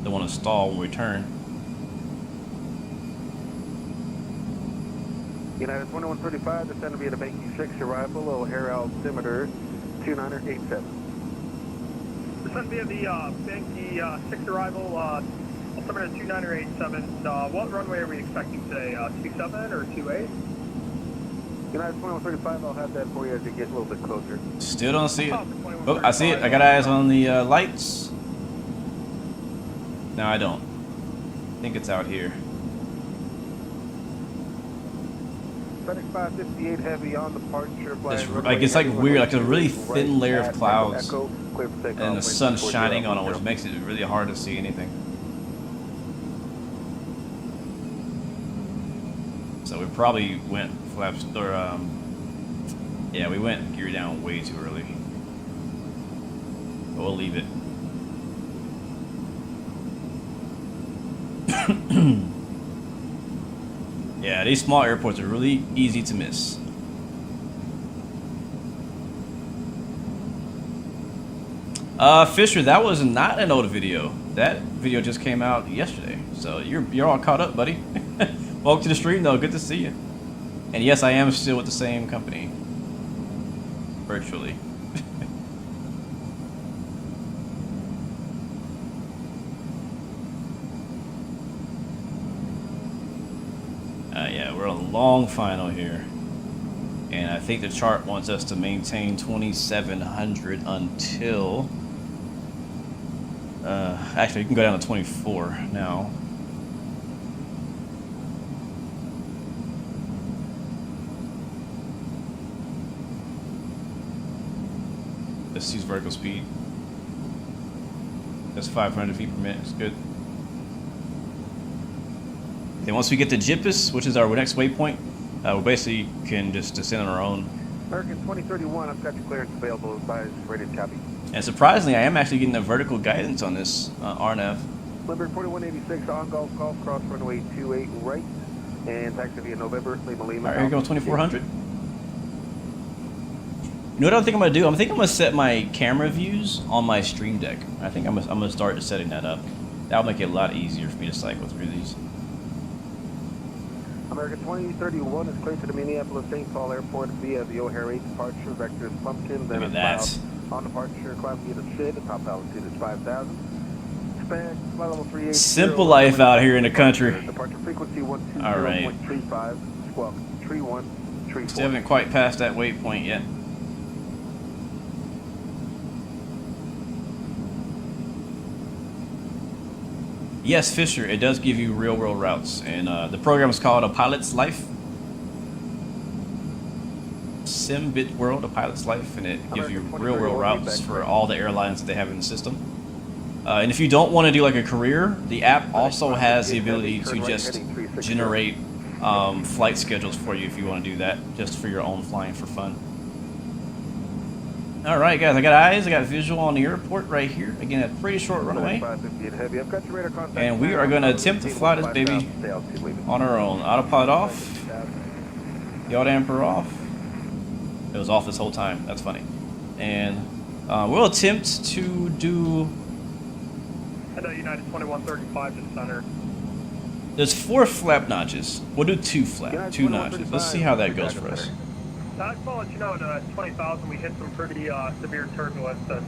Speaker 1: Don't want to stall when we turn.
Speaker 8: United 2135, descend to be at a Banky 6 arrival, O'Hare altimeter 2987.
Speaker 6: Descend via the Banky 6 arrival, altimeter 2987. What runway are we expecting today? 27 or 28?
Speaker 8: United 2135, I'll have that for you as you get a little bit closer.
Speaker 1: Still don't see it. Oh, I see it. I got eyes on the lights. No, I don't. I think it's out here.
Speaker 8: FedEx 558 heavy on departure.
Speaker 1: Like it's like weird, like a really thin layer of clouds, and the sun's shining on it, which makes it really hard to see anything. So we probably went flaps, or yeah, we went gear down way too early. But we'll leave it. Yeah, these small airports are really easy to miss. Fisher, that was not an old video. That video just came out yesterday, so you're all caught up, buddy. Welcome to the stream, though. Good to see you. And yes, I am still with the same company, virtually. Yeah, we're a long final here, and I think the chart wants us to maintain 2700 until actually you can go down to 24 now. Let's use vertical speed. That's 500 feet per minute. It's good. Then once we get to Jippus, which is our next waypoint, we basically can just descend on our own.
Speaker 8: American 2031, I've got your clearance available. Advise ready to copy.
Speaker 1: And surprisingly, I am actually getting a vertical guidance on this RNAV.
Speaker 8: Limburg 4186 on golf cross runway 28 right, and taxi via November, Lima Lima.
Speaker 1: All right, here we go, 2400. You know what I think I'm gonna do? I think I'm gonna set my camera views on my stream deck. I think I'm gonna start setting that up. That'll make it a lot easier for me to cycle through these.
Speaker 8: American 2031 is cleared to the Minneapolis-St. Paul Airport via the O'Hare 8 departure, vector is Pumpkin, then
Speaker 1: Look at
Speaker 8: it's
Speaker 1: that.
Speaker 8: on departure, climb via the SID, the top altitude is 5,000. Flight level 380.
Speaker 1: Simple life out here in the country.
Speaker 8: Departure frequency 120.35,
Speaker 1: All right.
Speaker 8: squawk 3134.
Speaker 1: Still haven't quite passed that waypoint yet. Yes, Fisher, it does give you real-world routes, and the program is called A Pilot's Life. SimBit World, A Pilot's Life, and it gives you real-world routes for all the airlines that they have in the system. And if you don't want to do like a career, the app also has the ability to just generate flight schedules for you if you want to do that, just for your own flying for fun. All right, guys, I got eyes, I got visual on the airport right here. Again, a pretty short runway. And we are going to attempt to fly this baby on our own. Autopilot off. Yaw damper off. It was off this whole time. That's funny. And we'll attempt to do...
Speaker 6: United 2135 to center.
Speaker 1: There's 4 flap notches. We'll do 2 two notches. Let's see how that goes for us.
Speaker 6: I just want to let you know at 20,000 we hit some pretty severe turbulence that's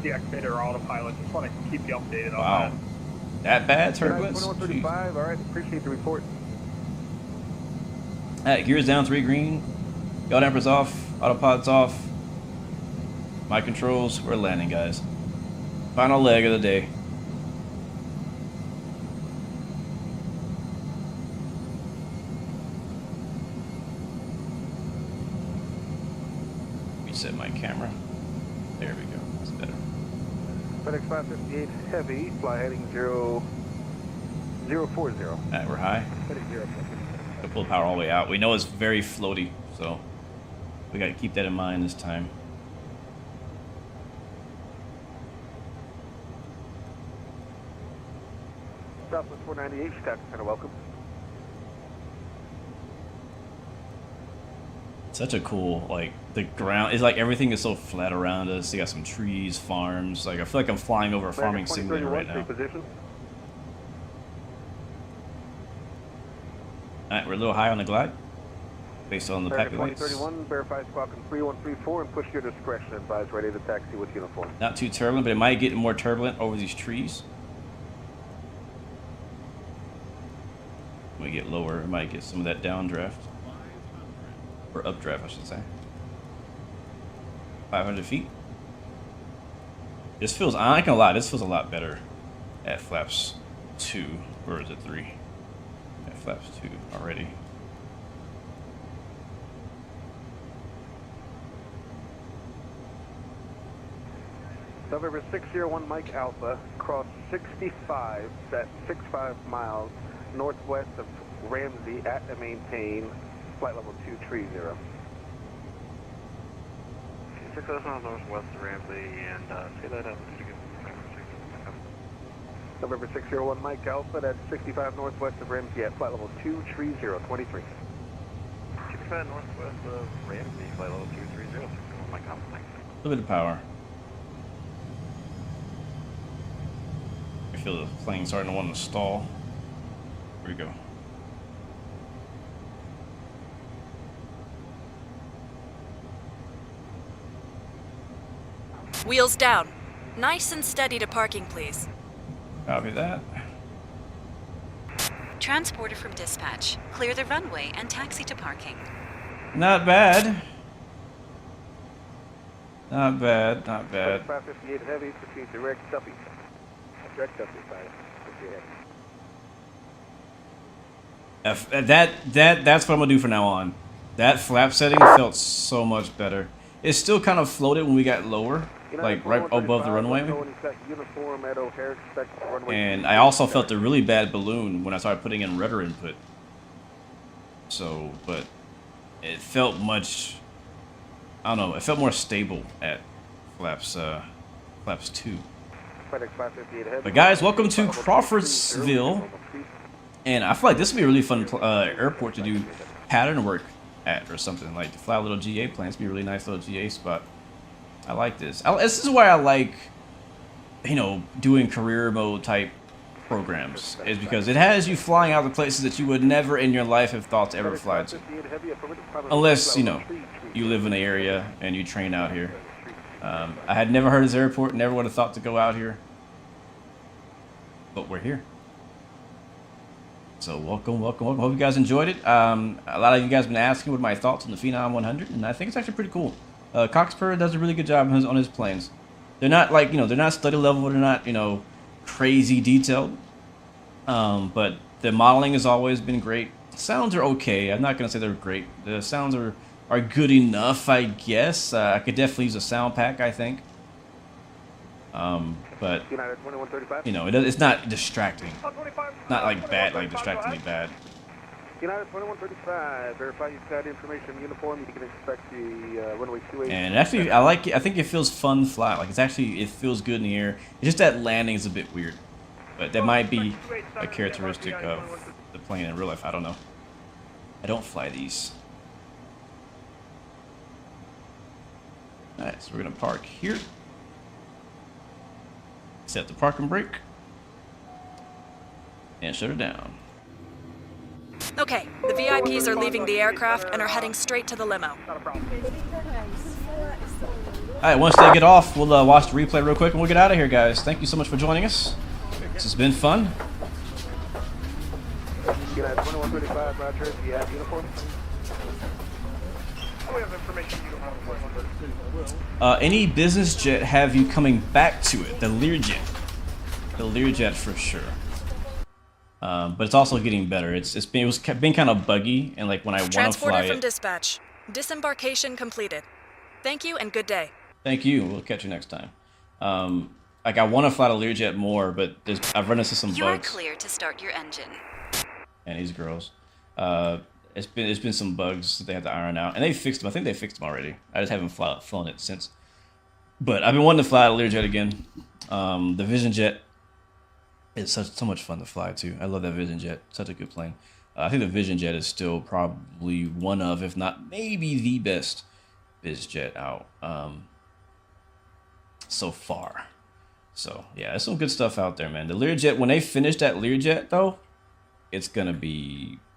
Speaker 6: deactivated our autopilot. Just want to keep you updated on that.
Speaker 1: That bad turbulence?
Speaker 8: 2135, all right, appreciate the report.
Speaker 1: Alright, gears down, 3 green. Yaw dampers off, autopilot's off. My controls, we're landing, guys. Final leg of the day. Reset my camera. There we go, that's better.
Speaker 8: FedEx 558 Heavy, fly heading 040.
Speaker 1: Alright, we're high.
Speaker 8: Heading 040.
Speaker 1: Gotta pull the power all the way out. We know it's very floaty, so we gotta keep that in mind this time.
Speaker 8: Southwest 498, Chicago Center, welcome.
Speaker 1: Such a cool, like, the ground is like everything is so flat around us. You got some trees, farms. Like, I feel like I'm flying over a farming simulator right now. Alright, we're a little high on the glide based on the packet lights.
Speaker 8: 2031, verify squawk 3134 and push your discretion. Advise ready to taxi with uniform.
Speaker 1: Not too turbulent, but it might get more turbulent over these trees. When we get lower, it might get some of that downdraft. Or updraft, I should say. 500 feet. This feels, I'm not gonna lie, this feels a lot better at flaps 2, or is it 3? At flaps 2 already.
Speaker 8: November 601 Mike Alpha, cross 65, at 65 miles northwest of Ramsey at and maintain flight level 230.
Speaker 7: 6 miles northwest of Ramsey and say that up.
Speaker 8: November 601 Mike Alpha, that's 65 northwest of Ramsey at flight level 230, 23.
Speaker 7: 65 northwest of Ramsey, flight level 230, 601 Mike Alpha, thanks.
Speaker 1: A little bit of power. I feel the plane starting to want to stall. Here we go.
Speaker 3: Wheels down. Nice and steady to parking, please.
Speaker 1: Copy that.
Speaker 2: Transporter from dispatch. Clear the runway and taxi to parking.
Speaker 1: Not bad. Not bad, not bad.
Speaker 8: 558 Heavy, proceed direct Duffy. Direct Duffy, 558.
Speaker 1: That's what I'm gonna do from now on. That flap setting felt so much better. It still kind of floated when we got lower, like right above the runway. And I also felt a really bad balloon when I started putting in rudder input. So, but it felt much, I don't know, it felt more stable at flaps 2. But guys, welcome to Crawfordsville. And I feel like this would be a really fun airport to do pattern work at or something, like to fly a little GA plane. It's be a really nice little GA spot. I like this. This is why I like, you know, doing career mode type programs, is because it has you flying out to places that you would never in your life have thought to ever fly to. Unless, you know, you live in the area and you train out here. I had never heard of this airport, never would have thought to go out here. But we're here. So welcome, welcome, welcome. Hope you guys enjoyed it. A lot of you guys have been asking what my thoughts on the Phenom 100, and I think it's actually pretty cool. Coxper does a really good job on his planes. They're not like, you know, they're not study level, they're not, you know, crazy detailed. But the modeling has always been great. Sounds are okay. I'm not gonna say they're great. The sounds are good enough, I guess. I could definitely use a sound pack, I think. But you know, it's not distracting. Not like bad, like distractingly bad.
Speaker 8: United 2135, verify you've got information uniform. You can expect the runway 28.
Speaker 1: And actually, I like it. I think it feels fun to fly. Like it feels good in the air. It's just that landing is a bit weird, but that might be a characteristic of the plane in real life. I don't know. I don't fly these. All right, so we're gonna park here. Set the parking brake and shut it down.
Speaker 3: Okay, the VIPs are leaving the aircraft and are heading straight to the limo.
Speaker 1: Alright, once they get off, we'll watch the replay real quick and we'll get out of here, guys. Thank you so much for joining us. This has been fun.
Speaker 8: United 2135, Roger. Do you have uniform?
Speaker 6: we have information you don't want to
Speaker 1: Any business jet have you coming back to it? The Learjet. The Learjet for sure. But it's also getting better. It was been kind of buggy, and like when I want to fly
Speaker 3: Transporter from
Speaker 1: it.
Speaker 3: dispatch. Disembarkation completed. Thank you and good day.
Speaker 1: Thank you. We'll catch you next time. Like I want to fly the Learjet more, but I've run into some bugs.
Speaker 2: You are clear to start your engine.
Speaker 1: And these girls. It's been some bugs that they have to iron out, and they fixed them. I think they fixed them already. I just haven't flown it since. But I've been wanting to fly the Learjet again. The Vision Jet is so much fun to fly too. I love that Vision Jet. Such a good plane. I think the Vision Jet is still probably one of, if not maybe the best biz jet out so far. So yeah, there's some good stuff out there, man. The Learjet, when they finish that Learjet though,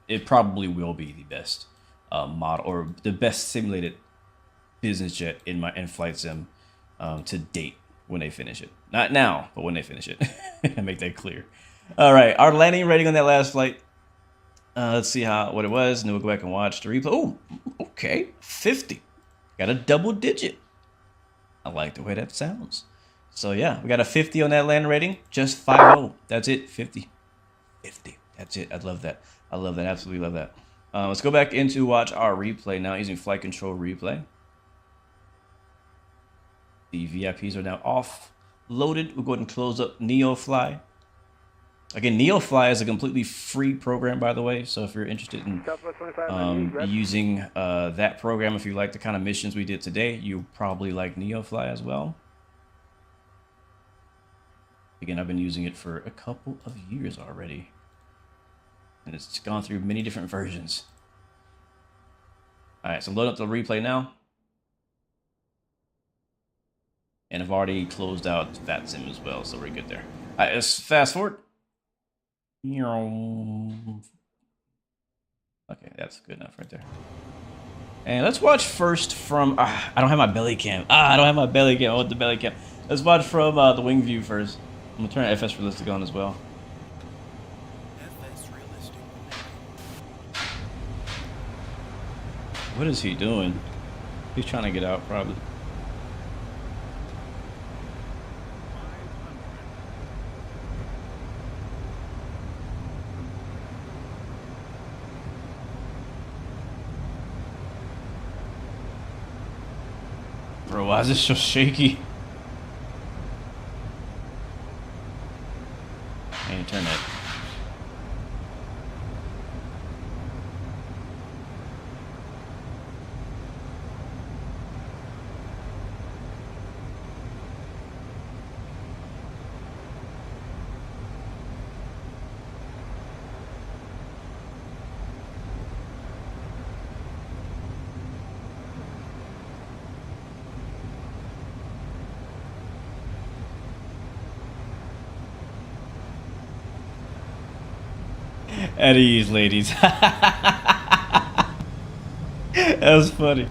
Speaker 1: it probably will be the best model or the best simulated business jet in flight sim to date when they finish it. Not now, but when they finish it. Make that clear. All right, our landing rating on that last flight. Let's see what it was, and then we'll go back and watch the replay. Oh, okay, 50. Got a double digit. I like the way that sounds. So yeah, we got a 50 on that landing rating. Just 5-0. That's it, 50. 50. That's it. I love that. I love that. Absolutely love that. Let's go back into watch our replay now using flight control replay. The VIPs are now offloaded. We'll go ahead and close up NeoFly. Again, NeoFly is a completely free program, by the way. So if you're interested in using that program, if you like the kind of missions we did today, you probably like NeoFly as well. Again, I've been using it for a couple of years already. And it's gone through many different versions. All right, so load up the replay now. And I've already closed out Vatsim as well, so we're good there. All right, let's fast forward. Okay, that's good enough right there. And let's watch first from... I don't have my belly cam. I don't have my belly cam. I want the belly cam. Let's watch from the wing view first. I'm going to turn FS Realistic on as well. What is he doing? He's trying to get out, probably. Bro, why is this so shaky? I need to turn that. At ease, ladies. That was funny.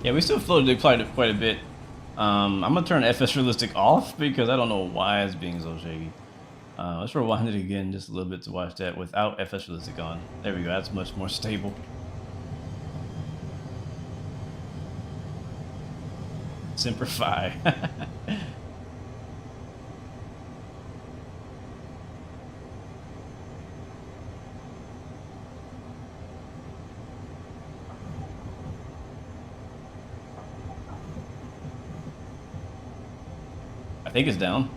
Speaker 1: Yeah, we still floated quite a bit. I'm gonna turn FS Realistic off because I don't know why it's being so shaky. Let's rewind it again just a little bit to watch that without FS Realistic on. There we go, that's much more stable. Simplify. I think it's down.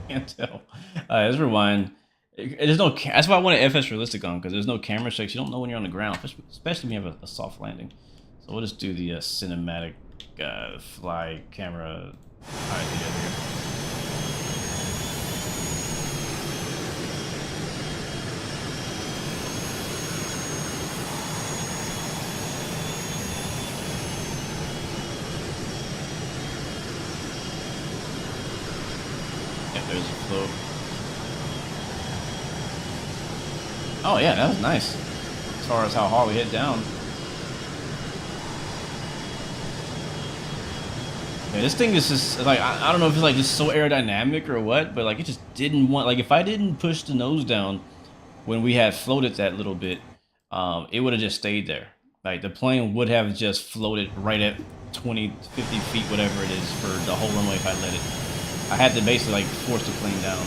Speaker 1: Can't tell. All right, let's rewind. There's no. That's why I wanted FS Realistic on, because there's no camera shakes. You don't know when you're on the ground, especially when you have a soft landing. So we'll just do the cinematic fly camera. All right, together here. there's a float. Oh yeah, that was nice. As far as how hard we hit down. Yeah, this thing is just like, I don't know if it's like just so aerodynamic or what, but like it just didn't want, like if I didn't push the nose down when we had floated that little bit, it would have just stayed there. Like the plane would have just floated right at 20, 50 feet, whatever it is, for the whole runway if I let it. I had to basically like force the plane down.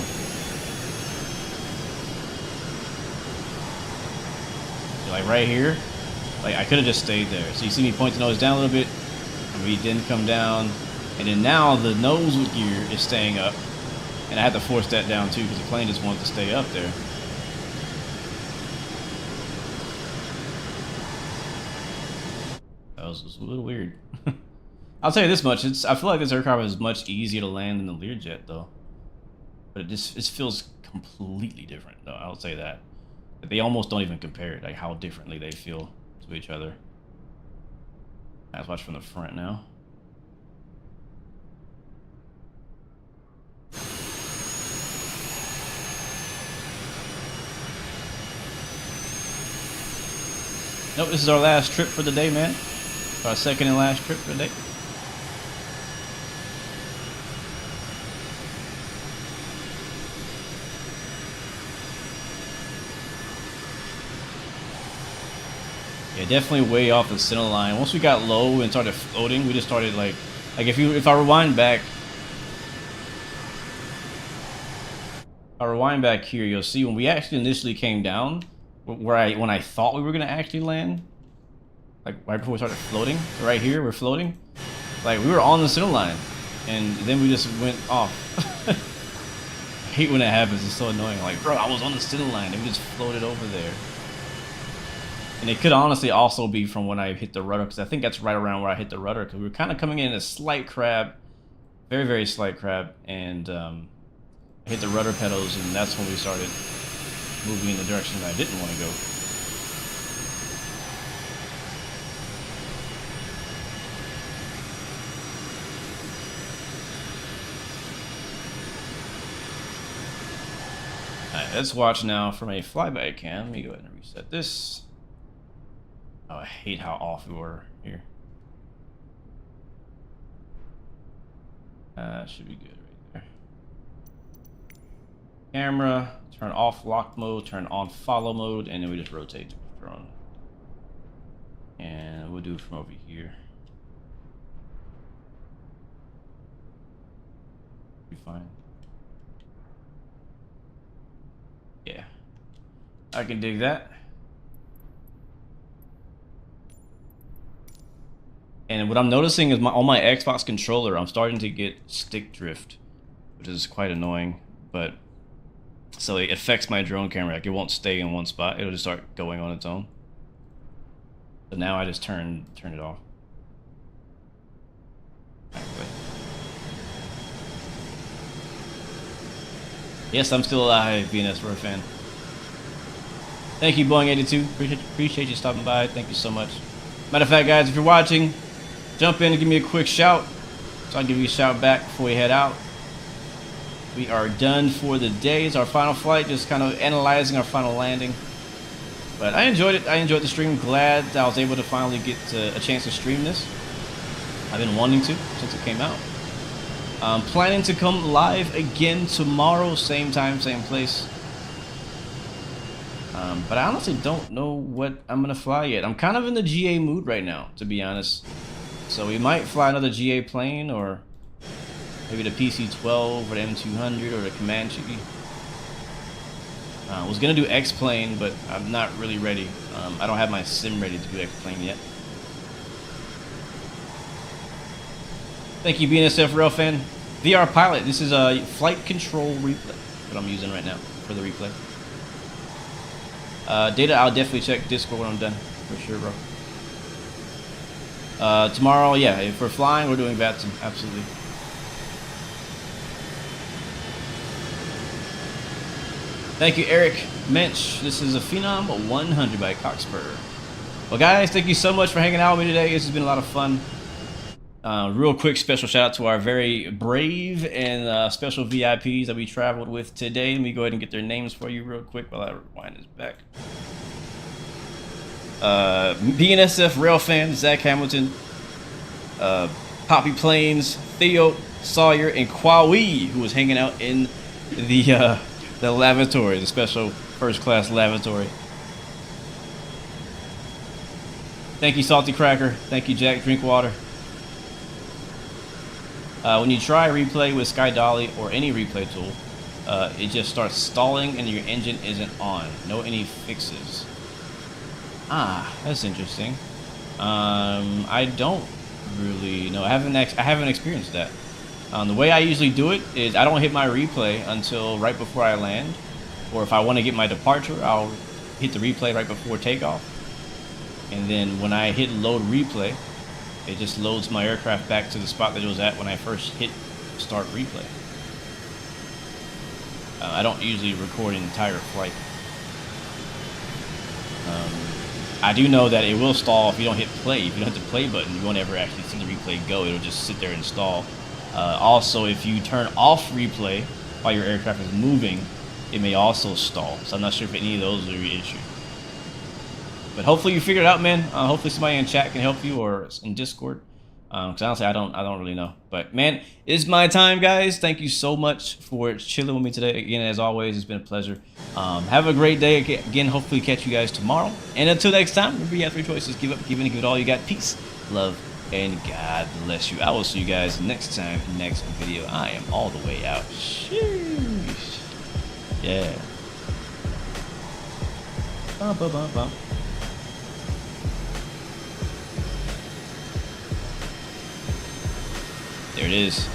Speaker 1: So like right here, like I could have just stayed there. So you see me point the nose down a little bit, and we didn't come down. And then now the nose gear is staying up, and I had to force that down too because the plane just wanted to stay up there. That was a little weird. I'll tell you this much: I feel like this aircraft is much easier to land than the Learjet, though. But it feels completely different, though. I'll say that. They almost don't even compare, like how differently they feel to each other. Let's watch from the front now. Nope, this is our last trip for the day, man. Our second and last trip for the day. Yeah, definitely way off the center line. Once we got low and started floating, we just started like if I rewind back, here, you'll see when we actually initially came down, when I thought we were gonna actually land, like right before we started floating, right here we're floating, like we were on the center line, and then we just went off. I hate when that happens. It's so annoying. Like, bro, I was on the center line and we just floated over there. And it could honestly also be from when I hit the rudder, because I think that's right around where I hit the rudder, because we were kind of coming in a slight crab, very, very slight crab, and I hit the rudder pedals, and that's when we started moving in the direction that I didn't want to go. Alright, let's watch now from a flyby cam. Let me go ahead and reset this. Oh, I hate how off we were here. Should be good right there. Camera, turn off lock mode, turn on follow mode, and then we just rotate the drone. And we'll do it from over here. Be fine. Yeah, I can dig that. And what I'm noticing is on my Xbox controller, I'm starting to get stick drift, which is quite annoying. But so it affects my drone camera. Like it won't stay in one spot. It'll just start going on its own. So now I just turn it off. Yes, I'm still alive, VNS. We're a fan. Thank you, Boeing 82. Appreciate you stopping by. Thank you so much. Matter of fact, guys, if you're watching, jump in and give me a quick shout. So I'll give you a shout back before we head out. We are done for the day. It's our final flight, just kind of analyzing our final landing. But I enjoyed it. I enjoyed the stream. Glad that I was able to finally get a chance to stream this. I've been wanting to since it came out. I'm planning to come live again tomorrow, same time, same place. But I honestly don't know what I'm gonna fly yet. I'm kind of in the GA mood right now, to be honest. So we might fly another GA plane, or maybe the PC-12 or the M200 or the Comanche. I was gonna do X-plane, but I'm not really ready. I don't have my sim ready to do X-plane yet. Thank you, BNSF Rail Fan. VR Pilot. This is a flight control replay that I'm using right now for the replay. Data, I'll definitely check Discord when I'm done, for sure, bro. Tomorrow, yeah, if we're flying, we're doing Vatsim, absolutely. Thank you, Eric Mensch. This is a Phenom 100 by Cockspur. Well, guys, thank you so much for hanging out with me today. This has been a lot of fun. Real quick special shout out to our very brave and special VIPs that we traveled with today. Let me go ahead and get their names for you real quick while I rewind this back. BNSF Railfan, Zach Hamilton, Poppy Plains, Theo, Sawyer, and Kwawi, who was hanging out in the lavatory, the special first class lavatory. Thank you, Salty Cracker. Thank you, Jack Drinkwater. When you try replay with Sky Dolly or any replay tool, it just starts stalling and your engine isn't on. No any fixes. Ah, that's interesting. I don't really know. I haven't experienced that. The way I usually do it is I don't hit my replay until right before I land, or if I want to get my departure, I'll hit the replay right before takeoff, and then when I hit load replay, it just loads my aircraft back to the spot that it was at when I first hit start replay. I don't usually record an entire flight. I do know that it will stall if you don't hit play. If you don't hit the play button, you won't ever actually see the replay go. It'll just sit there and stall. Also, if you turn off replay while your aircraft is moving, it may also stall. So I'm not sure if any of those are your issue. But hopefully you figure it out, man. Hopefully somebody in chat can help you or in Discord. Because honestly, I don't really know. But man, it's my time, guys. Thank you so much for chilling with me today. Again, as always, it's been a pleasure. Have a great day. Again, hopefully catch you guys tomorrow. And until next time, remember you have 3 choices. Give up, give in, give it all you got. Peace, love, and God bless you. I will see you guys next time, next video. I am all the way out. Sheesh. Yeah. Bum, bum, bum, bum. There it is.